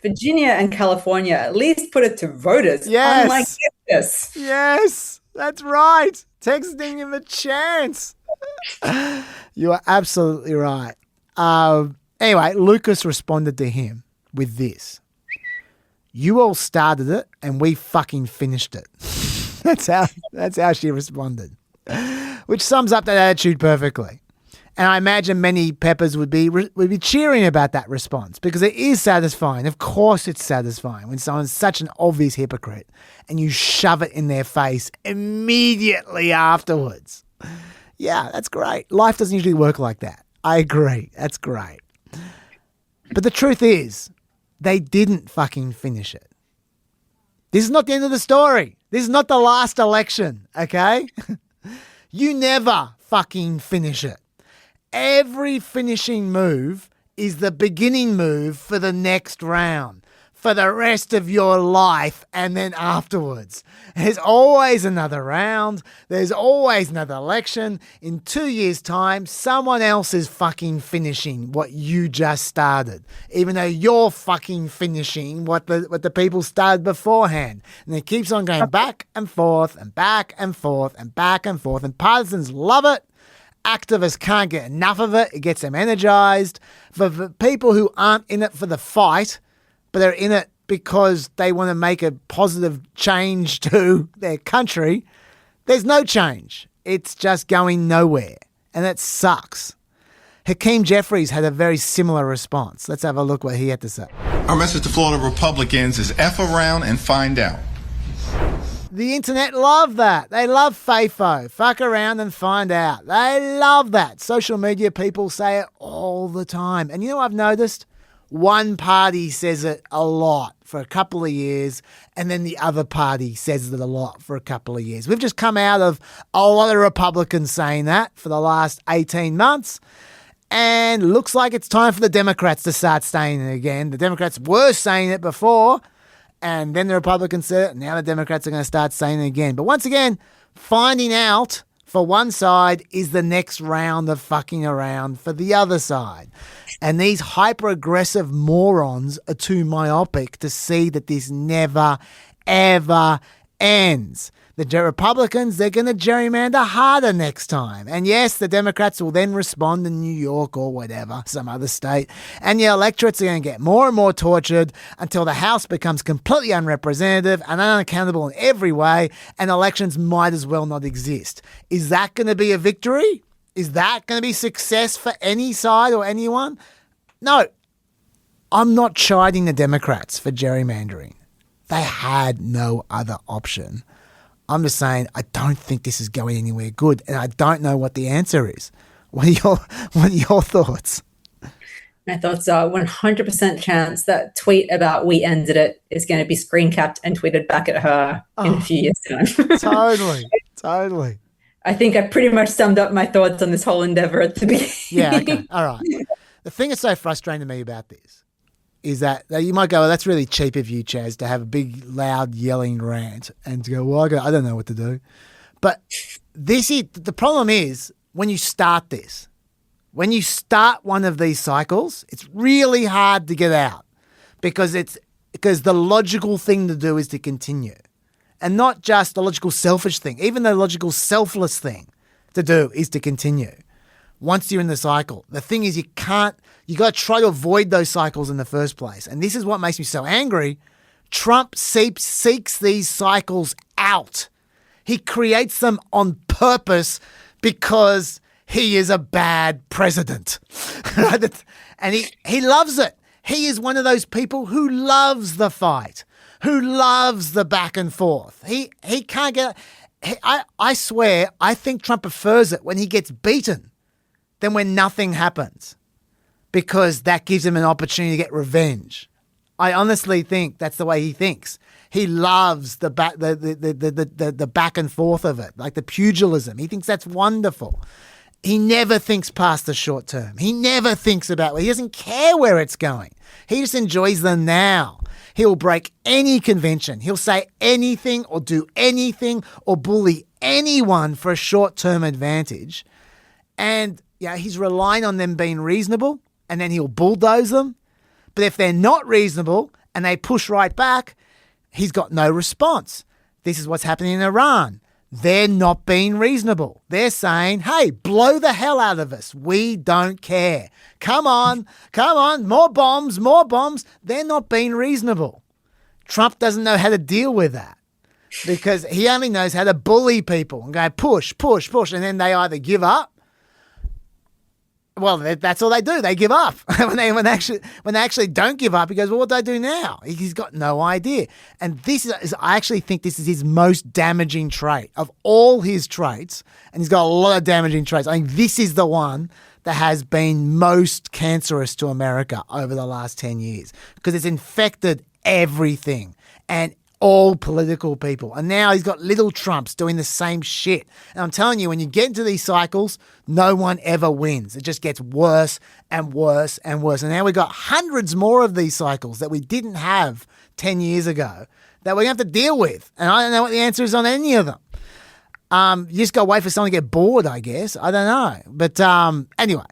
Virginia and California at least put it to voters. Yes. Unlike this. Yes, that's right. Texting him a chance. You are absolutely right. Anyway, Lucas responded to him with this. You all started it and we fucking finished it. That's how she responded. Which sums up that attitude perfectly. And I imagine many Peppers would be cheering about that response because it is satisfying. Of course it's satisfying when someone's such an obvious hypocrite and you shove it in their face immediately afterwards. Yeah, that's great. Life doesn't usually work like that. I agree. That's great. But the truth is, they didn't fucking finish it. This is not the end of the story. This is not the last election, okay? You never fucking finish it. Every finishing move is the beginning move for the next round, for the rest of your life and then afterwards. There's always another round. There's always another election. In 2 years' time, someone else is fucking finishing what you just started, even though you're fucking finishing what the people started beforehand. And it keeps on going back and forth and back and forth and back and forth. And partisans love it. Activists can't get enough of it. It gets them energized. For people who aren't in it for the fight, but they're in it because they want to make a positive change to their country, there's no change. It's just going nowhere. And that sucks. Hakeem Jeffries had a very similar response. Let's have a look what he had to say. Our message to Florida Republicans is F around and find out. The internet love that. They love FAFO. Fuck around and find out. They love that. Social media people say it all the time. And you know what I've noticed? One party says it a lot for a couple of years, and then the other party says it a lot for a couple of years. We've just come out of a lot of Republicans saying that for the last 18 months, and looks like it's time for the Democrats to start saying it again. The Democrats were saying it before, and then the Republicans said it, and now the Democrats are going to start saying it again. But once again, finding out for one side is the next round of fucking around for the other side. And these hyper-aggressive morons are too myopic to see that this never, ever ends. The Republicans, they're going to gerrymander harder next time. And yes, the Democrats will then respond in New York or whatever, some other state. And the electorates are going to get more and more tortured until the House becomes completely unrepresentative and unaccountable in every way, and elections might as well not exist. Is that going to be a victory? Is that going to be success for any side or anyone? No. I'm not chiding the Democrats for gerrymandering. They had no other option. I'm just saying I don't think this is going anywhere good, and I don't know what the answer is. What are your thoughts? My thoughts are 100% chance that tweet about "we ended it" is going to be screen capped and tweeted back at her in a few years' time. Totally. I think I pretty much summed up my thoughts on this whole endeavor at the beginning. Yeah, okay. All right. The thing that's so frustrating to me about this is that you might go, well, that's really cheap of you, Chaz, to have a big, loud, yelling rant and to go, well, I don't know what to do. But the problem is when you start this, when you start one of these cycles, it's really hard to get out because the logical thing to do is to continue. And not just the logical selfish thing, even the logical selfless thing to do is to continue. Once you're in the cycle, the thing is you got to try to avoid those cycles in the first place. And this is what makes me so angry. Trump seeks these cycles out. He creates them on purpose because he is a bad president. And he loves it. He is one of those people who loves the fight, who loves the back and forth. He can't get... I swear, I think Trump prefers it when he gets beaten than when nothing happens, because that gives him an opportunity to get revenge. I honestly think that's the way he thinks. He loves the back and forth of it, like the pugilism. He thinks that's wonderful. He never thinks past the short term. He never thinks about he doesn't care where it's going. He just enjoys the now. He'll break any convention. He'll say anything or do anything or bully anyone for a short-term advantage. And he's relying on them being reasonable, and then he'll bulldoze them. But if they're not reasonable and they push right back, he's got no response. This is what's happening in Iran. They're not being reasonable. They're saying, hey, blow the hell out of us. We don't care. Come on, more bombs. They're not being reasonable. Trump doesn't know how to deal with that because he only knows how to bully people and go push. And then they either give up. Well, that's all they do. They give up. when they actually don't give up, he goes, well, what do I do now? He's got no idea. And I actually think this is his most damaging trait of all his traits. And he's got a lot of damaging traits. I think this is the one that has been most cancerous to America over the last 10 years because it's infected everything and all political people. And now he's got little Trumps doing the same shit. And I'm telling you, when you get into these cycles, no one ever wins. It just gets worse and worse and worse. And now we've got hundreds more of these cycles that we didn't have 10 years ago that we're going to have to deal with. And I don't know what the answer is on any of them. You just got to wait for someone to get bored, I guess. I don't know. But anyway,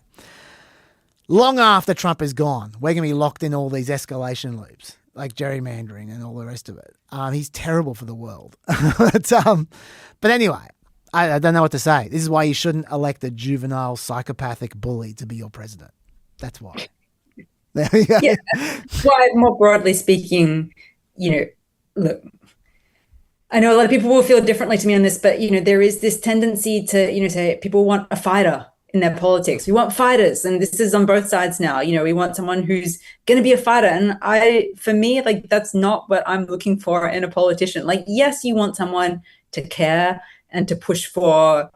long after Trump is gone, we're going to be locked in all these escalation loops, like gerrymandering and all the rest of it. He's terrible for the world. But anyway, I don't know what to say. This is why you shouldn't elect a juvenile psychopathic bully to be your president. That's why. There we go. Yeah. Why, more broadly speaking, look, I know a lot of people will feel differently to me on this, but, there is this tendency to, say people want a fighter in their politics. We want fighters, and this is on both sides now. We want someone who's going to be a fighter. And for me, that's not what I'm looking for in a politician. Yes, you want someone to care and to push for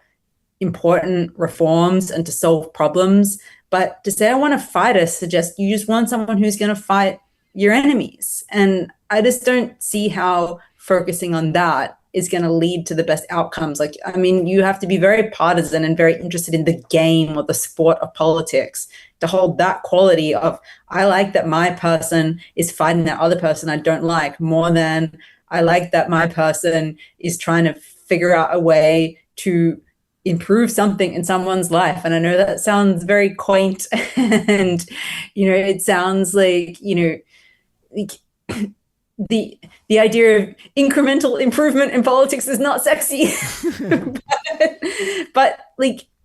important reforms and to solve problems. But to say I want a fighter suggests you just want someone who's going to fight your enemies. And I just don't see how focusing on that is going to lead to the best outcomes. You have to be very partisan and very interested in the game or the sport of politics to hold that quality of, I like that my person is fighting that other person I don't like, more than I like that my person is trying to figure out a way to improve something in someone's life. And I know that sounds very quaint and, it sounds like, the idea of incremental improvement in politics is not sexy. but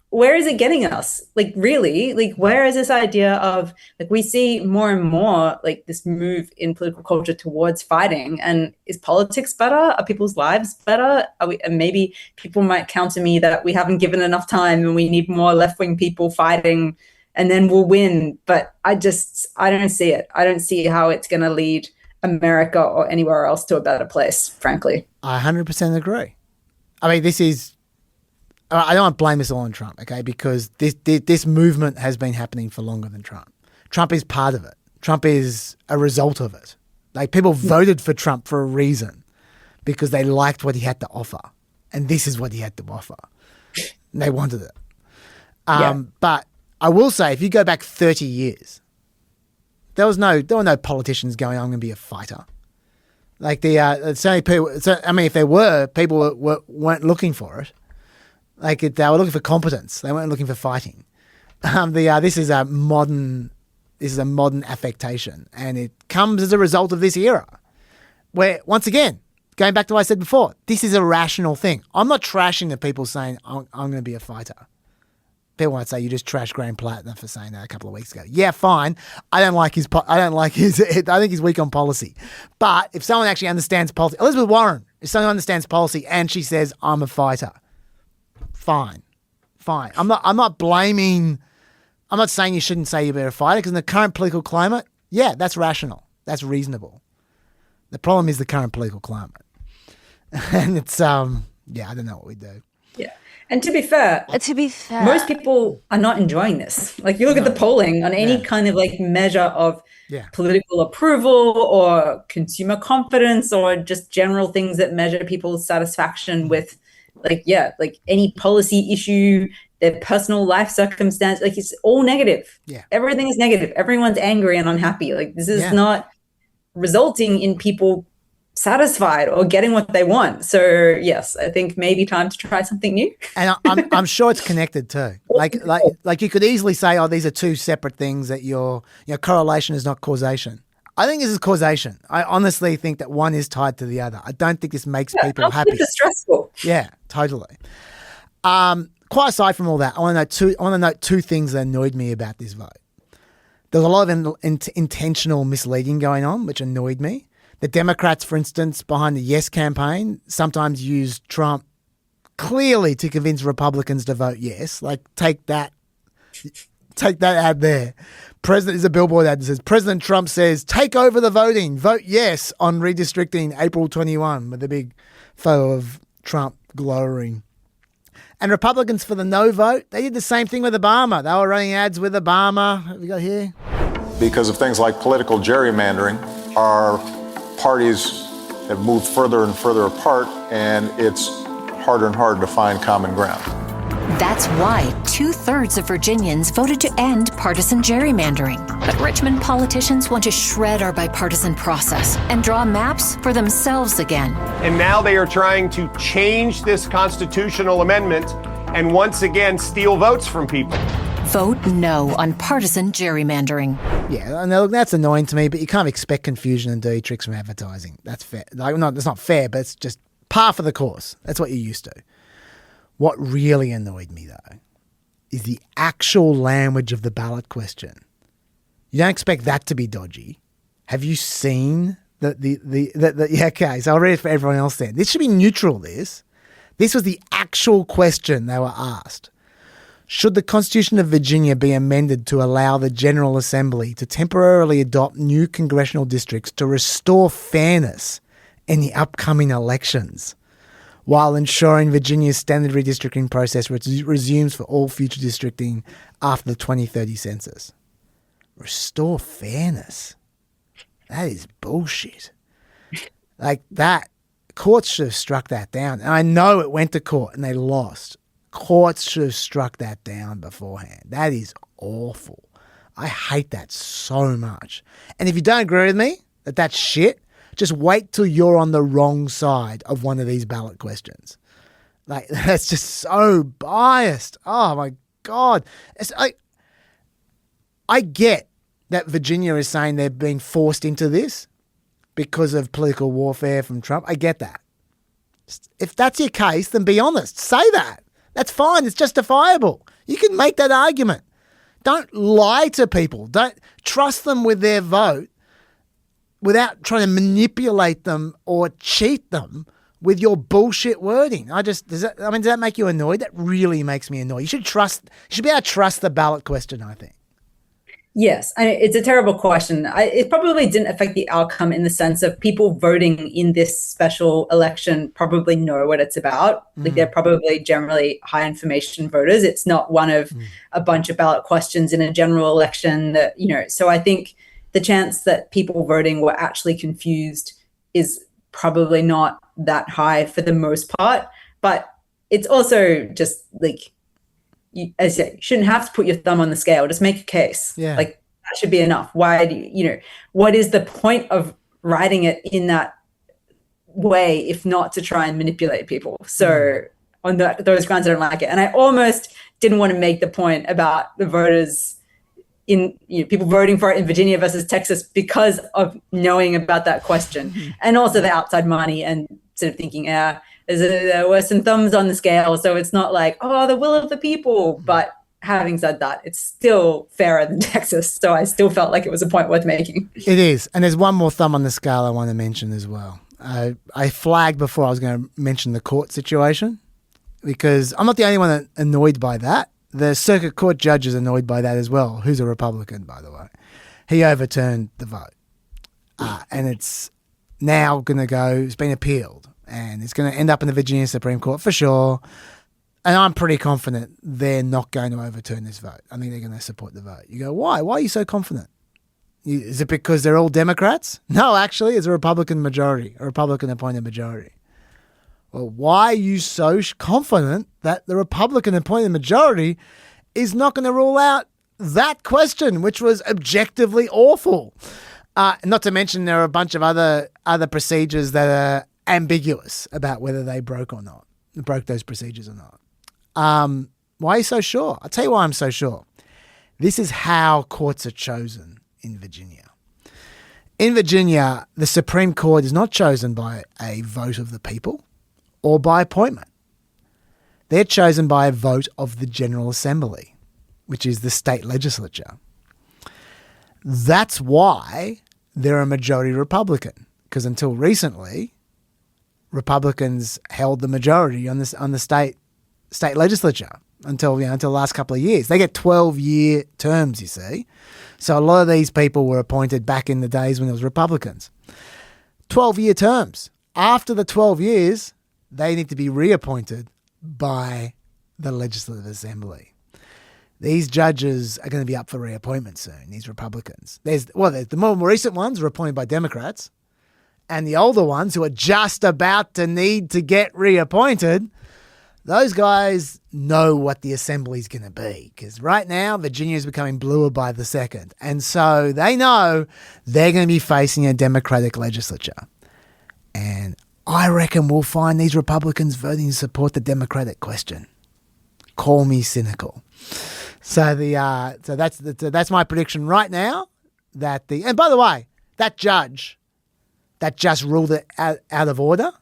where is it getting us? Really, where is this idea of, we see more and more, this move in political culture towards fighting? And is politics better? Are people's lives better? And maybe people might counter me that we haven't given enough time and we need more left-wing people fighting and then we'll win. But I don't see it. I don't see how it's going to lead America or anywhere else to a better place, frankly. I 100% agree. I don't want to blame this all on Trump, okay? Because this movement has been happening for longer than Trump. Trump is part of it. Trump is a result of it. People voted for Trump for a reason because they liked what he had to offer. And this is what he had to offer. And they wanted it. But I will say, if you go back 30 years, there were no politicians going, I'm going to be a fighter. Certainly people, if there were, people weren't looking for it. They were looking for competence. They weren't looking for fighting. This is a modern affectation, and it comes as a result of this era, where once again, going back to what I said before, this is a rational thing. I'm not trashing the people saying I'm going to be a fighter. People might say you just trashed Graham Plattner for saying that a couple of weeks ago. Yeah, fine. I think he's weak on policy. But if someone actually understands policy, Elizabeth Warren, if someone understands policy and she says I'm a fighter, fine. I'm not blaming. I'm not saying you shouldn't say you're a fighter, because in the current political climate, yeah, that's rational. That's reasonable. The problem is the current political climate. And it's I don't know what we do. Yeah. And to be fair, most people are not enjoying this. You look at the polling on any kind of measure of political approval or consumer confidence or just general things that measure people's satisfaction with any policy issue, their personal life circumstance. Like, it's all negative. Yeah. Everything is negative. Everyone's angry and unhappy. Like, this is not resulting in people satisfied or getting what they want. So yes, I think maybe time to try something new. And I'm sure it's connected too. Like you could easily say, oh, these are two separate things, that your correlation is not causation. I think this is causation. I honestly think that one is tied to the other. I don't think this makes people happy. It's stressful. Yeah, totally. Quite aside from all that, I want to note two things that annoyed me about this vote. There was a lot of intentional misleading going on, which annoyed me. The Democrats, for instance, behind the Yes campaign, sometimes used Trump clearly to convince Republicans to vote yes. Like, take that ad there. There's a billboard ad that says, President Trump says, take over the voting, vote yes on redistricting April 21, with a big photo of Trump glowering. And Republicans for the no vote, they did the same thing with Obama. They were running ads with Obama. What have we got here? Because of things like political gerrymandering, our parties have moved further and further apart, and it's harder and harder to find common ground. That's why 2/3 of Virginians voted to end partisan gerrymandering. But Richmond politicians want to shred our bipartisan process and draw maps for themselves again. And now they are trying to change this constitutional amendment and once again steal votes from people. Vote no on partisan gerrymandering. Yeah, and look, that's annoying to me, but you can't expect confusion and dirty tricks from advertising. That's fair. It's not fair, but it's just par for the course. That's what you're used to. What really annoyed me, though, is the actual language of the ballot question. You don't expect that to be dodgy. Have you seen okay, so I'll read it for everyone else then. This should be neutral, this. This was the actual question they were asked. Should the Constitution of Virginia be amended to allow the General Assembly to temporarily adopt new congressional districts to restore fairness in the upcoming elections, while ensuring Virginia's standard redistricting process resumes for all future districting after the 2030 census? Restore fairness. That is bullshit. Like that, courts should have struck that down. And I know it went to court and they lost. Courts should have struck that down beforehand. That is awful. I hate that so much. And if you don't agree with me that that's shit, just wait till you're on the wrong side of one of these ballot questions. Like, that's just so biased. Oh my God. I get that Virginia is saying they're being forced into this because of political warfare from Trump. I get that. If that's your case, then be honest. Say that. That's fine. It's justifiable. You can make that argument. Don't lie to people. Don't trust them with their vote without trying to manipulate them or cheat them with your bullshit wording. Does that make you annoyed? That really makes me annoyed. You should be able to trust the ballot question, I think. Yes, it's a terrible question. It probably didn't affect the outcome in the sense of people voting in this special election probably know what it's about. Like, they're probably generally high information voters. It's not one of a bunch of ballot questions in a general election that, so I think the chance that people voting were actually confused is probably not that high for the most part. But it's also just like, as you say, you shouldn't have to put your thumb on the scale. Just make a case. Yeah. Like, that should be enough. Why do what is the point of writing it in that way if not to try and manipulate people? So on those grounds, I don't like it. And I almost didn't want to make the point about the voters in people voting for it in Virginia versus Texas because of knowing about that question, and also the outside money and sort of thinking, there were some thumbs on the scale, so it's not like, the will of the people. But having said that, it's still fairer than Texas, so I still felt like it was a point worth making. It is. And there's one more thumb on the scale I want to mention as well. I flagged before I was going to mention the court situation, because I'm not the only one that annoyed by that. The circuit court judge is annoyed by that as well, who's a Republican, by the way. He overturned the vote. And it's now going to go, it's been appealed. And it's going to end up in the Virginia Supreme Court for sure. And I'm pretty confident they're not going to overturn this vote. I think they're going to support the vote. You go, why? Why are you so confident? Is it because they're all Democrats? No, actually, it's a Republican majority, a Republican-appointed majority. Well, why are you so confident that the Republican appointed majority is not going to rule out that question, which was objectively awful? Not to mention there are a bunch of other procedures that are ambiguous about whether they broke those procedures or not. Why are you so sure? I'll tell you why I'm so sure. This is how courts are chosen in Virginia. In Virginia, the Supreme Court is not chosen by a vote of the people or by appointment. They're chosen by a vote of the General Assembly, which is the state legislature. That's why they're a majority Republican, because until recently, Republicans held the majority on the state legislature until the last couple of years. They get 12-year terms, you see. So a lot of these people were appointed back in the days when it was Republicans. 12-year terms. After the 12 years, they need to be reappointed by the Legislative Assembly. These judges are going to be up for reappointment soon, these Republicans. There's the more recent ones are appointed by Democrats, and the older ones who are just about to need to get reappointed, those guys know what the assembly's going to be, because right now Virginia is becoming bluer by the second. And so they know they're going to be facing a Democratic legislature. And I reckon we'll find these Republicans voting to support the Democratic question. Call me cynical. So that's my prediction right now. And by the way, that judge that just ruled it out of order,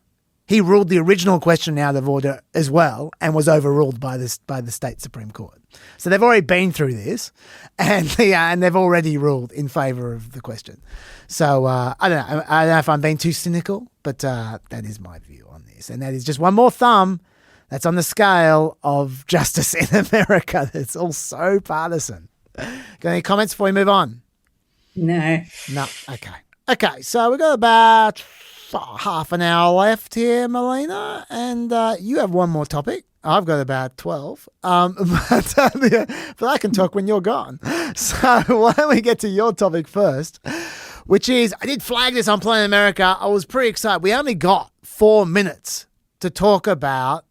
he ruled the original question out of order as well and was overruled by the state Supreme Court. So they've already been through this and they've already ruled in favour of the question. So I don't know if I'm being too cynical, but that is my view on this. And that is just one more thumb that's on the scale of justice in America. It's all so partisan. Got any comments before we move on? No. Okay, so we've got about half an hour left here, Melina, and you have one more topic. I've got about 12, but I can talk when you're gone. So why don't we get to your topic first, which is, I did flag this on Planet America. I was pretty excited. We only got 4 minutes to talk about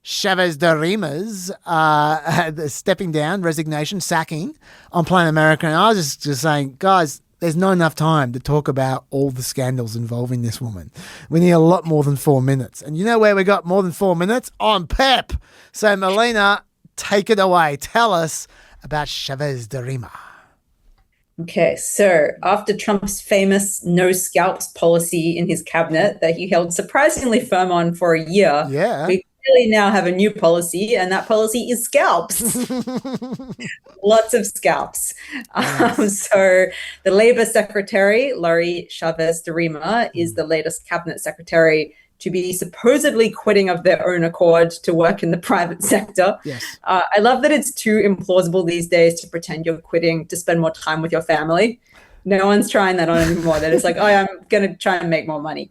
Chavez-DeRemer's stepping down, resignation, sacking on Planet America. And I was just saying, guys, there's not enough time to talk about all the scandals involving this woman. We need a lot more than 4 minutes. And you know where we got more than 4 minutes? On PEP. So, Melina, take it away. Tell us about Chavez-DeRemer. Okay, so after Trump's famous no scalps policy in his cabinet that he held surprisingly firm on for a year, we clearly now have a new policy, and that policy is scalps. Lots of scalps. So the Labor Secretary, Lori Chavez-DeRemer, is the latest cabinet secretary to be supposedly quitting of their own accord to work in the private sector. Yes. I love that it's too implausible these days to pretend you're quitting to spend more time with your family. No one's trying that on anymore. That it's like, oh, I'm going to try and make more money.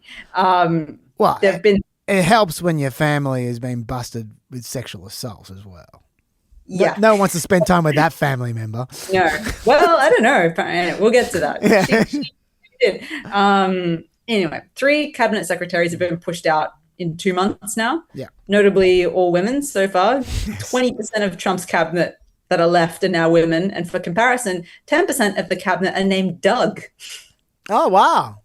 It helps when your family has been busted with sexual assault as well. Yeah. No one wants to spend time with that family member. No. Well, I don't know. We'll get to that. Yeah. She did. Anyway, 3 cabinet secretaries have been pushed out in 2 months now. Yeah. Notably all women so far. 20% of Trump's cabinet that are left are now women. And for comparison, 10% of the cabinet are named Doug. Oh, wow.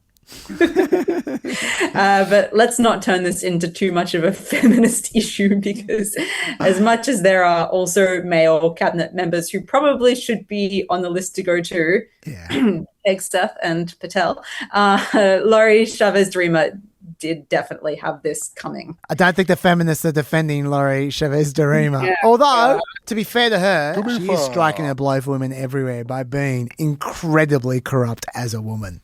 But let's not turn this into too much of a feminist issue, because as much as there are also male cabinet members who probably should be on the list to go to, Seth and Patel, Lori Chavez-DeRemer did definitely have this coming. I don't think the feminists are defending Lori Chavez-DeRemer. Yeah. Although, to be fair to her, she is striking a blow for women everywhere by being incredibly corrupt as a woman.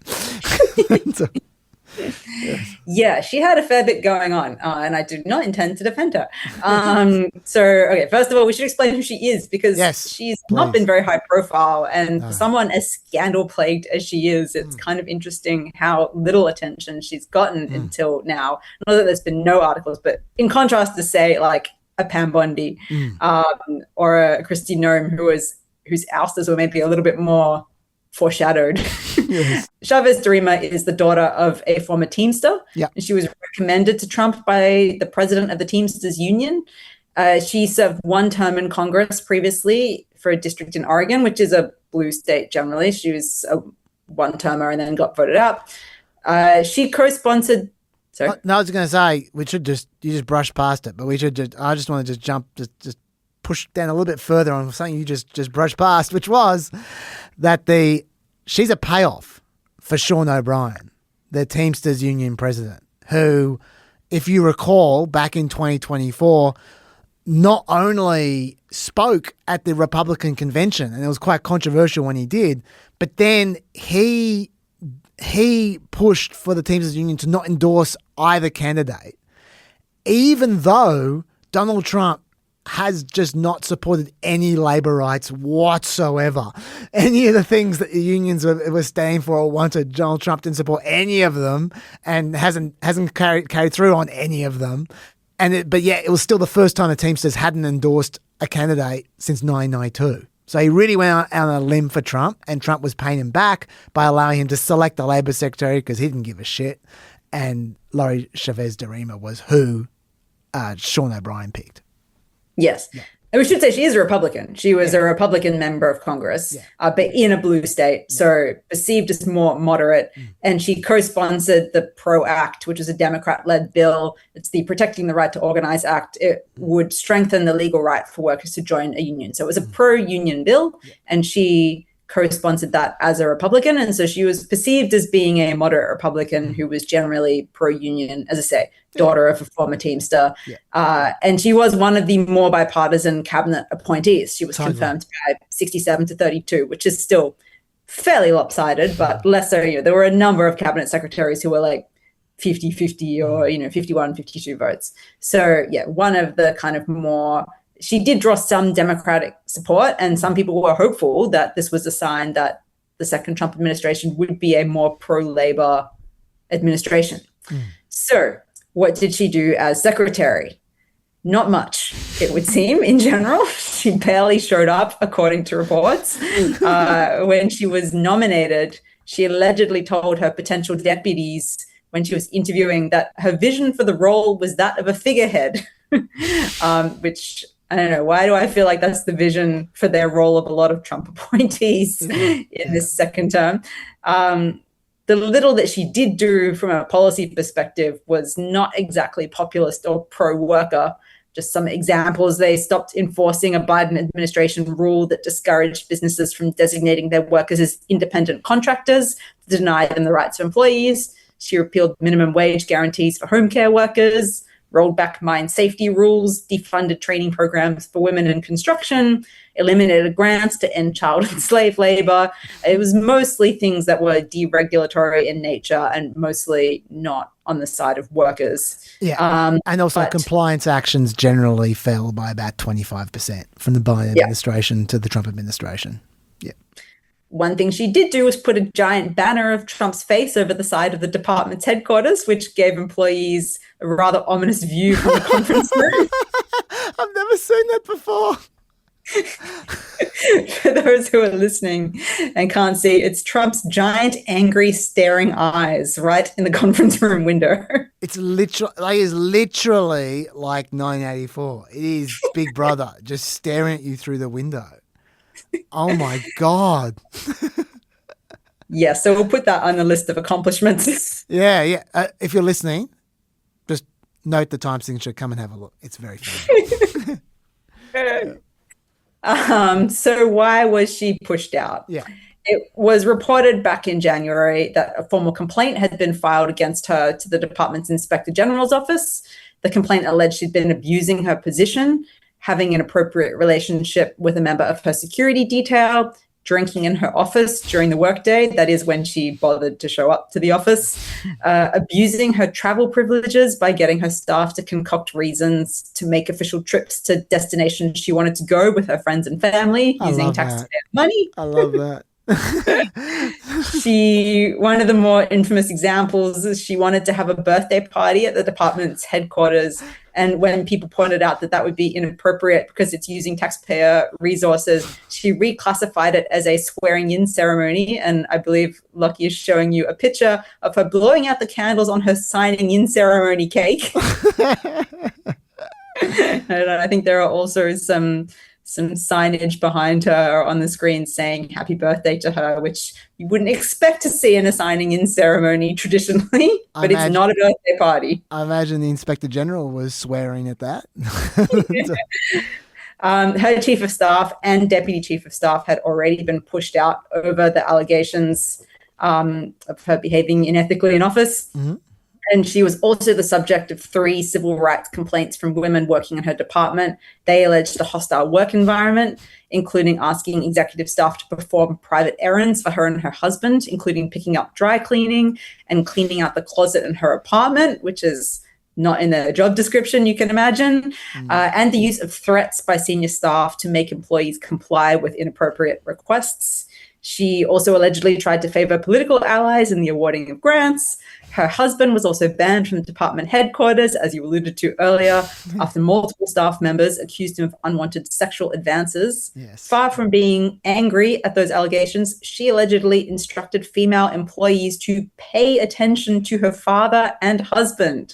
Yeah, she had a fair bit going on, and I do not intend to defend her. Okay, first of all, we should explain who she is, because she's not been very high profile, and for someone as scandal-plagued as she is, it's kind of interesting how little attention she's gotten until now. Not that there's been no articles, but in contrast to, say, like a Pam Bondi or a Kristi Noem, whose ousters were maybe a little bit more foreshadowed. Yes. Chavez-DeRemer is the daughter of a former Teamster. Yeah. She was recommended to Trump by the president of the Teamsters Union. She served one term in Congress previously for a district in Oregon, which is a blue state generally. She was a one-termer and then got voted out. She co-sponsored. Sorry. No, I was going to say you just brushed past it, but I just want to just push down a little bit further on something you just brushed past, which was that she's a payoff for Sean O'Brien, the Teamsters Union president, who, if you recall, back in 2024, not only spoke at the Republican convention, and it was quite controversial when he did, but then he pushed for the Teamsters Union to not endorse either candidate, even though Donald Trump has just not supported any labor rights whatsoever. Any of the things that the unions were standing for or wanted, Donald Trump didn't support any of them and hasn't carried through on any of them. But yet it was still the first time the Teamsters hadn't endorsed a candidate since 1992. So he really went out on a limb for Trump, and Trump was paying him back by allowing him to select the Labor Secretary because he didn't give a shit. And Lori Chavez-DeRemer was who Sean O'Brien picked. Yes. Yeah. And we should say she is a Republican. She was a Republican member of Congress, but in a blue state, so perceived as more moderate. And she co-sponsored the PRO Act, which is a Democrat-led bill. It's the Protecting the Right to Organize Act. It would strengthen the legal right for workers to join a union. So it was a pro-union bill, and she co-sponsored that as a Republican. And so she was perceived as being a moderate Republican who was generally pro-union, as I say, daughter of a former Teamster. And she was one of the more bipartisan cabinet appointees. She was confirmed by 67 to 32, which is still fairly lopsided, but less so. There were a number of cabinet secretaries who were like 50-50 or 51-52 votes. So one of the kind of more, she did draw some Democratic support, and some people were hopeful that this was a sign that the second Trump administration would be a more pro-labor administration. So what did she do as secretary? Not much, it would seem, in general. She barely showed up, according to reports. When she was nominated, she allegedly told her potential deputies when she was interviewing that her vision for the role was that of a figurehead, which, I don't know, why do I feel like that's the vision for their role of a lot of Trump appointees in this second term? The little that she did do from a policy perspective was not exactly populist or pro-worker. Just some examples: they stopped enforcing a Biden administration rule that discouraged businesses from designating their workers as independent contractors to deny them the rights of employees. She repealed minimum wage guarantees for home care workers, rolled back mine safety rules, defunded training programs for women in construction, eliminated grants to end child and slave labor. It was mostly things that were deregulatory in nature and mostly not on the side of workers. And also compliance actions generally fell by about 25% from the Biden administration to the Trump administration. One thing she did do was put a giant banner of Trump's face over the side of the department's headquarters, which gave employees a rather ominous view from the conference room. I've never seen that before. For those who are listening and can't see, it's Trump's giant, angry, staring eyes right in the conference room window. It's literally like 1984. It is Big Brother just staring at you through the window. Oh my God. So we'll put that on the list of accomplishments. If you're listening, just note the time signature. Come and have a look. It's very funny. So why was she pushed out? It was reported back in January that a formal complaint had been filed against her to the department's Inspector General's office. The complaint alleged she'd been abusing her position, having an inappropriate relationship with a member of her security detail, drinking in her office during the workday, that is when she bothered to show up to the office, abusing her travel privileges by getting her staff to concoct reasons to make official trips to destinations she wanted to go with her friends and family using taxpayer money. I love that. One of the more infamous examples is she wanted to have a birthday party at the department's headquarters And when people pointed out that that would be inappropriate because it's using taxpayer resources, she reclassified it as a swearing-in ceremony. And I believe Lockie is showing you a picture of her blowing out the candles on her signing-in ceremony cake. And I think there are also some signage behind her on the screen saying happy birthday to her, which you wouldn't expect to see in a signing-in ceremony traditionally, but it's not a birthday party. I imagine the Inspector General was swearing at that. Her chief of staff and deputy chief of staff had already been pushed out over the allegations of her behaving unethically in office. Mm-hmm. And she was also the subject of 3 civil rights complaints from women working in her department. They alleged a hostile work environment, including asking executive staff to perform private errands for her and her husband, including picking up dry cleaning and cleaning out the closet in her apartment, which is not in the job description, you can imagine, and the use of threats by senior staff to make employees comply with inappropriate requests. She also allegedly tried to favor political allies in the awarding of grants. Her husband was also banned from the department headquarters, as you alluded to earlier, after multiple staff members accused him of unwanted sexual advances. Yes. Far from being angry at those allegations, she allegedly instructed female employees to pay attention to her father and husband.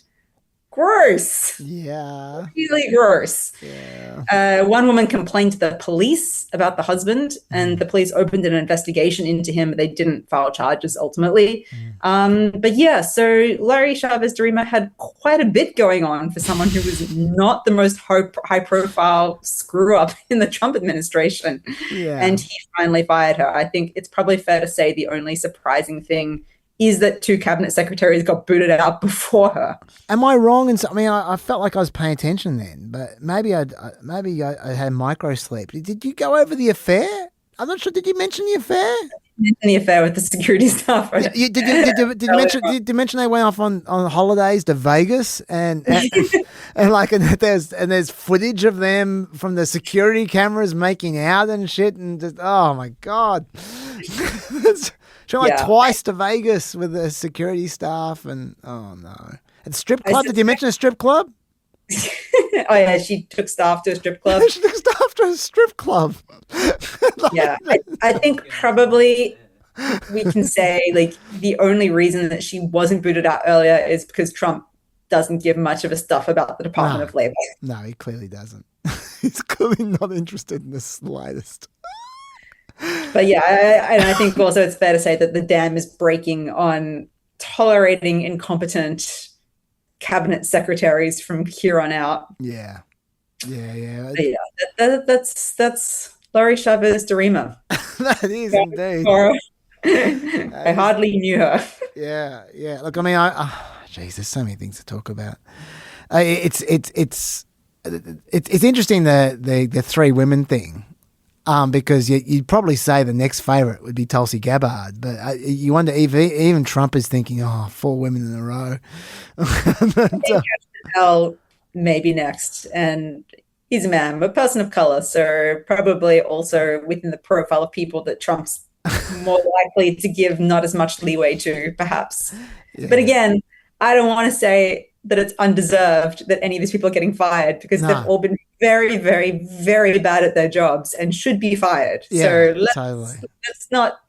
Gross. Yeah. Really gross. Yeah. One woman complained to the police about the husband, and the police opened an investigation into him. They didn't file charges ultimately. But yeah, so Larry Chavez-DeRemer had quite a bit going on for someone who was not the most high-profile screw-up in the Trump administration. Yeah. And he finally fired her. I think it's probably fair to say the only surprising thing is that 2 cabinet secretaries got booted out before her. Am I wrong? I mean, I felt like I was paying attention then, but maybe I had micro sleep. Did you go over the affair? I'm not sure. Did you mention the affair? The affair with the security staff. Did you mention they went off on holidays to Vegas and there's footage of them from the security cameras making out and shit and just, oh my God. She went twice to Vegas with the security staff and oh no. And strip club? Did you mention a strip club? Oh yeah, she took staff to a strip club. She took staff to a strip club. Yeah, I think probably we can say like the only reason that she wasn't booted out earlier is because Trump doesn't give much of a stuff about the Department of Labor. No, he clearly doesn't. He's clearly not interested in the slightest. But yeah, I think also it's fair to say that the dam is breaking on tolerating incompetent cabinet secretaries from here on out. Yeah. But yeah, that's Larry Chavez-DeRemer. That is indeed. I hardly knew her. Yeah. Look, I mean, geez, there's so many things to talk about. It's interesting the 3 women thing. Because you'd probably say the next favourite would be Tulsi Gabbard, but you wonder if even Trump is thinking, 4 women in a row. Hell, maybe next. And he's a man, a person of colour, so probably also within the profile of people that Trump's more likely to give not as much leeway to, perhaps. Yeah. But again, I don't want to say that it's undeserved that any of these people are getting fired because they've all been very, very, very bad at their jobs and should be fired. Yeah, so let's not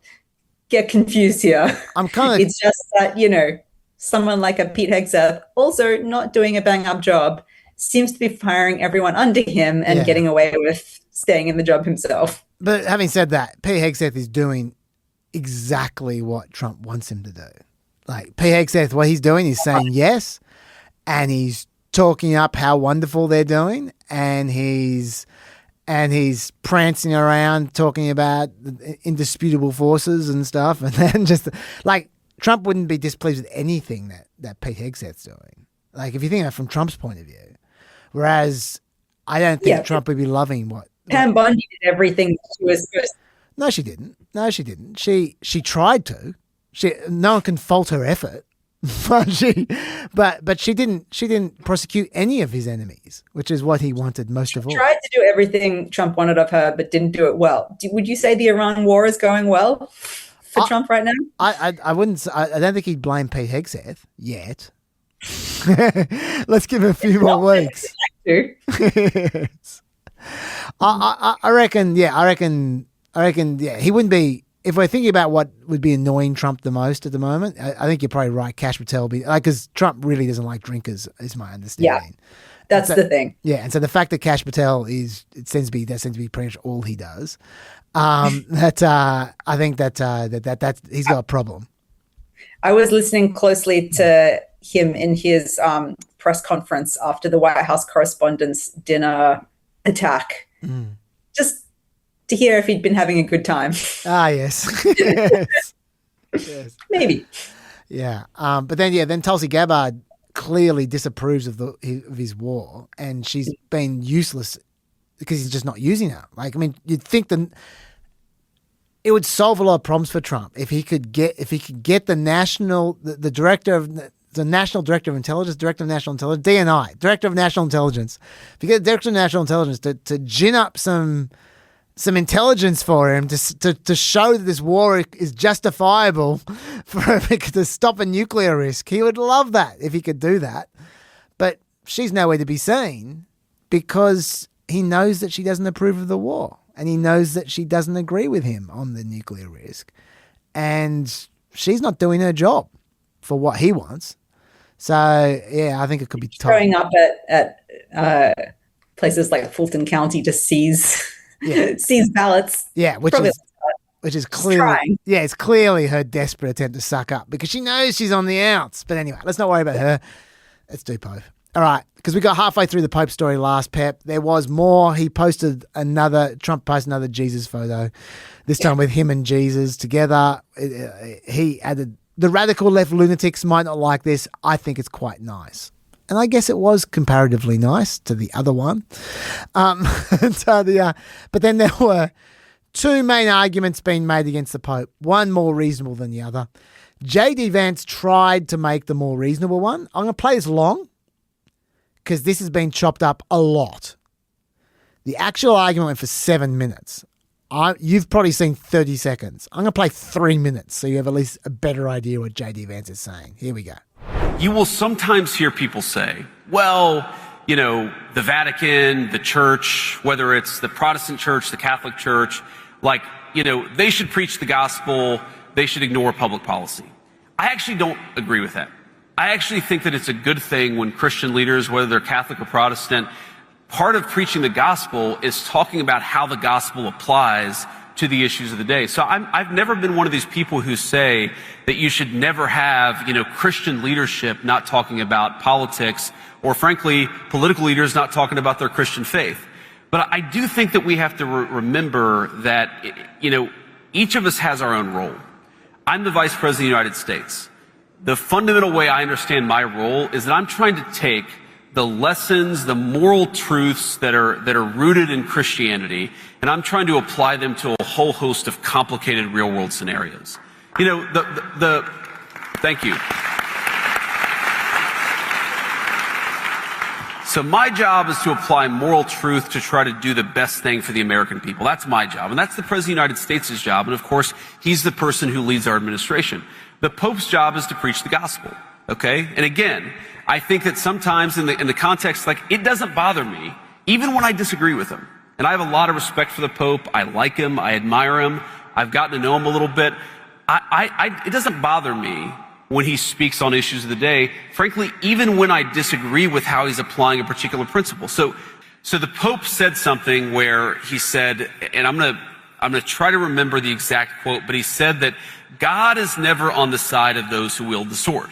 get confused here. It's just that, someone like a Pete Hegseth, also not doing a bang-up job, seems to be firing everyone under him and getting away with staying in the job himself. But having said that, Pete Hegseth is doing exactly what Trump wants him to do. Like, Pete Hegseth, what he's doing is saying yes, and he's talking up how wonderful they're doing, and he's prancing around talking about indisputable forces and stuff, and then just like Trump wouldn't be displeased with anything that Pete Hegseth's doing. Like, if you think of it from Trump's point of view, whereas I don't think Trump would be loving what Pam Bondi did everything she was supposed to. No, she didn't. She tried to. No one can fault her effort. But she didn't prosecute any of his enemies, which is what he wanted most of all. Tried to do everything Trump wanted of her, but didn't do it well. Would you say the Iran war is going well for Trump right now? I wouldn't. I don't think he'd blame Pete Hegseth yet, Let's give him a few more weeks. I reckon, yeah, he wouldn't be. If we're thinking about what would be annoying Trump the most at the moment, I think you're probably right. Kash Patel would be because Trump really doesn't like drinkers, is my understanding. Yeah, that's the thing. Yeah, and so the fact that Kash Patel that seems to be pretty much all he does. I think that he's got a problem. I was listening closely to him in his press conference after the White House Correspondents' Dinner attack, just to hear if he'd been having a good time. Yes. Yes. Maybe. Yeah. But then Tulsi Gabbard clearly disapproves of his war, and she's been useless because he's just not using her. Like, I mean, you'd think it would solve a lot of problems for Trump if he could get the national director of the National Director of Intelligence, Director of National Intelligence, DNI, Director of National Intelligence. If you get the Director of National Intelligence to gin up some intelligence for him to show that this war is justifiable to stop a nuclear risk, he would love that if he could do that. But she's nowhere to be seen because he knows that she doesn't approve of the war. And he knows that she doesn't agree with him on the nuclear risk. And she's not doing her job for what he wants. So, yeah, I think it could be tough. Showing up at places like Fulton County to seize ballots. Yeah, which is clearly, it's clearly her desperate attempt to suck up because she knows she's on the outs. But anyway, let's not worry about her. Let's do Pope. All right, because we got halfway through the Pope story last, Pep. There was more. Trump posted another Jesus photo, this time with him and Jesus together. He added, the radical left lunatics might not like this. I think it's quite nice. And I guess it was comparatively nice to the other one. But then there were two main arguments being made against the Pope, one more reasonable than the other. J.D. Vance tried to make the more reasonable one. I'm going to play this long, because this has been chopped up a lot. The actual argument went for 7 minutes. You've probably seen 30 seconds. I'm going to play 3 minutes so you have at least a better idea what J.D. Vance is saying. Here we go. You will sometimes hear people say, well, the Vatican, the church, whether it's the Protestant church, the Catholic church, they should preach the gospel, they should ignore public policy. I actually don't agree with that. I actually think that it's a good thing when Christian leaders, whether they're Catholic or Protestant, part of preaching the gospel is talking about how the gospel applies to the issues of the day. So I've never been one of these people who say that you should never have, Christian leadership not talking about politics, or frankly, political leaders not talking about their Christian faith. But I do think that we have to remember that, each of us has our own role. I'm the Vice President of the United States. The fundamental way I understand my role is that I'm trying to take the lessons, the moral truths that are rooted in Christianity, and I'm trying to apply them to a whole host of complicated real-world scenarios. Thank you. So my job is to apply moral truth to try to do the best thing for the American people. That's my job, and that's the President of the United States' job, and of course, he's the person who leads our administration. The Pope's job is to preach the gospel, okay? And again, I think that sometimes in the context, it doesn't bother me, even when I disagree with him. And I have a lot of respect for the Pope. I like him. I admire him. I've gotten to know him a little bit. It doesn't bother me when he speaks on issues of the day, frankly, even when I disagree with how he's applying a particular principle. So the Pope said something where he said, and I'm gonna try to remember the exact quote, but he said that God is never on the side of those who wield the sword.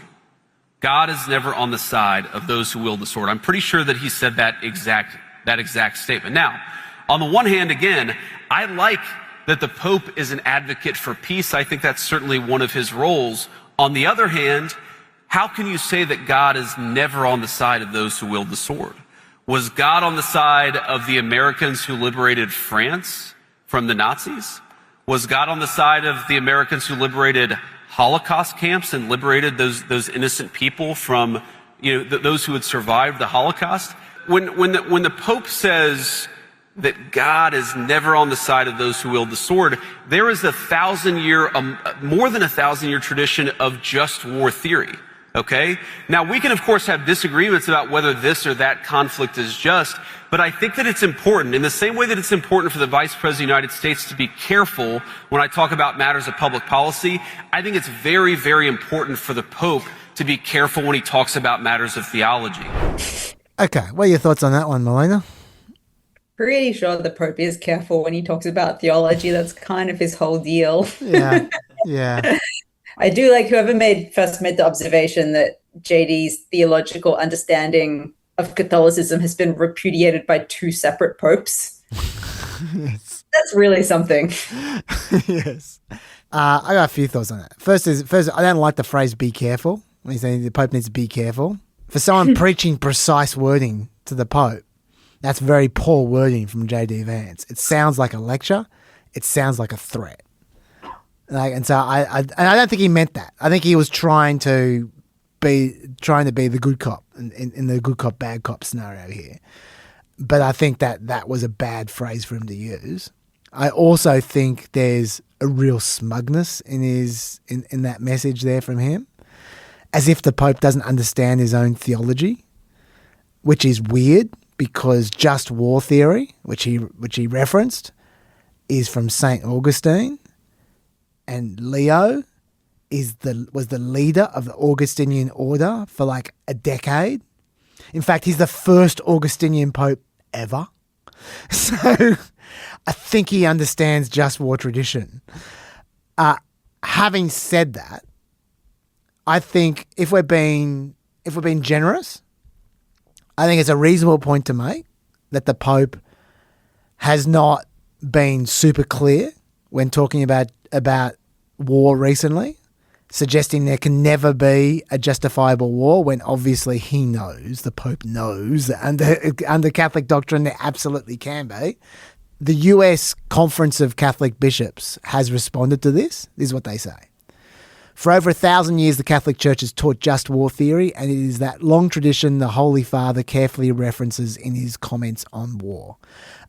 God is never on the side of those who wield the sword. I'm pretty sure that he said that exact statement. Now, on the one hand, again, I like that the Pope is an advocate for peace. I think that's certainly one of his roles. On the other hand, how can you say that God is never on the side of those who wield the sword? Was God on the side of the Americans who liberated France from the Nazis? Was God on the side of the Americans who liberated Holocaust camps and liberated those innocent people from, those who had survived the Holocaust? When the Pope says that God is never on the side of those who wield the sword, there is more than a 1,000-year tradition of just war theory. Okay? Now, we can, of course, have disagreements about whether this or that conflict is just, but I think that it's important, in the same way that it's important for the Vice President of the United States to be careful when I talk about matters of public policy, I think it's very, very important for the Pope to be careful when he talks about matters of theology. Okay, what are your thoughts on that one, Melina? Pretty sure the Pope is careful when he talks about theology. That's kind of his whole deal. Yeah, yeah. I do like whoever first made the observation that JD's theological understanding of Catholicism has been repudiated by 2 separate popes. Yes. That's really something. Yes. I got a few thoughts on that. First, I don't like the phrase "be careful." When he's saying the Pope needs to be careful. For someone preaching precise wording to the Pope, that's very poor wording from JD Vance. It sounds like a lecture. It sounds like a threat. And so I don't think he meant that. I think he was trying to be the good cop in the good cop bad cop scenario here. But I think that was a bad phrase for him to use. I also think there's a real smugness in that message there from him, as if the Pope doesn't understand his own theology, which is weird because just war theory, which he referenced, is from St. Augustine. And Leo was the leader of the Augustinian order for like a decade. In fact, he's the first Augustinian pope ever. So I think he understands just war tradition. Having said that, I think if we're being generous, I think it's a reasonable point to make that the Pope has not been super clear when talking about war recently, suggesting there can never be a justifiable war when obviously the Pope knows that under Catholic doctrine there absolutely can be. The US Conference of Catholic Bishops has responded to this. This is what they say. For over 1,000 years, the Catholic Church has taught just war theory, and it is that long tradition the Holy Father carefully references in his comments on war.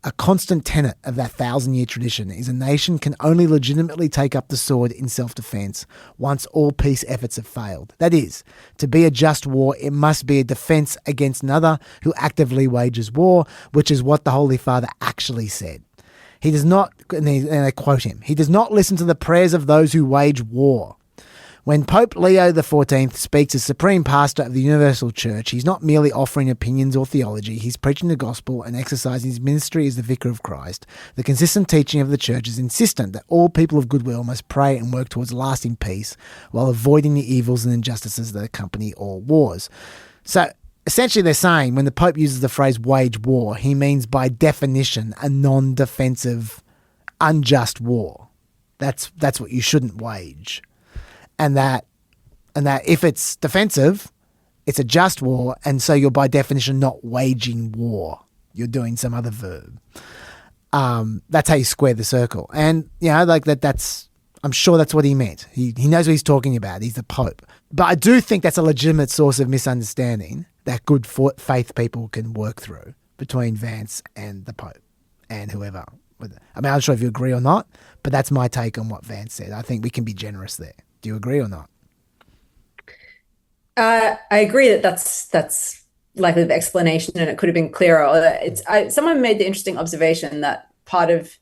A constant tenet of that 1,000-year tradition is a nation can only legitimately take up the sword in self-defense once all peace efforts have failed. That is, to be a just war, it must be a defense against another who actively wages war, which is what the Holy Father actually said. He does not, and I quote him, he does not listen to the prayers of those who wage war. When Pope Leo XIV speaks as Supreme Pastor of the Universal Church, he's not merely offering opinions or theology, he's preaching the gospel and exercising his ministry as the Vicar of Christ. The consistent teaching of the Church is insistent that all people of goodwill must pray and work towards lasting peace while avoiding the evils and injustices that accompany all wars. So essentially they're saying when the Pope uses the phrase wage war, he means by definition a non-defensive, unjust war. That's what you shouldn't wage. And that if it's defensive, it's a just war, and so you're by definition not waging war. You're doing some other verb. That's how you square the circle. And I'm sure that's what he meant. He knows what he's talking about. He's the Pope. But I do think that's a legitimate source of misunderstanding that good faith people can work through between Vance and the Pope and whoever. I mean, I'm not sure if you agree or not, but that's my take on what Vance said. I think we can be generous there. Do you agree or not? I agree that's likely the explanation, and it could have been clearer. Someone made the interesting observation that part of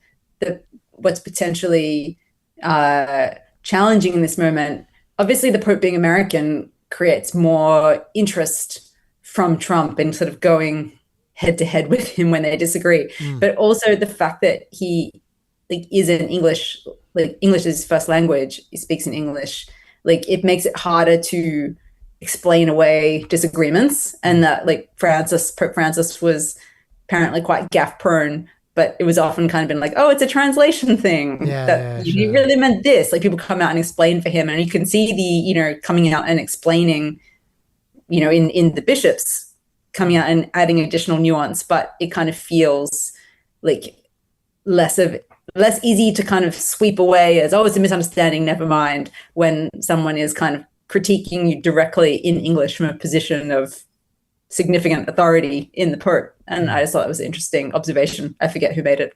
what's potentially challenging in this moment, obviously the Pope being American creates more interest from Trump in sort of going head to head with him when they disagree. But also the fact that he is an English is his first language, he speaks in English, it makes it harder to explain away disagreements. And that Pope Francis was apparently quite gaffe prone, but it was often kind of been it's a translation thing. He really meant this. People come out and explain for him, and you can see the, coming out and explaining, in the bishops coming out and adding additional nuance, but it kind of feels less easy to kind of sweep away as, it's a misunderstanding, never mind, when someone is kind of critiquing you directly in English from a position of significant authority in the Pope. And I just thought it was an interesting observation. I forget who made it.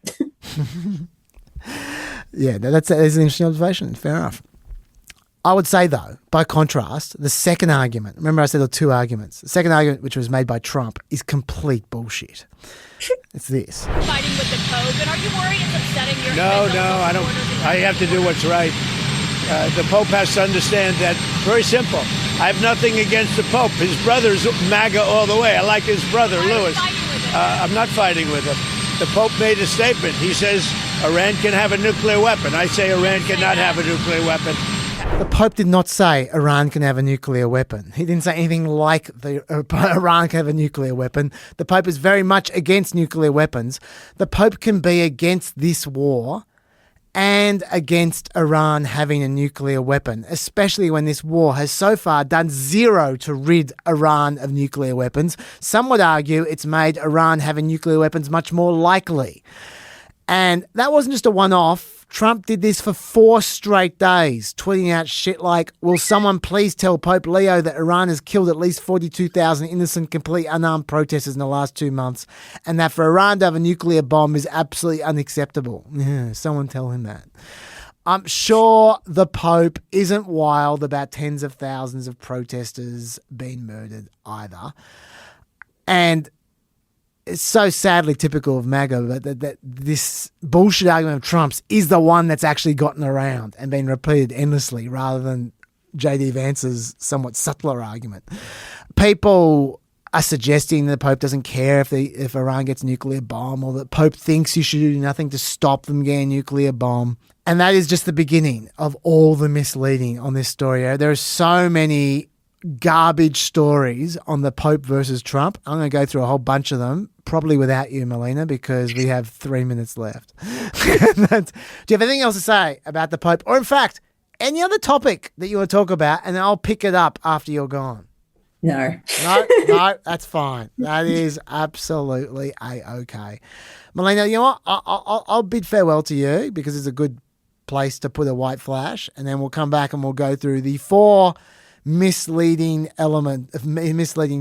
Yeah, that's an interesting observation. Fair enough. I would say, though, by contrast, the second argument, remember I said there were two arguments. The second argument, which was made by Trump, is complete bullshit. It's this. Fighting with the Pope, and are you worried it's upsetting your No, I don't. I have to do what's right. The Pope has to understand that. Very simple. I have nothing against the Pope. His brother's MAGA all the way. I like his brother, Louis. I'm not fighting with him. The Pope made a statement. He says Iran can have a nuclear weapon. I say Iran cannot have a nuclear weapon. The Pope did not say Iran can have a nuclear weapon. He didn't say anything like Iran can have a nuclear weapon. The Pope is very much against nuclear weapons. The Pope can be against this war and against Iran having a nuclear weapon, especially when this war has so far done zero to rid Iran of nuclear weapons. Some would argue it's made Iran having nuclear weapons much more likely. And that wasn't just a one-off. Trump did this for 4 straight days, tweeting out shit like, will someone please tell Pope Leo that Iran has killed at least 42,000 innocent, complete unarmed protesters in the last 2 months, and that for Iran to have a nuclear bomb is absolutely unacceptable. Yeah, someone tell him that. I'm sure the Pope isn't wild about tens of thousands of protesters being murdered either. And it's so sadly typical of MAGA that this bullshit argument of Trump's is the one that's actually gotten around and been repeated endlessly rather than J.D. Vance's somewhat subtler argument. People are suggesting the Pope doesn't care if Iran gets a nuclear bomb, or that Pope thinks you should do nothing to stop them getting a nuclear bomb. And that is just the beginning of all the misleading on this story. There are so many garbage stories on the Pope versus Trump. I'm going to go through a whole bunch of them, probably without you, Melina, because we have 3 minutes left. Do you have anything else to say about the Pope? Or in fact, any other topic that you want to talk about, and I'll pick it up after you're gone? No, that's fine. That is absolutely A-okay. Melina, you know what? I'll bid farewell to you because it's a good place to put a white flash, and then we'll come back and we'll go through the 4 misleading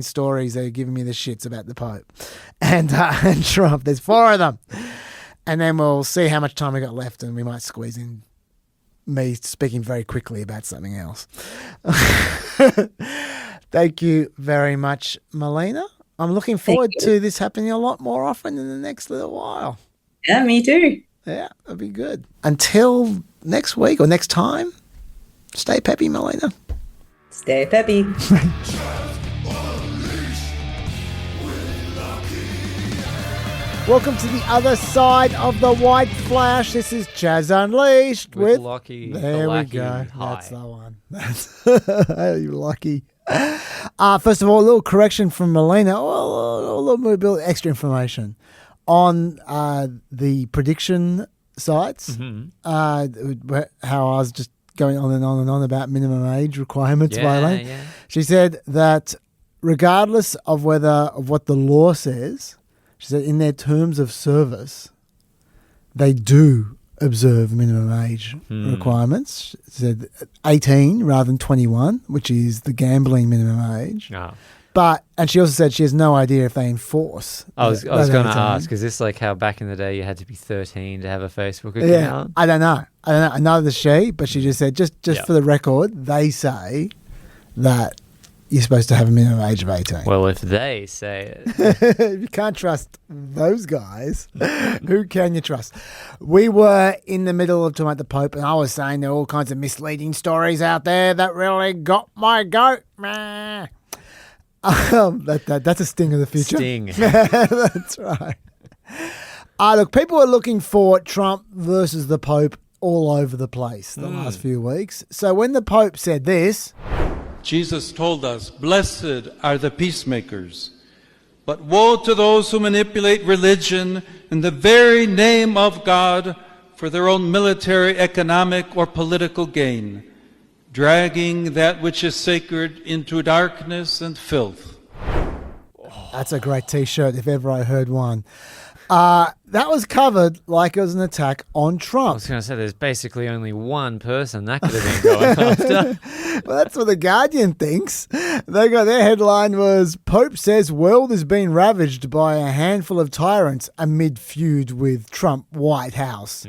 stories that are giving me the shits about the Pope and Trump. There's 4 of them. And then we'll see how much time we got left, and we might squeeze in me speaking very quickly about something else. Thank you very much, Melina. I'm looking forward to this happening a lot more often in the next little while. Yeah, me too. Yeah, that'd be good. Until next week or next time, stay peppy, Melina. Stay peppy. Welcome to the other side of the white flash. This is Chaz Unleashed with Lockie. There we go. Hi. That's the one. You're lucky. First of all, a little correction from Melina. A little bit extra information on the prediction sites. Mm-hmm. How I was just going on and on and on about minimum age requirements violating. Yeah. She said that regardless of what the law says, she said in their terms of service, they do observe minimum age requirements. She said 18 rather than 21, which is the gambling minimum age. Oh. And she also said she has no idea if they enforce. I was going to ask, is this like how back in the day you had to be 13 to have a Facebook account? Yeah, I don't know. Neither does she, but she just said, just for the record, they say that you're supposed to have a minimum age of 18. Well, if they say it. You can't trust those guys. Who can you trust? We were in the middle of talking about the Pope, and I was saying there are all kinds of misleading stories out there that really got my goat. That's a sting of the future. Sting. That's right. Look, people are looking for Trump versus the Pope all over the place the last few weeks. So when the Pope said this, Jesus told us, "Blessed are the peacemakers, but woe to those who manipulate religion in the very name of God for their own military, economic, or political gain, dragging that which is sacred into darkness and filth." That's a great T-shirt if ever I heard one. That was covered like it was an attack on Trump. I was going to say there's basically only one person that could have been going after. Well, that's what The Guardian thinks. They got their headline was, Pope says world is being ravaged by a handful of tyrants amid feud with Trump White House.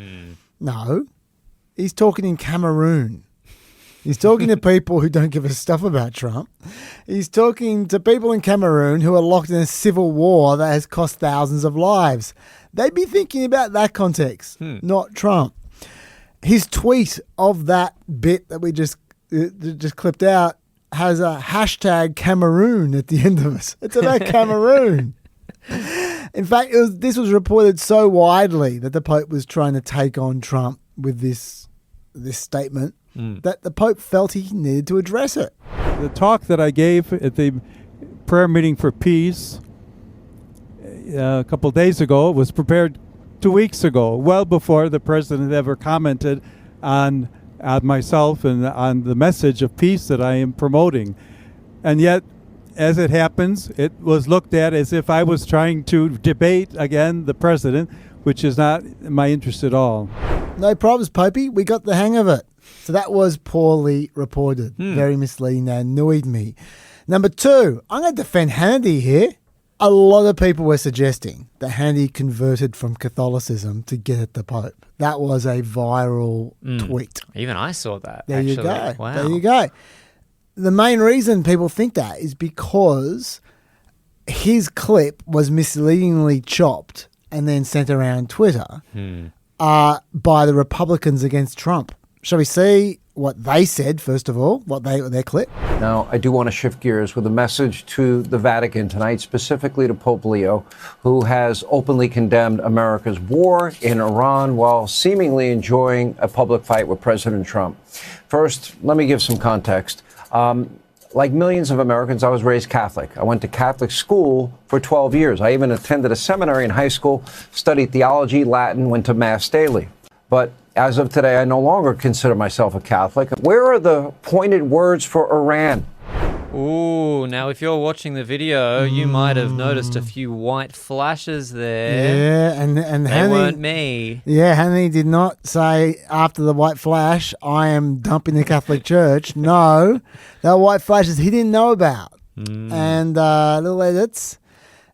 No, he's talking in Cameroon. He's talking to people who don't give a stuff about Trump. He's talking to people in Cameroon who are locked in a civil war that has cost thousands of lives. They'd be thinking about that context, not Trump. His tweet of that bit that we just clipped out has a hashtag Cameroon at the end of it. It's about Cameroon. In fact, this was reported so widely that the Pope was trying to take on Trump with this statement that the Pope felt he needed to address it. The talk that I gave at the prayer meeting for peace a couple of days ago was prepared 2 weeks ago, well before the president ever commented on myself and on the message of peace that I am promoting. And yet, as it happens, it was looked at as if I was trying to debate again the president, which is not my interest at all. No problems, Popey. We got the hang of it. So that was poorly reported. Very misleading. That annoyed me. Number 2, I'm going to defend Hannity here. A lot of people were suggesting that Hannity converted from Catholicism to get at the Pope. That was a viral tweet. Even I saw that. There actually. you go. Wow. There you go. The main reason people think that is because his clip was misleadingly chopped and then sent around Twitter by the Republicans against Trump. Shall we see what they said, first of all, their clip? Now, I do want to shift gears with a message to the Vatican tonight, specifically to Pope Leo, who has openly condemned America's war in Iran while seemingly enjoying a public fight with President Trump. First, let me give some context. Like millions of Americans, I was raised Catholic. I went to Catholic school for 12 years. I even attended a seminary in high school, studied theology, Latin, went to Mass daily. But as of today, I no longer consider myself a Catholic. Where are the pointed words for Iran? Ooh, now if you're watching the video, you might have noticed a few white flashes there. Yeah, and they Hannity weren't me. Yeah, Hannity did not say after the white flash, I am dumping the Catholic Church. No, there were white flashes he didn't know about. And little edits,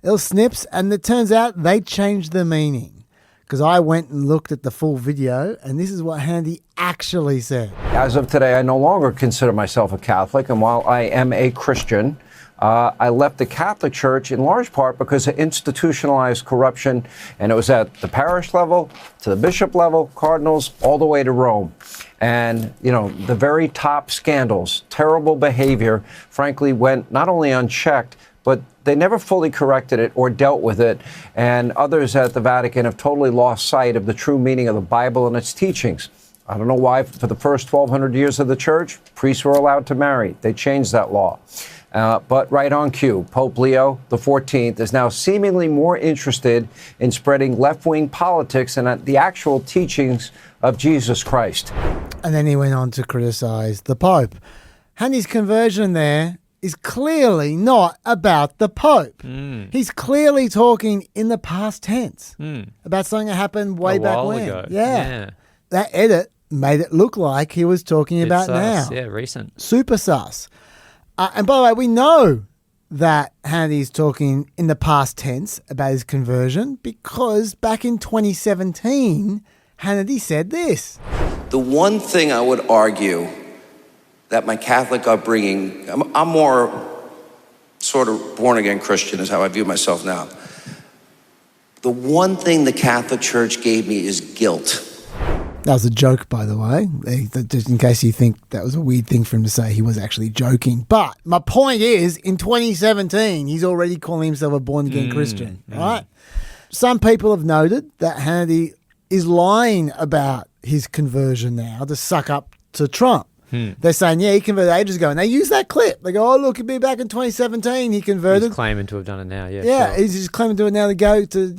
little snips, and it turns out they changed the meaning. Because I went and looked at the full video, and this is what Hannity actually said. As of today, I no longer consider myself a Catholic, and while I am a Christian, I left the Catholic Church in large part because of institutionalized corruption, and it was at the parish level, to the bishop level, cardinals, all the way to Rome. And, you know, the very top scandals, terrible behavior, frankly, went not only unchecked, but they never fully corrected it or dealt with it. And others at the Vatican have totally lost sight of the true meaning of the Bible and its teachings. I don't know why for the first 1,200 years of the church, priests were allowed to marry. They changed that law. But right on cue, Pope Leo XIV is now seemingly more interested in spreading left-wing politics than the actual teachings of Jesus Christ. And then he went on to criticize the Pope. Hannity's conversion there is clearly not about the Pope. He's clearly talking in the past tense about something that happened way back when. Ago. Yeah. That edit made it look like he was talking about now. Yeah, recent. Super sus. And by the way, we know that Hannity's talking in the past tense about his conversion because back in 2017, Hannity said this. The one thing I would argue that my Catholic upbringing, I'm more sort of born-again Christian is how I view myself now. The one thing the Catholic Church gave me is guilt. That was a joke, by the way, just in case you think that was a weird thing for him to say. He was actually joking. But my point is, in 2017, he's already calling himself a born-again Christian, right? Some people have noted that Hannity is lying about his conversion now to suck up to Trump. They're saying, yeah, he converted ages ago. And they use that clip. They go, oh, look, it'd be back in 2017 he converted. He's claiming to have done it now, yeah. Yeah, sure. he's just claiming to do it now to go to,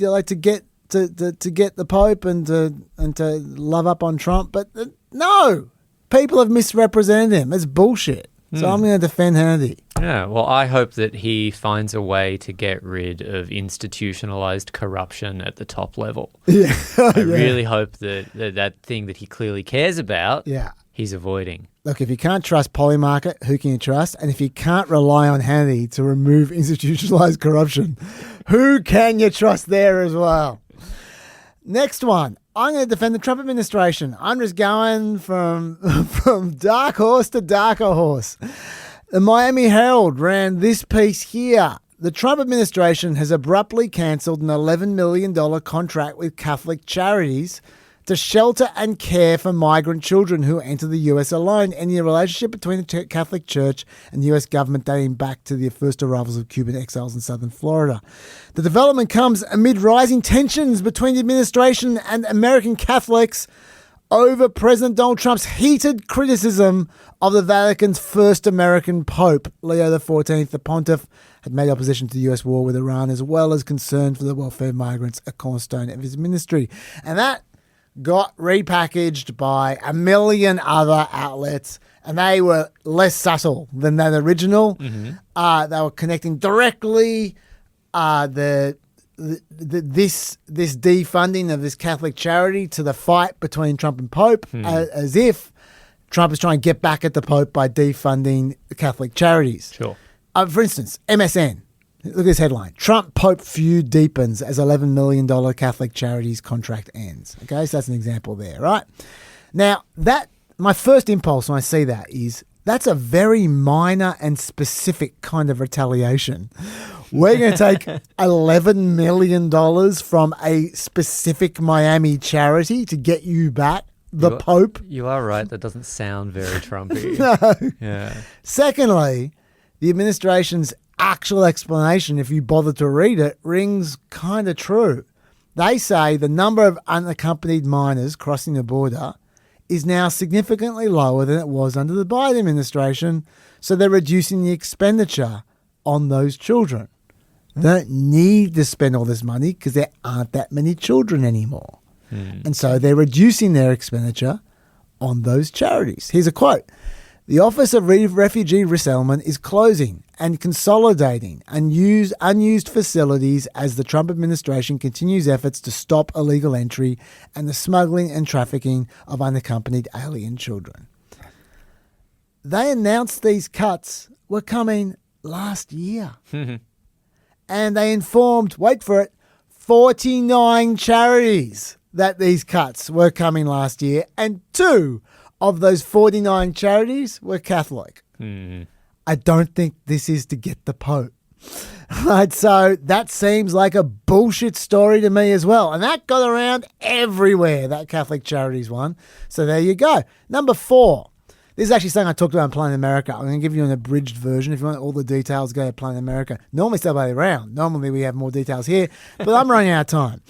to get the Pope and to love up on Trump. But no, people have misrepresented him. It's bullshit. So I'm going to defend Hannity. Yeah, well, I hope that he finds a way to get rid of institutionalized corruption at the top level. Yeah. I really hope that thing that he clearly cares about, he's avoiding. Look, if you can't trust Polymarket, who can you trust? And if you can't rely on Hannity to remove institutionalized corruption, who can you trust there as well? Next one. I'm going to defend the Trump administration. I'm just going from dark horse to darker horse. The Miami Herald ran this piece here. The Trump administration has abruptly cancelled an $11 million contract with Catholic charities to shelter and care for migrant children who enter the U.S. alone, ending the relationship between the Catholic Church and the U.S. government dating back to the first arrivals of Cuban exiles in southern Florida. The development comes amid rising tensions between the administration and American Catholics over President Donald Trump's heated criticism of the Vatican's first American Pope, Leo XIV. The pontiff had made opposition to the U.S. war with Iran, as well as concern for the welfare of migrants, a cornerstone of his ministry. And that got repackaged by a million other outlets, and they were less subtle than that original. Mm-hmm. They were connecting directly this defunding of this Catholic charity to the fight between Trump and Pope, as if Trump is trying to get back at the Pope by defunding the Catholic charities. Sure. For instance, MSN. Look at this headline. Trump Pope feud deepens as $11 million Catholic charities contract ends. Okay, so that's an example there, right? Now, my first impulse when I see that is that's a very minor and specific kind of retaliation. We're going to take $11 million from a specific Miami charity to get you back, Pope. You are right. That doesn't sound very Trumpy. No. Yeah. Secondly, the administration's actual explanation, if you bother to read it, rings kind of true. They say the number of unaccompanied minors crossing the border is now significantly lower than it was under the Biden administration, so they're reducing the expenditure on those children. They don't need to spend all this money because there aren't that many children anymore. And so they're reducing their expenditure on those charities. Here's a quote. The Office of Refugee Resettlement is closing and consolidating unused facilities as the Trump administration continues efforts to stop illegal entry and the smuggling and trafficking of unaccompanied alien children. They announced these cuts were coming last year. And they informed, wait for it, 49 charities that these cuts were coming last year, and 2 of those 49 charities were Catholic. I don't think this is to get the Pope. Right, so that seems like a bullshit story to me as well. And that got around everywhere, that Catholic Charities one. So there you go. Number 4. This is actually something I talked about on Planet America. I'm going to give you an abridged version. If you want all the details, go to Planet America. Normally it's the other way around. Normally we have more details here, but I'm running out of time.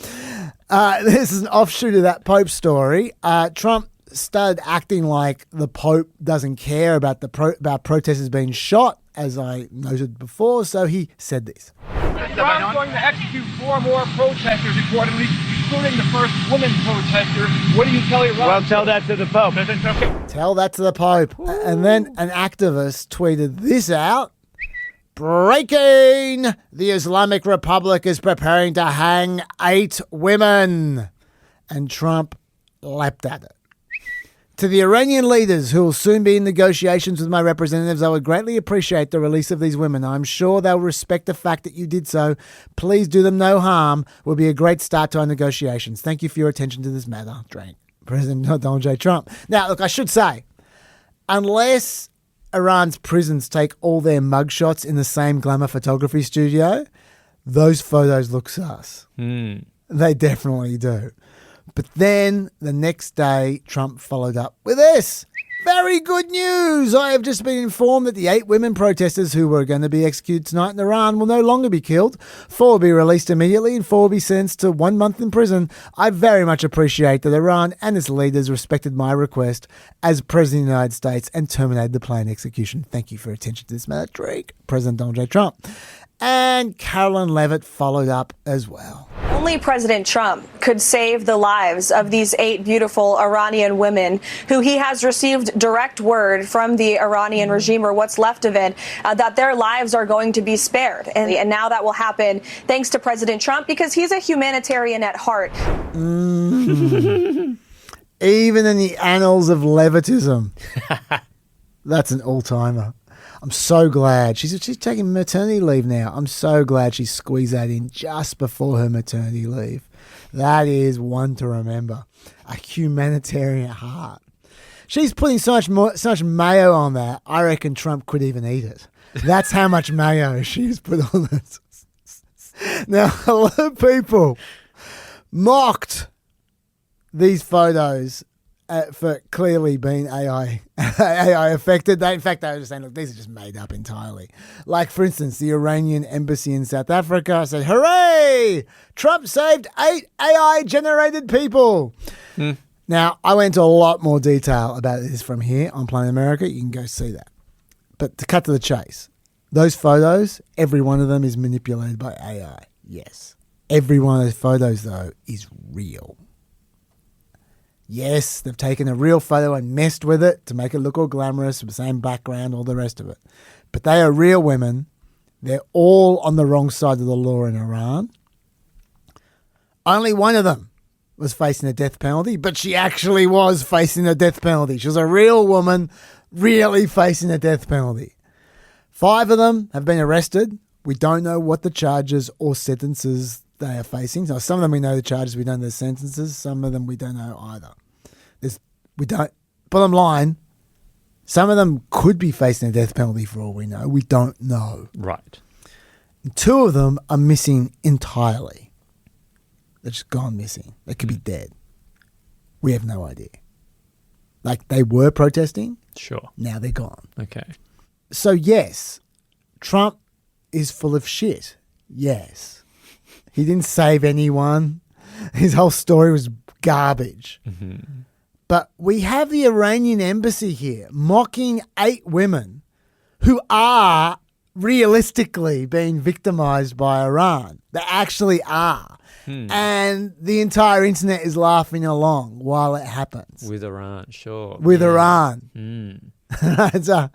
This is an offshoot of that Pope story. Trump started acting like the Pope doesn't care about about protesters being shot, as I noted before, so he said this. Trump's going to execute 4 more protesters, reportedly, including the first woman protester. What do you tell Iran? Well, tell that to the Pope. Tell that to the Pope. And then an activist tweeted this out. Breaking! The Islamic Republic is preparing to hang 8 women. And Trump leapt at it. To the Iranian leaders who will soon be in negotiations with my representatives, I would greatly appreciate the release of these women. I'm sure they'll respect the fact that you did so. Please do them no harm. Will be a great start to our negotiations. Thank you for your attention to this matter. Drake. President Donald J. Trump. Now, look, I should say, unless Iran's prisons take all their mugshots in the same glamour photography studio, those photos look sus. They definitely do. But then the next day, Trump followed up with this. Very good news. I have just been informed that the 8 women protesters who were going to be executed tonight in Iran will no longer be killed. 4 will be released immediately and 4 will be sentenced to 1 month in prison. I very much appreciate that Iran and its leaders respected my request as President of the United States and terminated the planned execution. Thank you for your attention to this matter, Drake. President Donald J. Trump. And Carolyn Leavitt followed up as well. Only President Trump could save the lives of these 8 beautiful Iranian women who he has received direct word from the Iranian regime, or what's left of it, that their lives are going to be spared. And now that will happen thanks to President Trump because he's a humanitarian at heart. Even in the annals of Leavittism. That's an all-timer. I'm so glad. She's taking maternity leave now. I'm so glad she squeezed that in just before her maternity leave. That is one to remember. A humanitarian heart. She's putting so much mayo on that, I reckon Trump could even eat it. That's how much mayo she's put on it. Now, a lot of people mocked these photos for clearly being AI affected. In fact, they were just saying, look, these are just made up entirely. Like, for instance, the Iranian embassy in South Africa said, hooray! Trump saved 8 AI-generated people. Now, I went into a lot more detail about this from here on Planet America. You can go see that. But to cut to the chase, those photos, every one of them is manipulated by AI. Yes. Every one of those photos, though, is real. Yes, they've taken a real photo and messed with it to make it look all glamorous with the same background, all the rest of it. But they are real women. They're all on the wrong side of the law in Iran. Only one of them was facing a death penalty, but she actually was facing a death penalty. She was a real woman really facing a death penalty. 5 of them have been arrested. We don't know what the charges or sentences they are facing. So some of them we know the charges, we don't know the sentences. Some of them we don't know either. Bottom line, some of them could be facing a death penalty for all we know. We don't know. Right. 2 of them are missing entirely. They're just gone missing. They could be dead. We have no idea. Like, they were protesting. Sure. Now they're gone. Okay. So, yes, Trump is full of shit. Yes. He didn't save anyone. His whole story was garbage. Mm-hmm. But we have the Iranian embassy here mocking 8 women who are realistically being victimized by Iran. They actually are. And the entire internet is laughing along while it happens. With Iran, sure. With Iran. So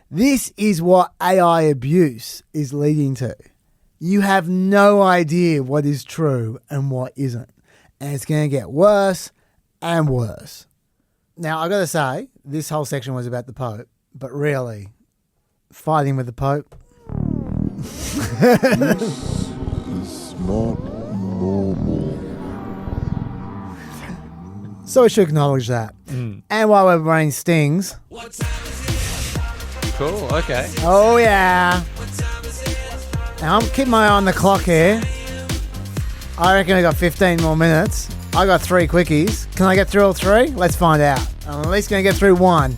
this is what AI abuse is leading to. You have no idea what is true and what isn't. And it's going to get worse and worse. Now, I got to say, this whole section was about the Pope, but really, fighting with the Pope. This is not normal. So we should acknowledge that. And while our brain stings. Cool, okay. Oh, yeah. Now, I'm keeping my eye on the clock here. I reckon I got 15 more minutes. I got 3 quickies. Can I get through all 3? Let's find out. I'm at least going to get through 1.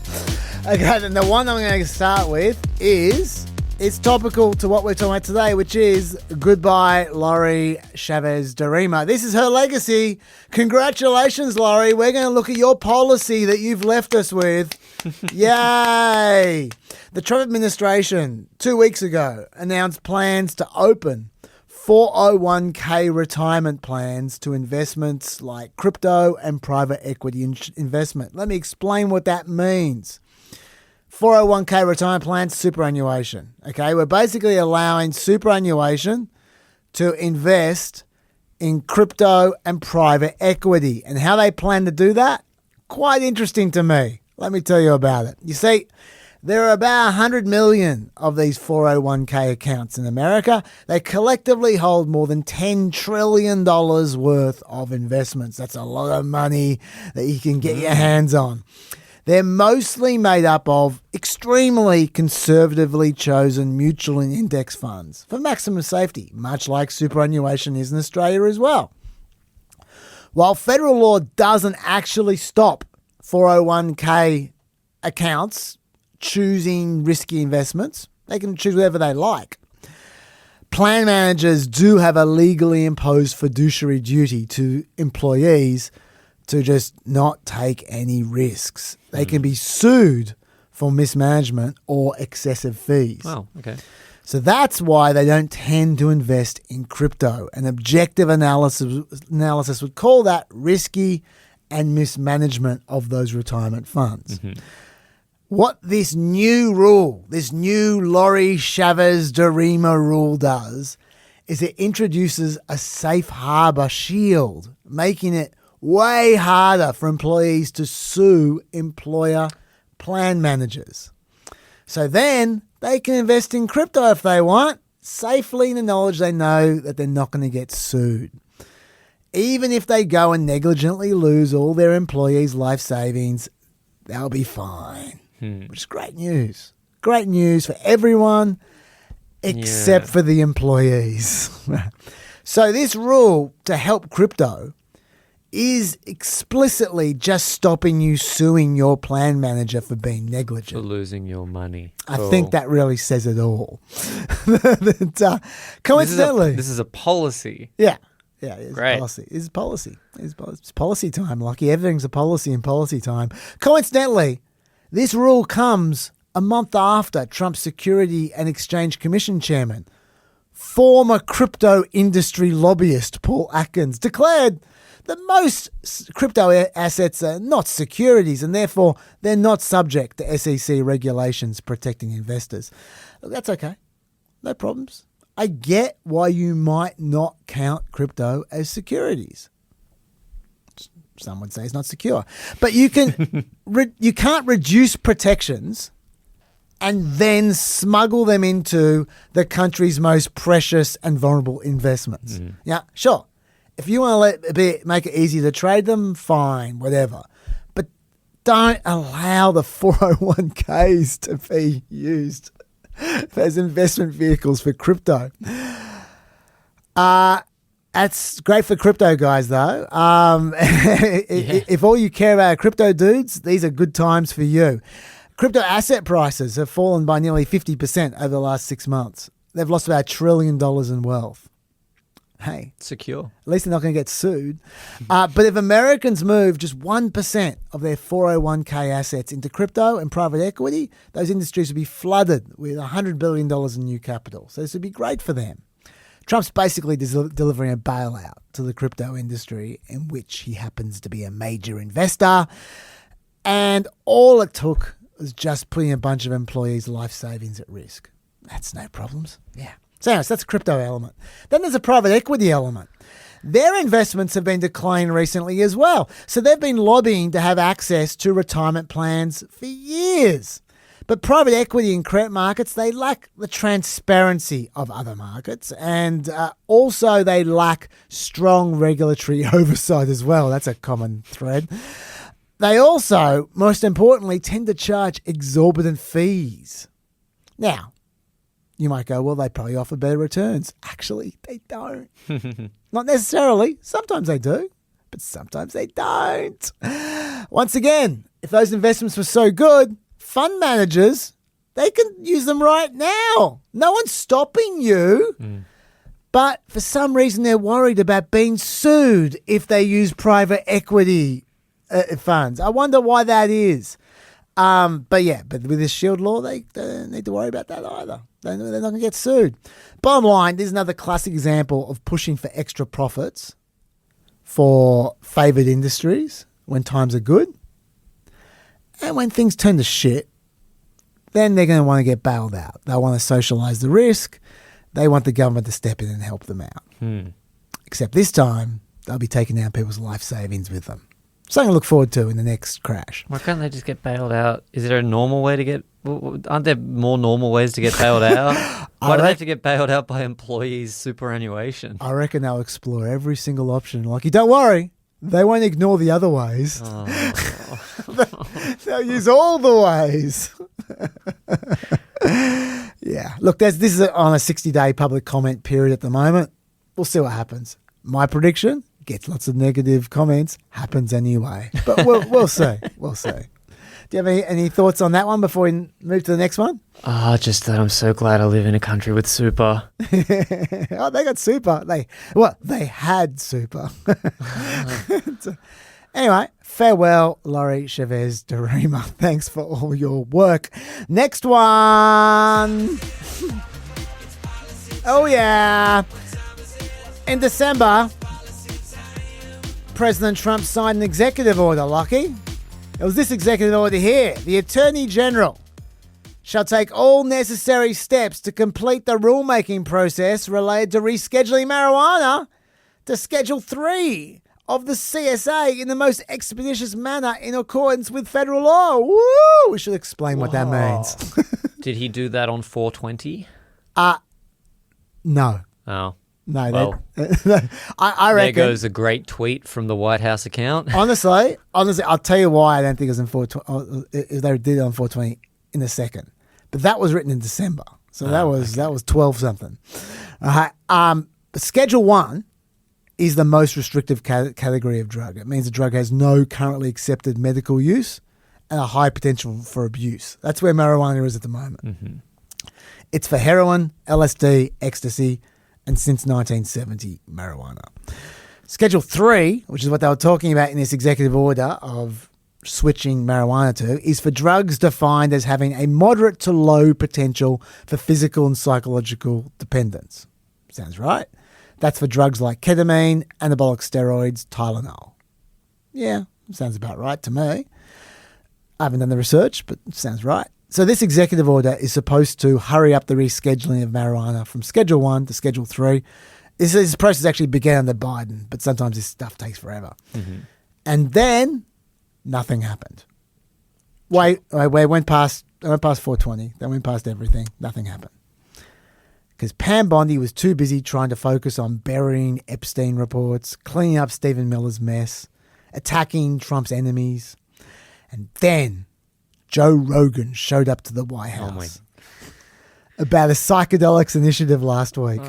Okay, then the one I'm going to start with is, it's topical to what we're talking about today, which is goodbye, Laurie Chavez-DeRemer. This is her legacy. Congratulations, Laurie. We're going to look at your policy that you've left us with. Yay! The Trump administration 2 weeks ago announced plans to open 401k retirement plans to investments like crypto and private equity investment. Let me explain what that means. 401k retirement plans, superannuation. Okay, we're basically allowing superannuation to invest in crypto and private equity. And how they plan to do that? Quite interesting to me. Let me tell you about it. You see, there are about 100 million of these 401k accounts in America. They collectively hold more than $10 trillion worth of investments. That's a lot of money that you can get your hands on. They're mostly made up of extremely conservatively chosen mutual and index funds for maximum safety, much like superannuation is in Australia as well. While federal law doesn't actually stop 401k accounts choosing risky investments, they can choose whatever they like. Plan managers do have a legally imposed fiduciary duty to employees to just not take any risks. They can be sued for mismanagement or excessive fees. Oh, okay. So that's why they don't tend to invest in crypto. An objective analysis would call that risky and mismanagement of those retirement funds. Mm-hmm. What this new rule, this new Laurie Chavez-DeRemer rule does is it introduces a safe harbor shield, making it way harder for employees to sue employer plan managers. So then they can invest in crypto if they want, safely in the knowledge they know that they're not going to get sued. even if they go and negligently lose all their employees' life savings, they'll be fine, which is great news. Great news for everyone except for the employees. So this rule to help crypto is explicitly just stopping you suing your plan manager for being negligent. For losing your money. I think that really says it all. Coincidentally. This is a policy. Yeah. Yeah, it's Great. policy. It's policy. It's policy time, Lucky. Everything's a policy in policy time. Coincidentally, this rule comes a month after Trump's Security and Exchange Commission chairman, former crypto industry lobbyist Paul Atkins, declared that most crypto assets are not securities and therefore they're not subject to SEC regulations protecting investors. Look, that's okay. No problems. I get why you might not count crypto as securities. Some would say it's not secure. But you can you can't reduce protections and then smuggle them into the country's most precious and vulnerable investments. Yeah, sure. If you want to make it easy to trade them, fine, whatever. But don't allow the 401ks to be used as investment vehicles for crypto. That's great for crypto guys, though. If all you care about are crypto dudes, these are good times for you. Crypto asset prices have fallen by nearly 50% over the last 6 months. They've lost about $1 trillion in wealth. Hey. Secure. At least they're not going to get sued. But if Americans move just 1% of their 401k assets into crypto and private equity, those industries would be flooded with $100 billion in new capital. So this would be great for them. Trump's basically delivering a bailout to the crypto industry in which he happens to be a major investor. And all it took was just putting a bunch of employees' life savings at risk. That's no problems. Yeah. So anyways, that's a crypto element. Then there's a private equity element. Their investments have been declining recently as well. So they've been lobbying to have access to retirement plans for years. But private equity and credit markets, they lack the transparency of other markets. And also they lack strong regulatory oversight as well. That's a common thread. They also, most importantly, tend to charge exorbitant fees. Now, you might go, well, they probably offer better returns. Actually, they don't. Not necessarily. Sometimes they do, but sometimes they don't. Once again, if those investments were so good, fund managers, they can use them right now. No one's stopping you. But for some reason, they're worried about being sued if they use private equity funds. I wonder why that is. But with this shield law, they don't need to worry about that either. They're not going to get sued. Bottom line, this is another classic example of pushing for extra profits for favoured industries when times are good. And when things turn to shit, then they're going to want to get bailed out. They want to socialise the risk. They want the government to step in and help them out. Except this time, they'll be taking down people's life savings with them. Something to look forward to in the next crash. Why can't they just get bailed out? Is there a normal way to get... Aren't there more normal ways to get bailed out? Why do they have to get bailed out by employees' superannuation? I reckon they'll explore every single option. Like, don't worry, they won't ignore the other ways. They'll use all the ways. Yeah. Look, this is on a 60-day public comment period at the moment. We'll see what happens. My prediction... gets lots of negative comments, happens anyway. But we'll see. We'll see. Do you have any thoughts on that one before we move to the next one? Just that I'm so glad I live in a country with super. Oh, they got super. They had super. Anyway, farewell, Laurie Chavez-DeRemer. Thanks for all your work. Next one. Oh, yeah. In December, President Trump signed an executive order, Lockie. It was this executive order here. The Attorney General shall take all necessary steps to complete the rulemaking process related to rescheduling marijuana to Schedule 3 of the CSA in the most expeditious manner in accordance with federal law. Woo! We should explain what that means. Did he do that on 420? No. Oh. No, Well, I reckon. There goes a great tweet from the White House account. Honestly, I'll tell you why I don't think it was in 420. If they did it on 420 in a second, but that was written in December, so that was 12 something. Schedule 1 is the most restrictive category of drug. It means the drug has no currently accepted medical use and a high potential for abuse. That's where marijuana is at the moment. Mm-hmm. It's for heroin, LSD, ecstasy, and since 1970, marijuana. Schedule 3, which is what they were talking about in this executive order of switching marijuana to, is for drugs defined as having a moderate to low potential for physical and psychological dependence. Sounds right. That's for drugs like ketamine, anabolic steroids, Tylenol. Yeah, sounds about right to me. I haven't done the research, but it sounds right. So this executive order is supposed to hurry up the rescheduling of marijuana from Schedule 1 to Schedule 3. This process actually began under Biden, but sometimes this stuff takes forever. Mm-hmm. And then nothing happened. We went past 420. They went past everything. Nothing happened. Because Pam Bondi was too busy trying to focus on burying Epstein reports, cleaning up Stephen Miller's mess, attacking Trump's enemies. And then Joe Rogan showed up to the White House about a psychedelics initiative last week. I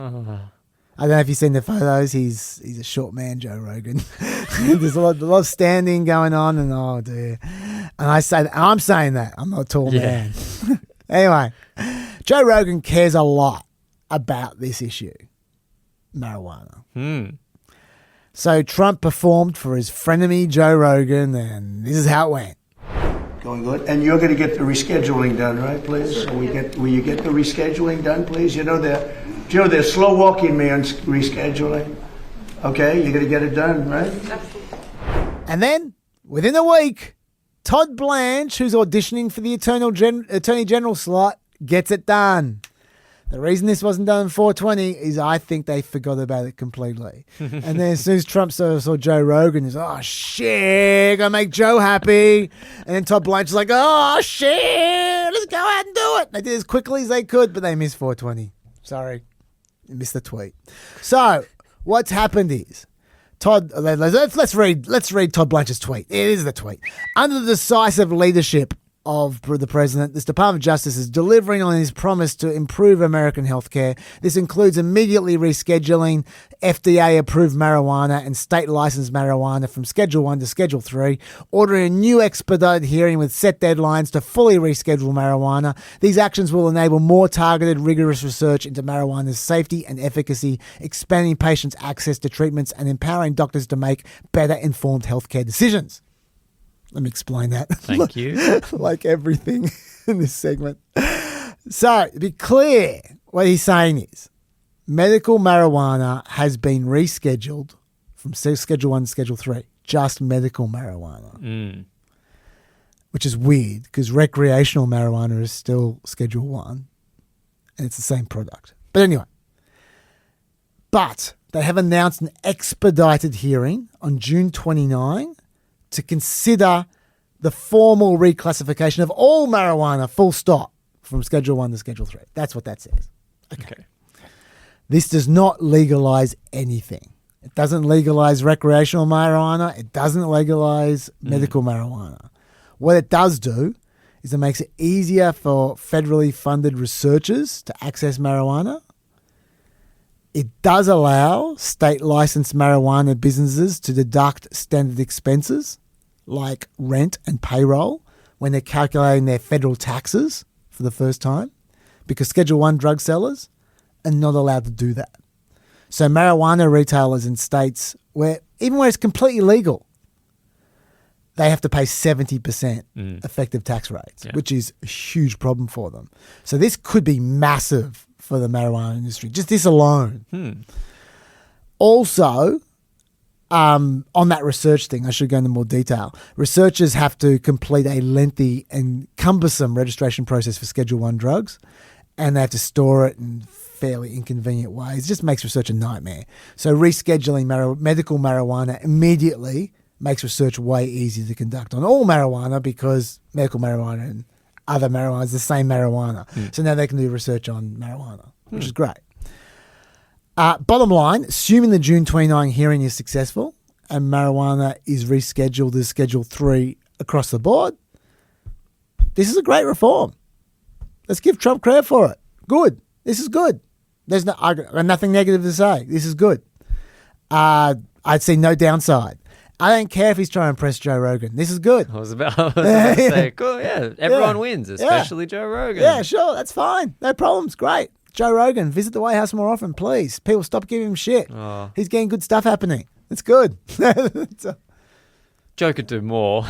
don't know if you've seen the photos. He's a short man, Joe Rogan. There's a lot of standing going on, and oh dear. And I'm saying that. I'm not a tall man. Anyway, Joe Rogan cares a lot about this issue, marijuana. So Trump performed for his frenemy Joe Rogan, and this is how it went. Going good. And you're going to get the rescheduling done, right, please? So will you get the rescheduling done, please? You know they're slow walking me on rescheduling. Okay, you're going to get it done, right? And then within a week, Todd Blanche, who's auditioning for the Attorney General slot, gets it done. The reason this wasn't done in 420 is I think they forgot about it completely. And then as soon as Trump saw Joe Rogan, he's oh shit, gotta make Joe happy. And then Todd Blanche is like, oh shit, let's go out and do it. They did as quickly as they could, but they missed 420. Sorry, you missed the tweet. So what's happened is let's read Todd Blanche's tweet. It is the tweet. Under the decisive leadership of the president, this Department of Justice is delivering on his promise to improve American healthcare. This includes immediately rescheduling FDA-approved marijuana and state-licensed marijuana from Schedule 1 to Schedule 3, ordering a new expedited hearing with set deadlines to fully reschedule marijuana. These actions will enable more targeted, rigorous research into marijuana's safety and efficacy, expanding patients' access to treatments and empowering doctors to make better informed healthcare decisions. Let me explain that. Thank you. Like everything in this segment. So, to be clear, what he's saying is medical marijuana has been rescheduled from Schedule 1 to Schedule 3. Just medical marijuana. Which is weird because recreational marijuana is still Schedule 1 and it's the same product. But anyway. But they have announced an expedited hearing on June 29 to consider the formal reclassification of all marijuana, full stop, from Schedule 1 to Schedule 3. That's what that says. Okay. This does not legalize anything. It doesn't legalize recreational marijuana. It doesn't legalize medical marijuana. What it does do is it makes it easier for federally funded researchers to access marijuana. It does allow state-licensed marijuana businesses to deduct standard expenses like rent and payroll when they're calculating their federal taxes for the first time, because Schedule 1 drug sellers are not allowed to do that. So marijuana retailers in states where it's completely legal, they have to pay 70% effective tax rates, which is a huge problem for them. So this could be massive for the marijuana industry, just this alone. Also, on that research thing, I should go into more detail. Researchers have to complete a lengthy and cumbersome registration process for Schedule 1 drugs, and they have to store it in fairly inconvenient ways. It just makes research a nightmare. So rescheduling medical marijuana immediately makes research way easier to conduct on all marijuana, because medical marijuana and other marijuana is the same marijuana. So now they can do research on marijuana, which is great. Bottom line, assuming the June 29 hearing is successful and marijuana is rescheduled as Schedule 3 across the board, this is a great reform. Let's give Trump credit for it. Good. This is good. I've got nothing negative to say. This is good. I'd see no downside. I don't care if he's trying to impress Joe Rogan. This is good. I was about to say, cool, yeah, everyone wins, especially Joe Rogan. Yeah, sure, that's fine. No problems. Great. Joe Rogan, visit the White House more often, please. People stop giving him shit. Oh. He's getting good stuff happening. It's good. Joe could do more.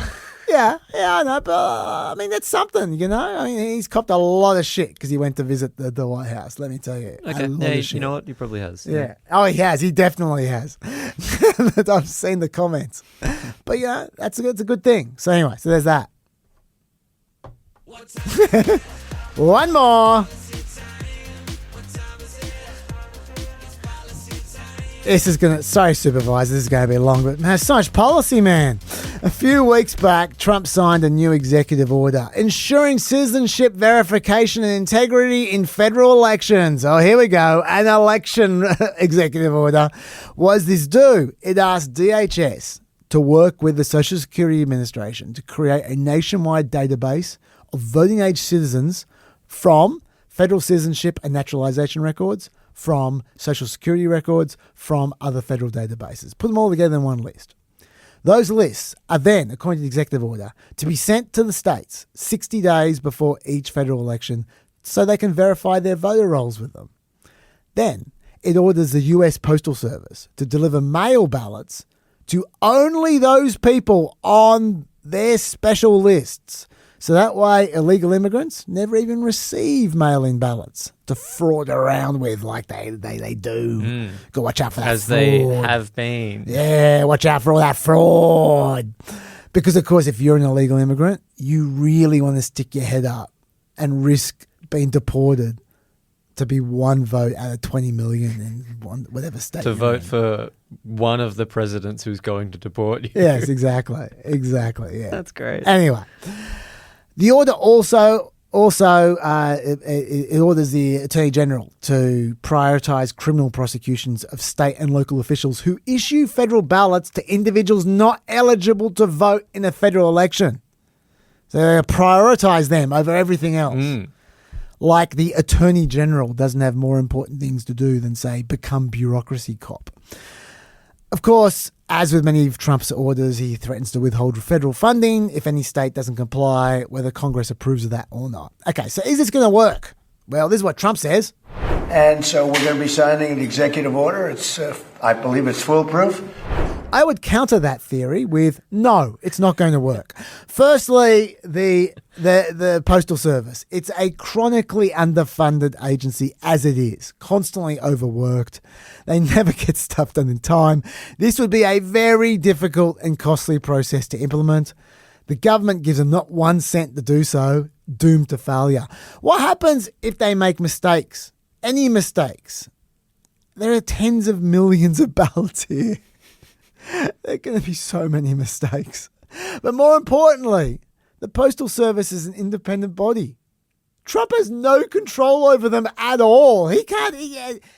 Yeah, I know, but I mean, that's something, you know? I mean, he's copped a lot of shit because he went to visit the White House, let me tell you. Okay, yeah, you know what? He probably has. Yeah. Oh, he has. He definitely has. I've seen the comments. But, yeah, it's a good thing. So, anyway, so there's that. One more. This is going to... Sorry, Supervisor, this is going to be long, but man, so much policy, man. A few weeks back, Trump signed a new executive order ensuring citizenship verification and integrity in federal elections. Oh, here we go. An election executive order. What does this do? It asked DHS to work with the Social Security Administration to create a nationwide database of voting age citizens from federal citizenship and naturalization records, from Social Security records, from other federal databases. Put them all together in one list. Those lists are then, according to the executive order, to be sent to the states 60 days before each federal election so they can verify their voter rolls with them. Then it orders the US Postal Service to deliver mail ballots to only those people on their special lists. So that way illegal immigrants never even receive mail-in ballots to fraud around with like they do. Go watch out for that As fraud. they have been. Yeah, watch out for all that fraud. Because, of course, if you're an illegal immigrant, you really want to stick your head up and risk being deported to be one vote out of 20 million in whatever state. To vote for one of the presidents who's going to deport you. Yes, exactly. Exactly, yeah. That's great. Anyway. The order also it orders the Attorney General to prioritise criminal prosecutions of state and local officials who issue federal ballots to individuals not eligible to vote in a federal election. So they prioritise them over everything else. Like the Attorney General doesn't have more important things to do than, say, become bureaucracy cop. Of course, as with many of Trump's orders, he threatens to withhold federal funding if any state doesn't comply, whether Congress approves of that or not. Okay, so is this going to work? Well, this is what Trump says. And so we're going to be signing an executive order. It's, I believe it's foolproof. I would counter that theory with no, it's not going to work. Firstly, the Postal Service. It's a chronically underfunded agency as it is, constantly overworked. They never get stuff done in time. This would be a very difficult and costly process to implement. The government gives them not 1 cent to do so, doomed to failure. What happens if they make mistakes? Any mistakes? There are tens of millions of ballots here. There are going to be so many mistakes. But more importantly, the Postal Service is an independent body. Trump has no control over them at all. He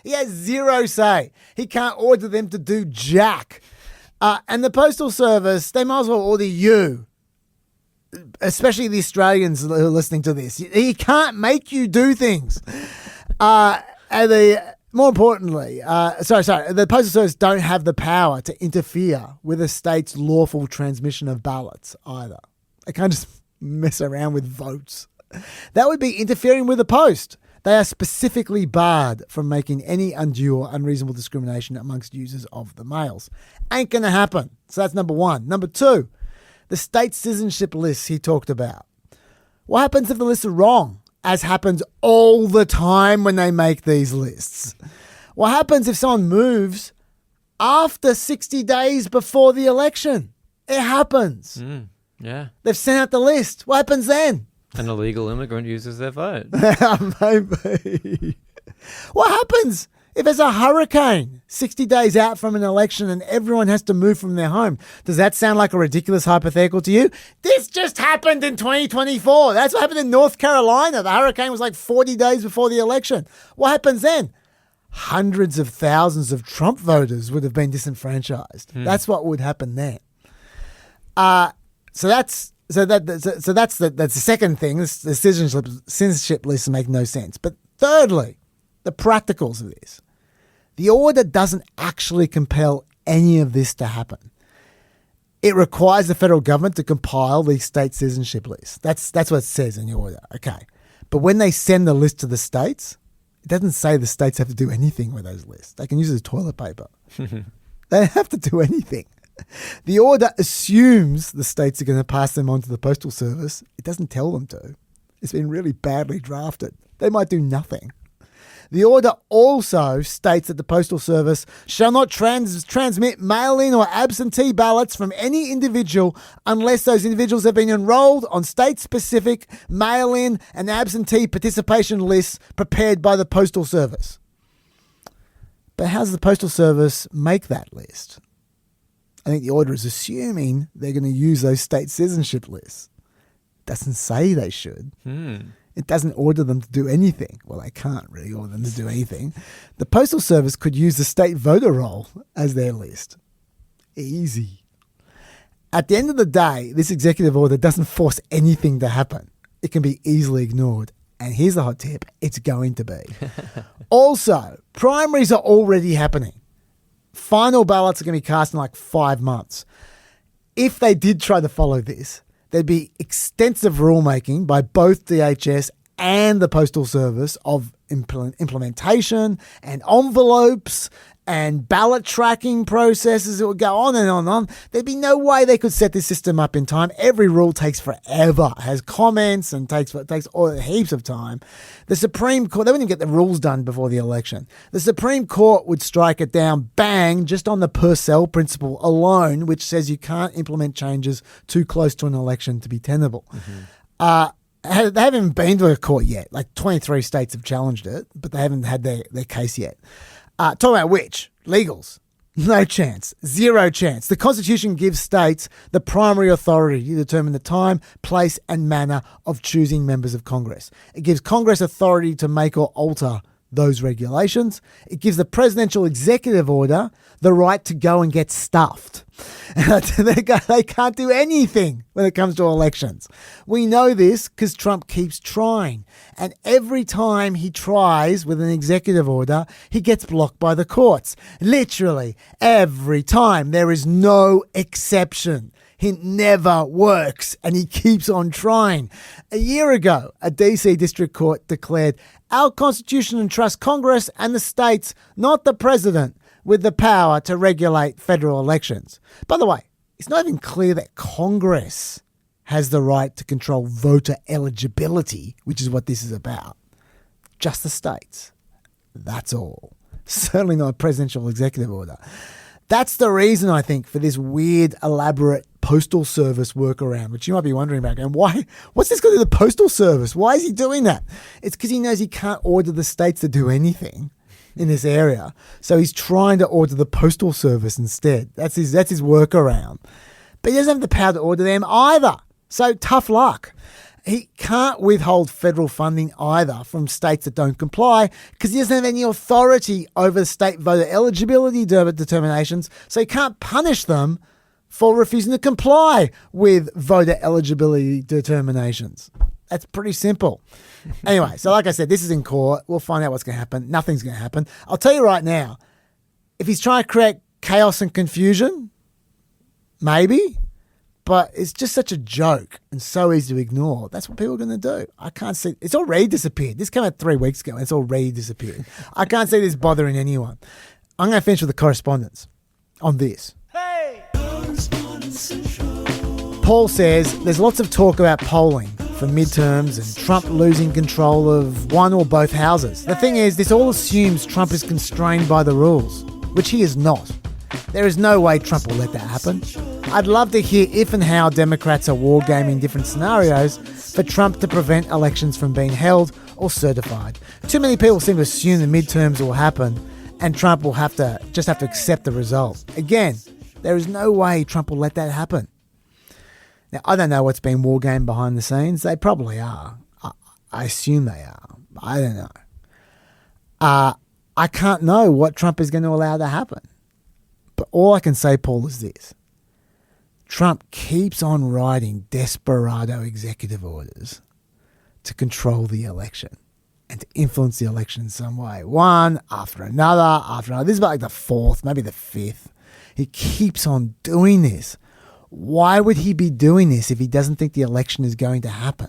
has zero say. He can't order them to do jack. And the Postal Service, they might as well order you, especially the Australians who are listening to this. He can't make you do things. More importantly, the Postal Service don't have the power to interfere with a state's lawful transmission of ballots either. They can't just mess around with votes. That would be interfering with the post. They are specifically barred from making any undue or unreasonable discrimination amongst users of the mails. Ain't going to happen. So that's number one. Number two, the state citizenship lists he talked about. What happens if the lists are wrong? As happens all the time when they make these lists. What happens if someone moves after 60 days before the election? It happens. Yeah. They've sent out the list. What happens then? An illegal immigrant uses their vote. Maybe. What happens if there's a hurricane 60 days out from an election and everyone has to move from their home? Does that sound like a ridiculous hypothetical to you? This just happened in 2024. That's what happened in North Carolina. The hurricane was like 40 days before the election. What happens then? hundreds of thousands of Trump voters would have been disenfranchised. That's what would happen then. So that's the second thing. The citizenship list make no sense. But thirdly, the practicals of this. The order doesn't actually compel any of this to happen. It requires the federal government to compile the state citizenship list. That's what it says in the order. Okay. But when they send the list to the states, it doesn't say the states have to do anything with those lists. They can use it as toilet paper. They don't have to do anything. The order assumes the states are going to pass them on to the Postal Service. It doesn't tell them to. It's been really badly drafted. They might do nothing. The order also states that the Postal Service shall not transmit mail-in or absentee ballots from any individual unless those individuals have been enrolled on state-specific mail-in and absentee participation lists prepared by the Postal Service. But how does the Postal Service make that list? I think the order is assuming they're going to use those state citizenship lists. It doesn't say they should. It doesn't order them to do anything. Well, they can't really order them to do anything. The Postal Service could use the state voter roll as their list. Easy. At the end of the day, this executive order doesn't force anything to happen. It can be easily ignored. And here's the hot tip. It's going to be. Also, primaries are already happening. Final ballots are going to be cast in like 5 months. If they did try to follow this, there'd be extensive rulemaking by both DHS and the Postal Service of implementation and envelopes and ballot tracking processes. It would go on and on and on. There'd be no way they could set this system up in time. Every rule takes forever, has comments and takes heaps of time. The Supreme Court, they wouldn't even get the rules done before the election. The Supreme Court would strike it down, bang, just on the Purcell principle alone, which says you can't implement changes too close to an election to be tenable. They haven't even been to a court yet. Like 23 states have challenged it, but they haven't had their case yet. Talking about which? Legals. No chance. Zero chance. The Constitution gives states the primary authority to determine the time, place, and manner of choosing members of Congress. It gives Congress authority to make or alter those regulations. It gives the presidential executive order the right to go and get stuffed. They can't do anything when it comes to elections. We know this because Trump keeps trying. And every time he tries with an executive order, he gets blocked by the courts. Literally every time. There is no exception. It never works, and he keeps on trying. A year ago, a DC District Court declared, our Constitution entrusts Congress and the states, not the president, with the power to regulate federal elections. By the way, it's not even clear that Congress has the right to control voter eligibility, which is what this is about. Just the states. That's all. Certainly not a presidential executive order. That's the reason, I think, for this weird, elaborate Postal Service workaround, which you might be wondering about. And why? What's this got to do with the Postal Service? Why is he doing that? It's because he knows he can't order the states to do anything in this area. So he's trying to order the Postal Service instead. That's his workaround. But he doesn't have the power to order them either. So tough luck. He can't withhold federal funding either from states that don't comply because he doesn't have any authority over state voter eligibility determinations, so he can't punish them for refusing to comply with voter eligibility determinations. That's pretty simple. Anyway, so like I said, this is in court. We'll find out what's going to happen. Nothing's going to happen. I'll tell you right now, if he's trying to create chaos and confusion, maybe. But it's just such a joke and so easy to ignore. That's what people are going to do. I can't see. It's already disappeared. This came out 3 weeks ago and it's already disappeared. I can't see this bothering anyone. I'm going to finish with the correspondence on this. Paul says there's lots of talk about polling for midterms and Trump losing control of one or both houses. The thing is, this all assumes Trump is constrained by the rules, which he is not. There is no way Trump will let that happen. I'd love to hear if and how Democrats are wargaming different scenarios for Trump to prevent elections from being held or certified. Too many people seem to assume the midterms will happen and Trump will have to accept the result. Again, there is no way Trump will let that happen. Now, I don't know what's been wargamed behind the scenes. They probably are. I assume they are. I don't know. I can't know what Trump is going to allow to happen. But all I can say, Paul, is this. Trump keeps on writing desperado executive orders to control the election and to influence the election in some way. One after another, after another. This is about like the fourth, maybe the fifth. He keeps on doing this. Why would he be doing this if he doesn't think the election is going to happen?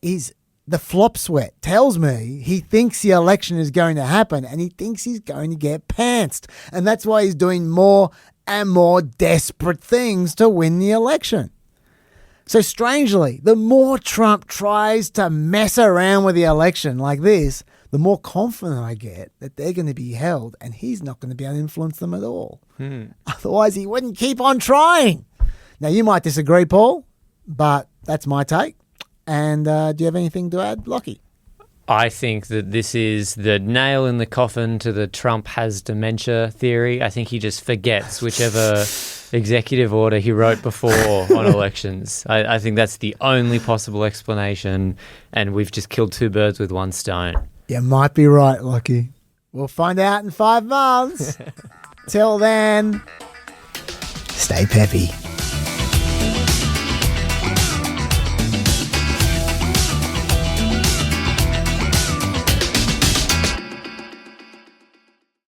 The flop sweat tells me he thinks the election is going to happen and he thinks he's going to get pantsed. And that's why he's doing more and more desperate things to win the election. So strangely, the more Trump tries to mess around with the election like this, the more confident I get that they're going to be held and he's not going to be able to influence them at all. Otherwise, he wouldn't keep on trying. Now, you might disagree, Paul, but that's my take. And do you have anything to add, Lockie? I think that this is the nail in the coffin to the Trump has dementia theory. I think he just forgets whichever executive order he wrote before on elections. I think that's the only possible explanation, and we've just killed two birds with one stone. You might be right, Lockie. We'll find out in 5 months. Till then, stay peppy.